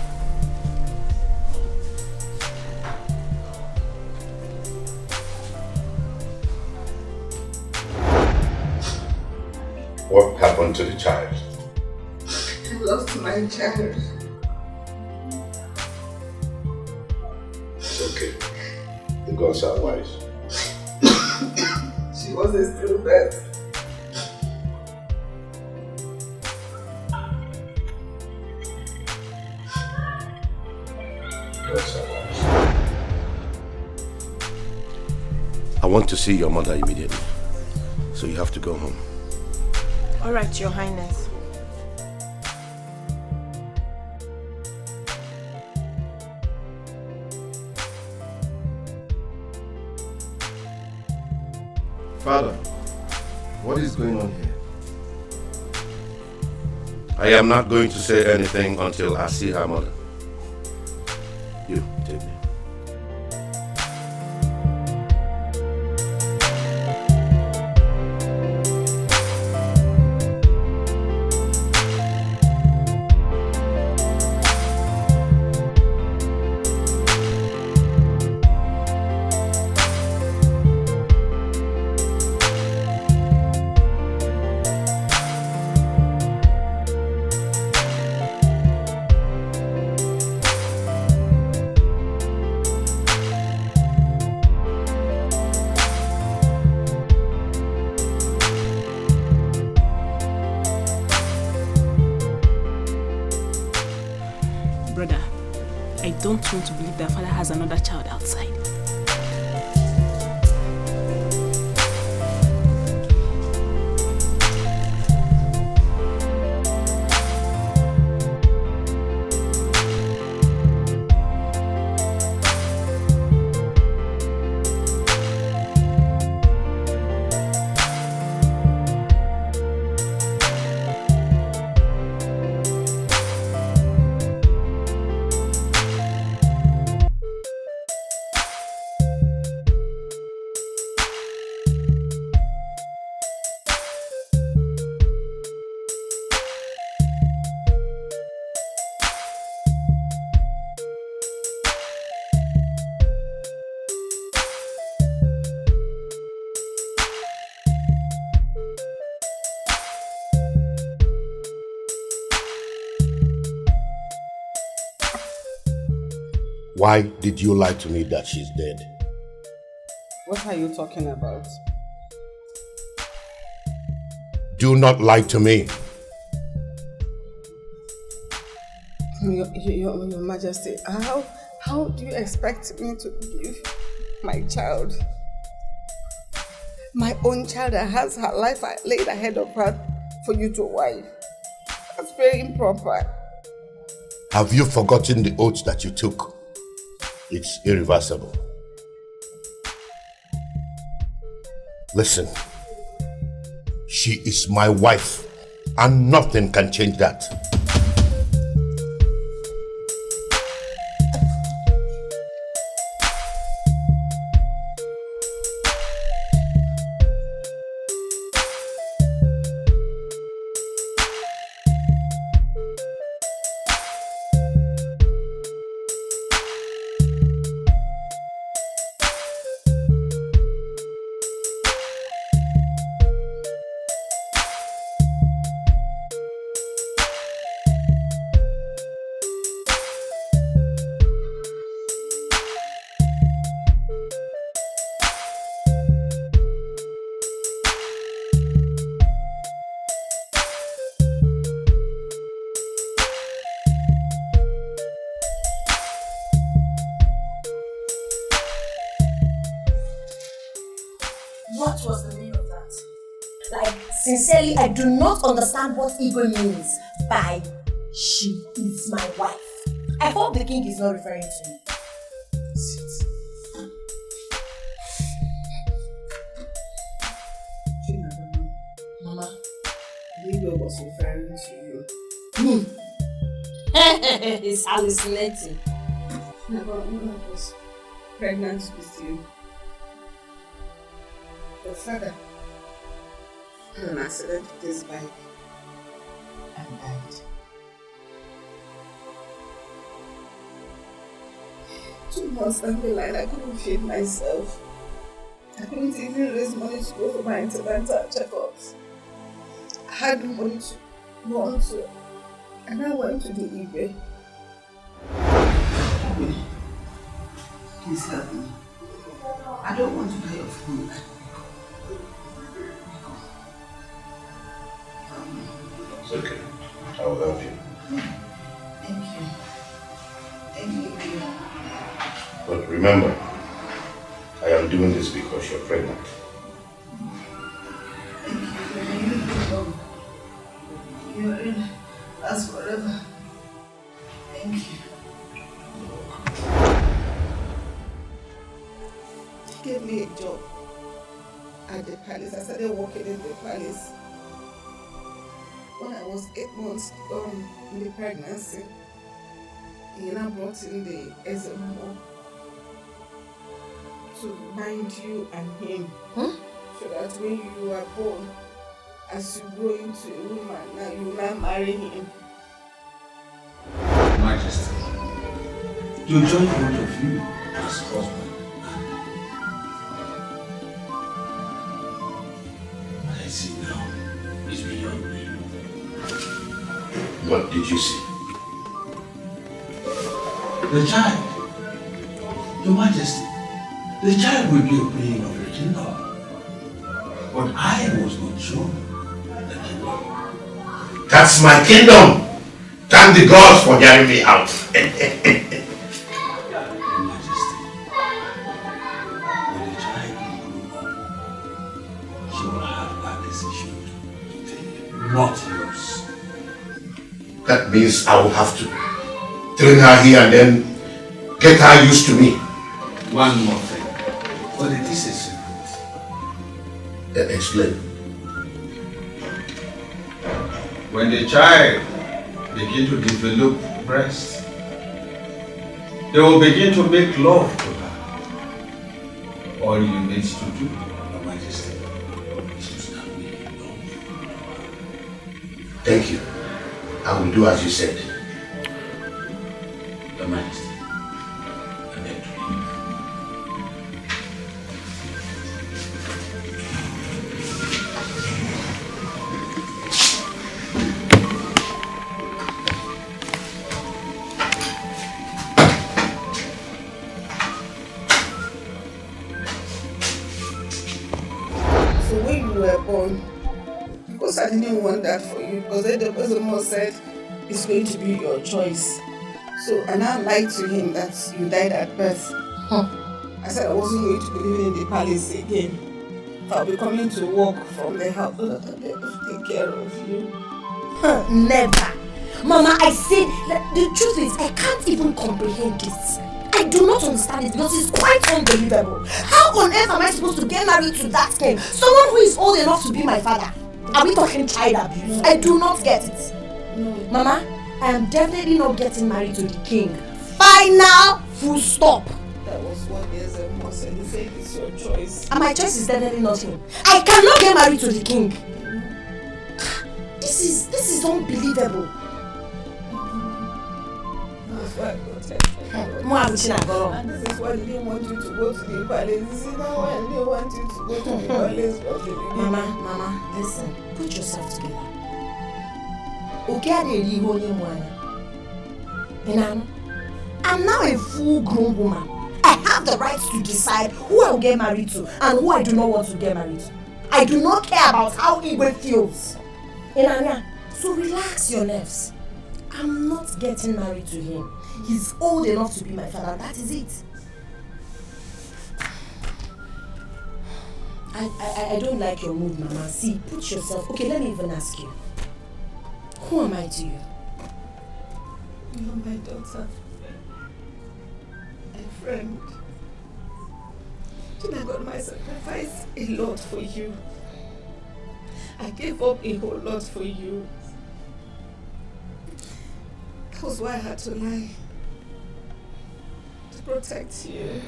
What happened to the child? I lost my child. It's okay. The gods are wise. She was a stillbirth. Gods are wise. I want to see your mother immediately. So you have to go home. All right, Your Highness. Father, what is going on here? I am not going to say anything until I see her mother. You, take me. don't want to believe that father has another child outside. Why did you lie to me that she's dead? What are you talking about? Do not lie to me. Your Majesty, how do you expect me to give my child, my own child that has her life laid ahead of her, for you to wife? That's very improper. Have you forgotten the oath that you took? It's irreversible. Listen, she is my wife, and nothing can change that. What was the meaning of that? Like, sincerely, I do not understand what Igwe means by she is my wife. I hope the king is not referring to me. Mama, Igwe was referring to you. He's hallucinating. Never was pregnant with you. Your father had an accident with his bike and died. 2 months down the line, I couldn't feed myself. I couldn't even raise money to go for my antenatal checkups. I had no money to run to, and I went to the eBay. Please help me. I don't want to die of hunger. It's okay. I will help you. Thank you. Thank you. But remember, I am doing this because you're pregnant. You're in us forever. Thank you. He gave me a job at the palace. I started working in the palace. When I was 8 months in the pregnancy, he now brought in the SMO to bind you and him. So that when you are born, as you grow into a woman, now you now marry him. Majesty, you join both of you as husband. I see now is beyond me. What did you see? The child. Your Majesty, the child will be a being of the kingdom. But I was not sure the kingdom. That's my kingdom! Thank the gods for getting me out. decision. Not yours. That means I will have to train her here and then get her used to me. One more thing. But it is a secret. Explain. When the child begins to develop breast, they will begin to make love to her. All you need to do, Your Majesty, is to start making love. Thank you. I will do as you said. Your Majesty, I beg to leave. So when you were born, because I didn't want that for you, because the person said it's going to be your choice. So and I lied to him that you died at birth. I said I wasn't going to be living in the palace again. I'll be coming to work from the house so that I'll be able to take care of you. Never. Mama, I said, the truth is, I can't even comprehend this. I do not understand it because it's quite unbelievable. How on earth am I supposed to get married to that king? Someone who is old enough to be my father. Are we talking child abuse? I do not get it. No. Mama, I am definitely not getting married to the king. Final full stop. That was what the SMO said. He said it's your choice. And my choice is definitely not him. I cannot get married to the king. This is unbelievable. That's why I protected you. And this is why I didn't want you to go to the palace. You see, now I didn't want you to go to the palace from the beginning. Mama, listen. Put yourself together. I'm now a full-grown woman. I have the right to decide who I will get married to and who I do not want to get married to. I do not care about how Igwe feels. So relax your nerves. I'm not getting married to him. He's old enough to be my father. That is it. I don't like your mood, Mama. See, put yourself... Okay, let me even ask you. Who am I to you? You're my daughter. A friend. I got my sacrifice a lot for you. I gave up a whole lot for you. That was why I had to lie. To protect you.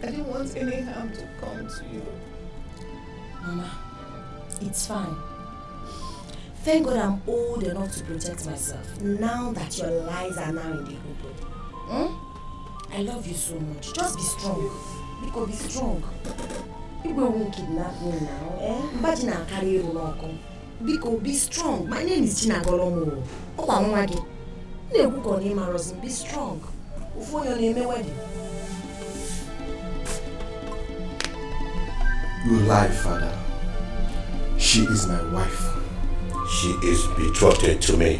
I didn't want any harm to come to you. Mama, it's fine. Thank God I'm old enough to protect myself. Now that your lies are now in the open. I love you so much. Just be strong. Biko, be strong. People won't kidnap me now, Imagine I'll carry you along. Biko, be strong. My name is China Golomo. Be strong. Before your name wedding. You lie, Father. She is my wife. She is betrothed to me.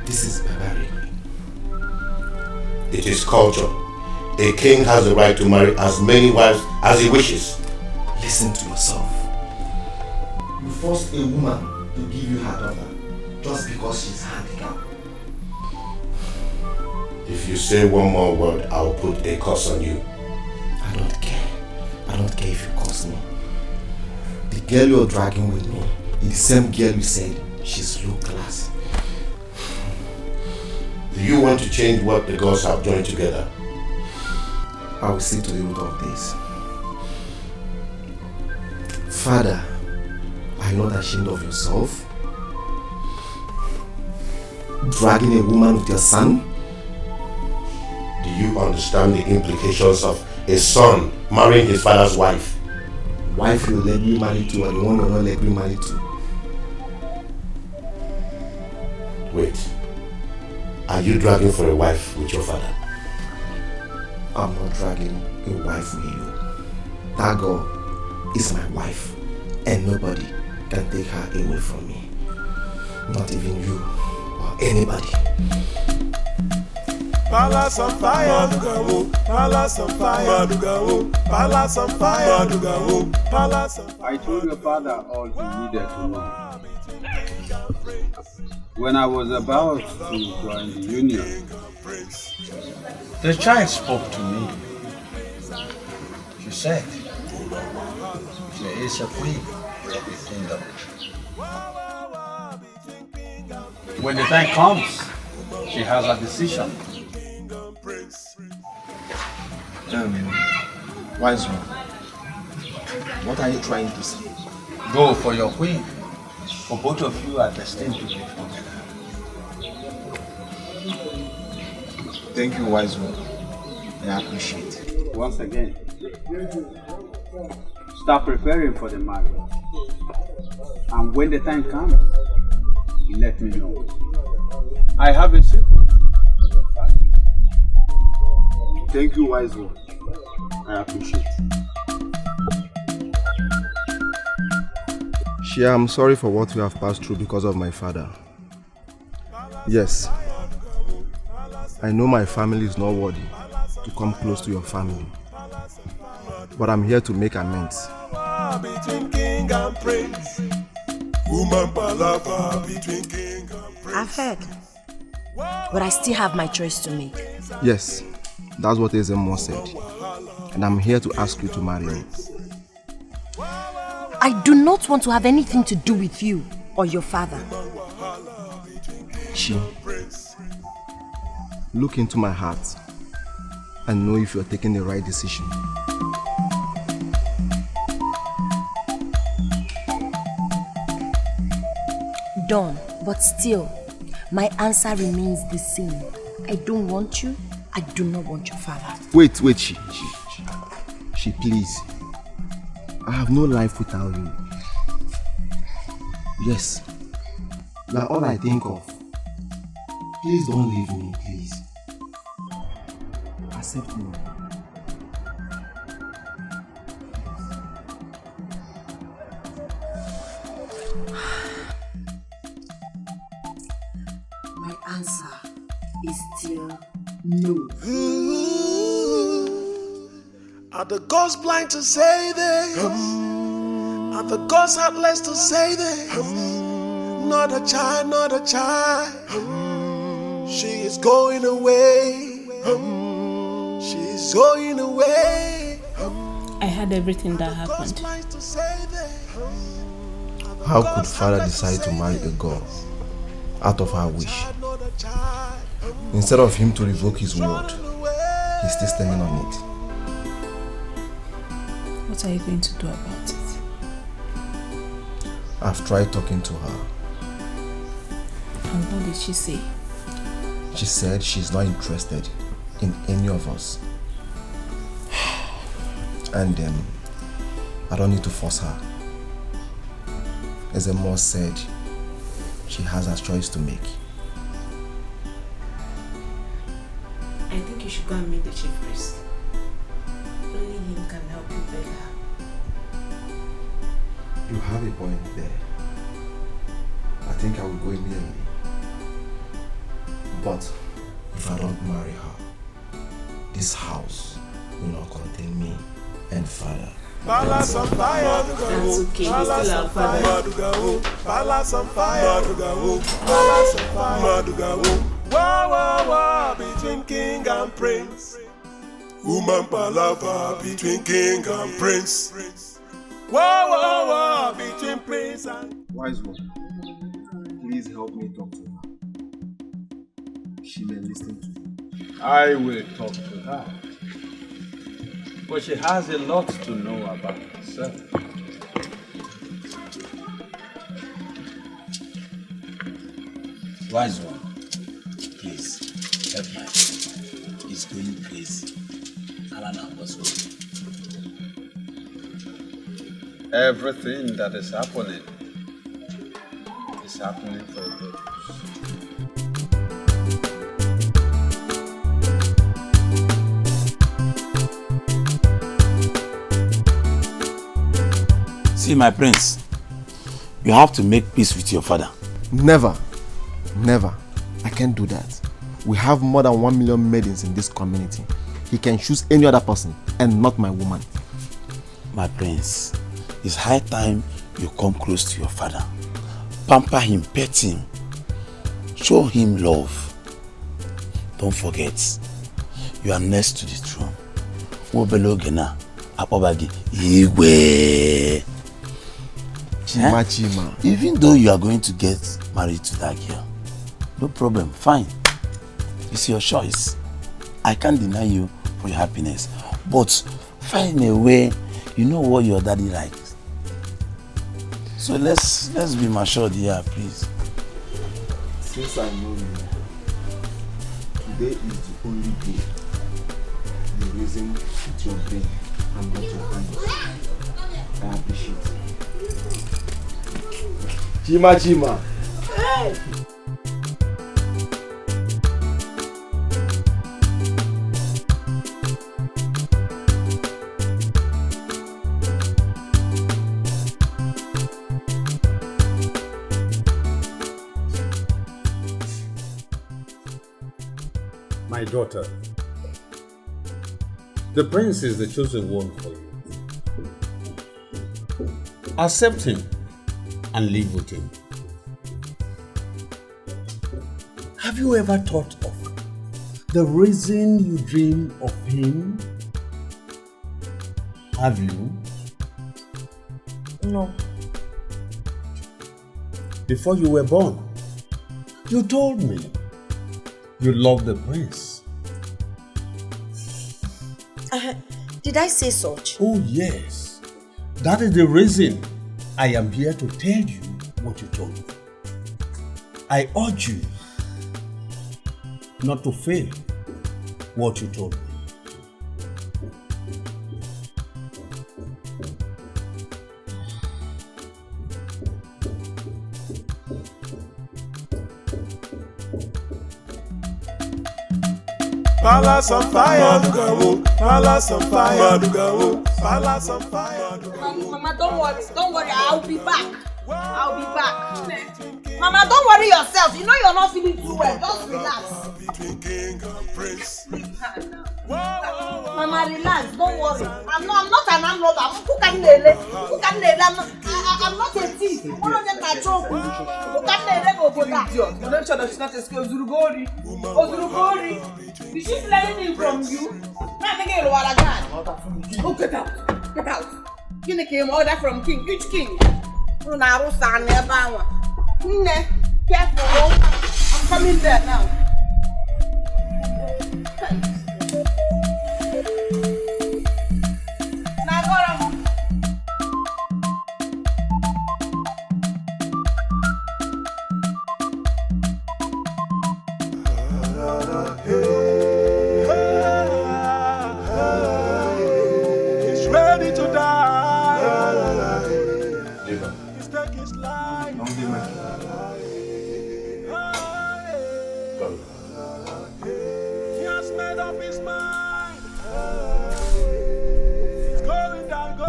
This is barbaric. It is culture. A king has the right to marry as many wives as he wishes. Listen to yourself. You forced a woman to give you her daughter just because she's handicapped. If you say one more word, I'll put a curse on you. I don't care. I don't care if you curse me. The girl you're dragging with me is the same girl you said she's low class. Do you want to change what the gods have joined together? I will see to the root of this. Father, are you not ashamed of yourself? Dragging a woman with your son? Do you understand the implications of a son marrying his father's wife? Wife you're legally married to and the one you're not legally married to. Wait. Are you dragging for a wife with your father? I'm not dragging a wife with you. That girl is my wife and nobody can take her away from me. Not even you or anybody. Palace on fire, palace on fire, palace on fire, palace on fire. I told your father all he needed to know. When I was about to join the union, the child spoke to me. She said, there is a queen of the kingdom. When the time comes, she has a decision. Wise one, what are you trying to say? Go for your queen, for both of you are destined to live together. Thank you, wise one. I appreciate it. Once again, start preparing for the marriage. And when the time comes, let me know. I have a secret for your father. Thank you, wise one. I appreciate it. Shia, I'm sorry for what we have passed through because of my father. Yes, I know my family is not worthy to come close to your family, but I'm here to make amends. Between king and prince, woman palava between king and prince. I've heard, but I still have my choice to make. Yes, that's what Ezemo said, and I'm here to ask you to marry me. I do not want to have anything to do with you or your father. She, look into my heart and know if you're taking the right decision. Done, but still, my answer remains the same. I don't want you. I do not want your father. Wait, she, please. I have no life without you. Yes, you are all I think of. Please don't leave me, please. Accept me. My answer is still no. Are the gods blind to say this? Are the gods heartless to say this? Not a child, not a child. She is going away. She's going away. I heard everything that happened. How could father decide to marry a girl out of her wish? Instead of him to revoke his word, he's still standing on it. What are you going to do about it? I've tried talking to her. And what did she say? She said she's not interested in any of us. And I don't need to force her. As Emo said, she has her choice to make. I think you should go and meet the chief priest. Only him can help you beg her. You have a point there. I think I will go immediately. But if I don't marry her, this house will not contain me and father. Palace on fire, that's okay. We still have father. Palace on fire, palace on fire. Wah wah wah between king and prince. Woman palava between king and prince. Wah wah wah between prince and. Wise one, please help me talk to her. She may listen to me. I will talk to her. But she has a lot to know about herself. Wise one, please help my friend. He's going crazy. Alana was home. Everything that is happening for a purpose. See, my prince, you have to make peace with your father. Never. I can't do that. We have more than 1 million maidens in this community. He can choose any other person and not my woman. My prince, it's high time you come close to your father. Pamper him, pet him. Show him love. Don't forget, you are next to the throne. Chima. Even though you are going to get married to that girl, no problem, fine. It's your choice. I can't deny you for your happiness. But find a way, you know what your daddy likes. So let's be matured here, please. Since I know you, today is the only day you reason with your brain and not your hands. I appreciate it. Chima. Hey. My daughter, the prince is the chosen one for you. Accept him and live with him. Have you ever thought of the reason you dream of him? Have you? No. Before you were born, you told me you love the prince. Did I say such? Oh yes. That is the reason I am here to tell you what you told me. I urge you not to fail what you told me. Palace on fire, Palace on fire, Palace on fire. Mama, don't worry, I'll be back. Mama, don't worry yourself. You know you're not feeling too well. Just relax. Mama, relax. Don't worry. I'm not an landlord. I'm not a thief. One of them can choke. Don't tell us not to school. Zurugori. Is she learning from you? Oh, get out. King came order from king. Which king? Careful. I'm coming there now.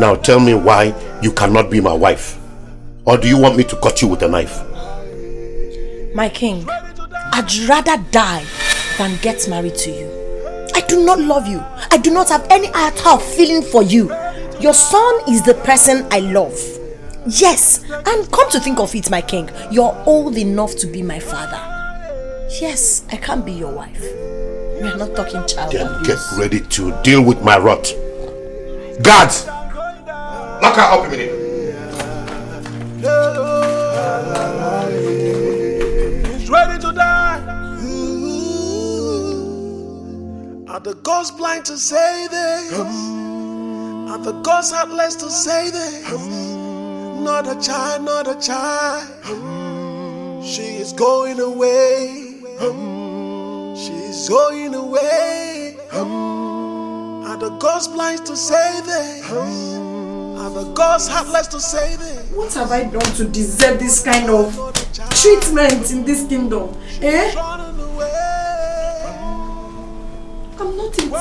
Now tell me why you cannot be my wife. Or do you want me to cut you with a knife? My king, I'd rather die than get married to you. I do not love you. I do not have any iota of feeling for you. Your son is the person I love. Yes, and come to think of it, my king, you're old enough to be my father. Yes, I can't be your wife. We are not talking child Then abuse. get ready to deal with my wrath. Guards! Lock her up immediately. He's ready to die. Are the gods blind to say this? Are the gods heartless to say this? Not a child. She is going away. She's going away. Are the gods blind to say this? Are the gods heartless to say this? What have I done to deserve this kind of treatment in this kingdom? Eh? I'm not it.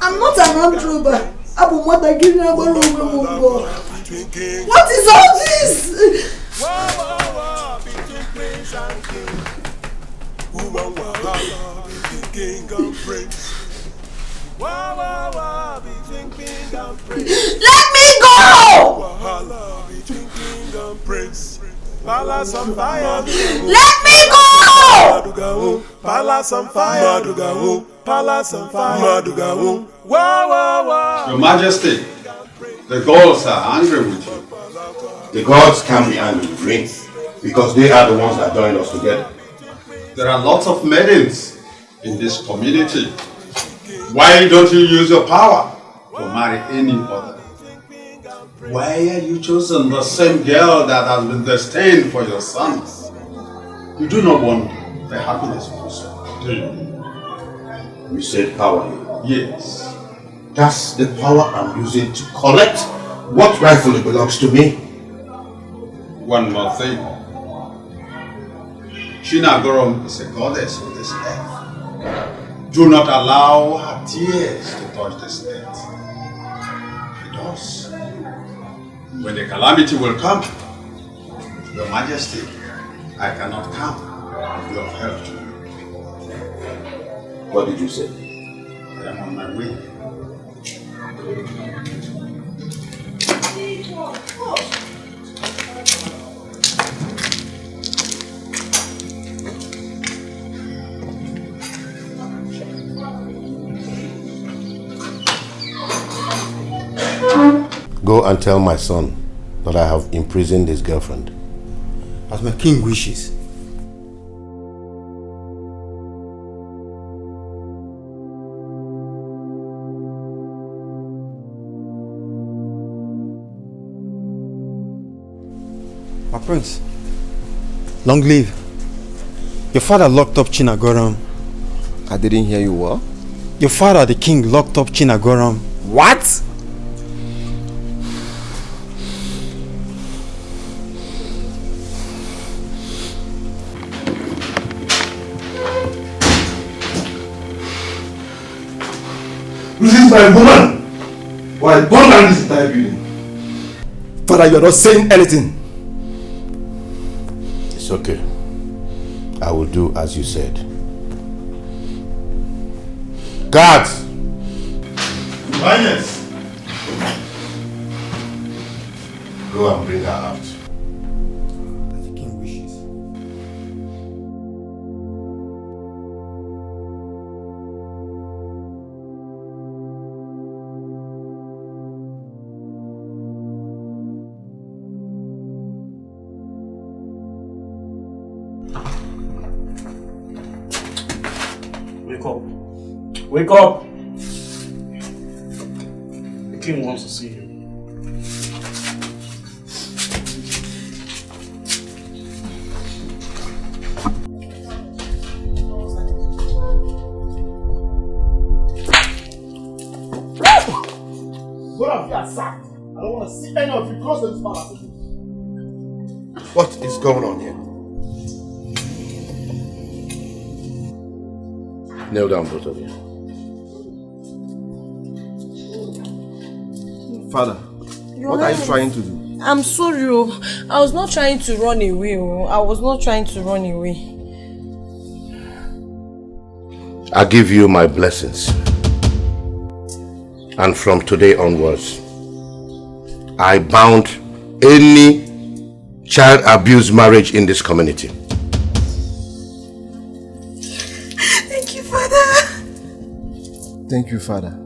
I'm not an armed robber. What is all this? Let me go! Palace on fire. Let me go! Palace on fire. Palace on fire. Your Majesty, the gods are angry with you. The gods can't be angry with me because they are the ones that joined us together. There are lots of maidens in this community. Why don't you use your power to marry any other? Why are you choosing the same girl that has been destined for your sons? You do not want the happiness of your son, do you? You said power. Yes. That's the power I'm using to collect what rightfully belongs to me. One more thing. Chinagorom is a goddess of this earth. Do not allow her tears to touch this earth. It does. When the calamity will come, Your Majesty, I cannot come and be of help to you. What did you say? I am on my way. Go and tell my son that I have imprisoned his girlfriend. As my king wishes. My prince, long live. Your father locked up Chinagoram. I didn't hear you well. Your father, the king, locked up Chinagoram. What? This is my woman. Why burn down this entire building? Father, you are not saying anything. It's okay. I will do as you said. Guards! Yes. Go and bring her out. The king wishes. Wake up. Wake up! The king wants to see you. Both of you are sacked. I don't want to see any of you close to this palace again. What is going on here? Kneel down, both of you. Father, what are you trying to do? I'm sorry. I was not trying to run away. I was not trying to run away. I give you my blessings. And from today onwards, I bound any child abuse marriage in this community. Thank you, Father. Thank you, Father.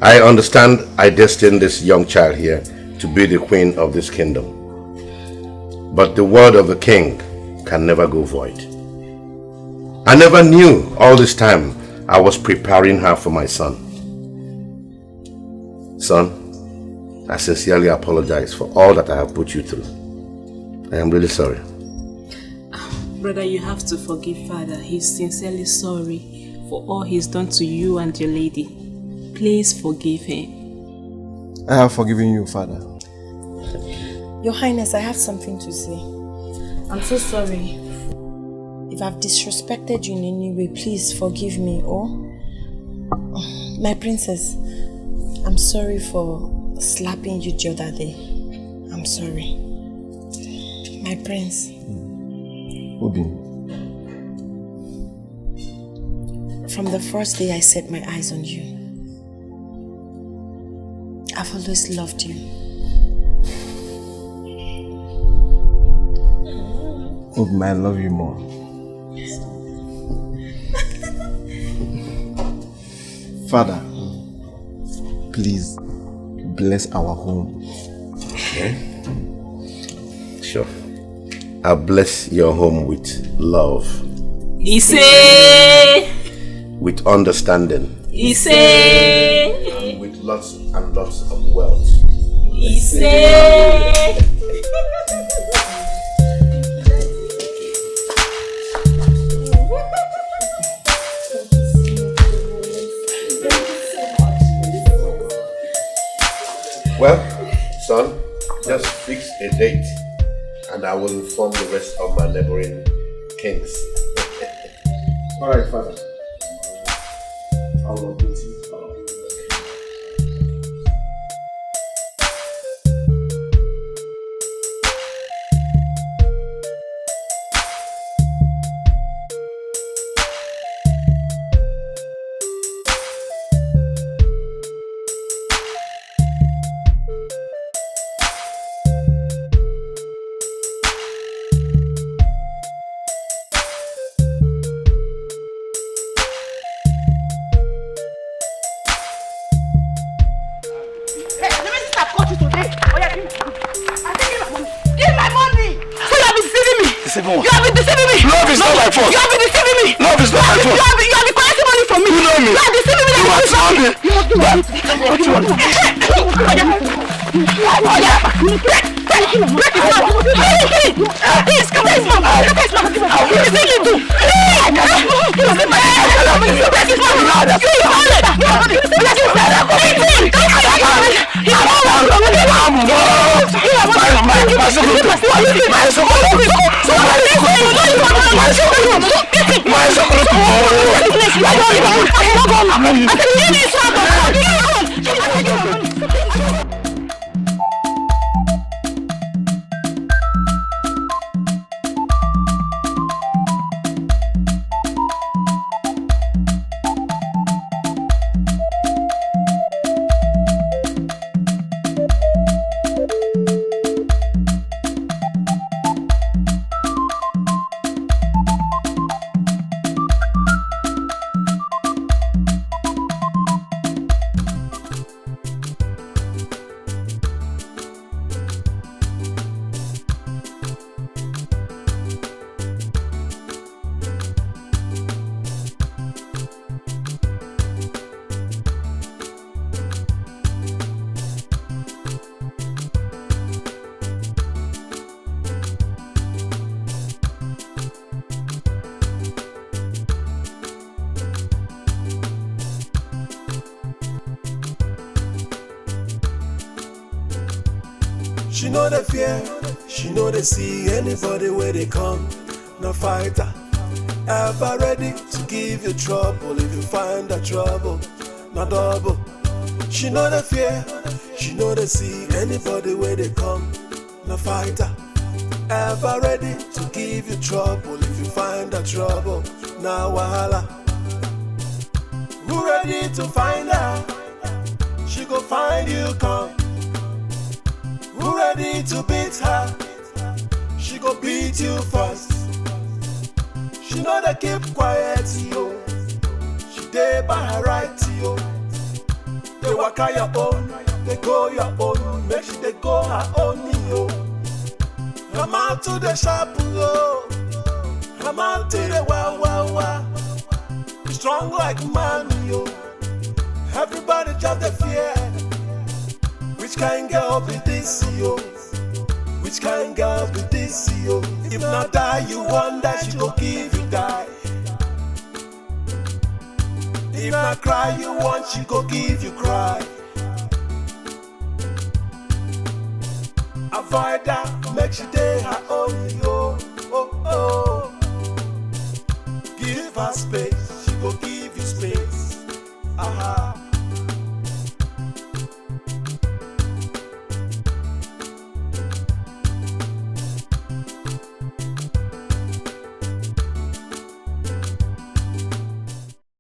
I understand I destined this young child here to be the queen of this kingdom. But the word of the king can never go void. I never knew all this time I was preparing her for my son. Son, I sincerely apologize for all that I have put you through. I am really sorry. Brother, you have to forgive Father. He's sincerely sorry for all he's done to you and your lady. Please forgive him. I have forgiven you, Father. Your Highness, I have something to say. I'm so sorry. If I've disrespected you in any way, please forgive me. My princess, I'm sorry for slapping you the other day. I'm sorry. My prince. Obi. From the first day I set my eyes on you, I've always loved you. Obi, I love you more. Father, please bless our home. Okay. Sure. I'll bless your home with love. Ise! With understanding. Ise! And with lots and lots of wealth. Ise! Well, son, just fix a date and I will inform the rest of my neighboring kings. Alright, Father. I will update you. You have been deceiving me. Love is not my fault. You have been deceiving me. Love is not my fault. You have been collecting money from me. You know me. You are deceiving me. You are deceiving me. What you want? Break his mouth. Please, come here, mom. Come here, mom. What do you think you do? Break his mouth. You hold it. She know the fear, she know they see anybody where they come. No fighter, ever ready to give you trouble if you find that trouble. No double. She know the fear, she know they see anybody where they come. No fighter, ever ready to give you trouble if you find that trouble. Now wahala. Who ready to find her? She go find you come. Who ready to beat her? She go beat you first. She know they keep quiet, yo. She dey by her right, yo. They walk out your own, they go your own. Make sure they go her own, yo. Come out to the shop, yo. Come out to the wow. Strong like man, yo. Everybody just the fear. Which kind girl be this, yo? Which kind girl be this, yo? If not die, you wonder she go give you die. If not cry, you want she go give you cry. Avoid her, make she day her own, yo. Oh. Give her space, she go give you space. Aha.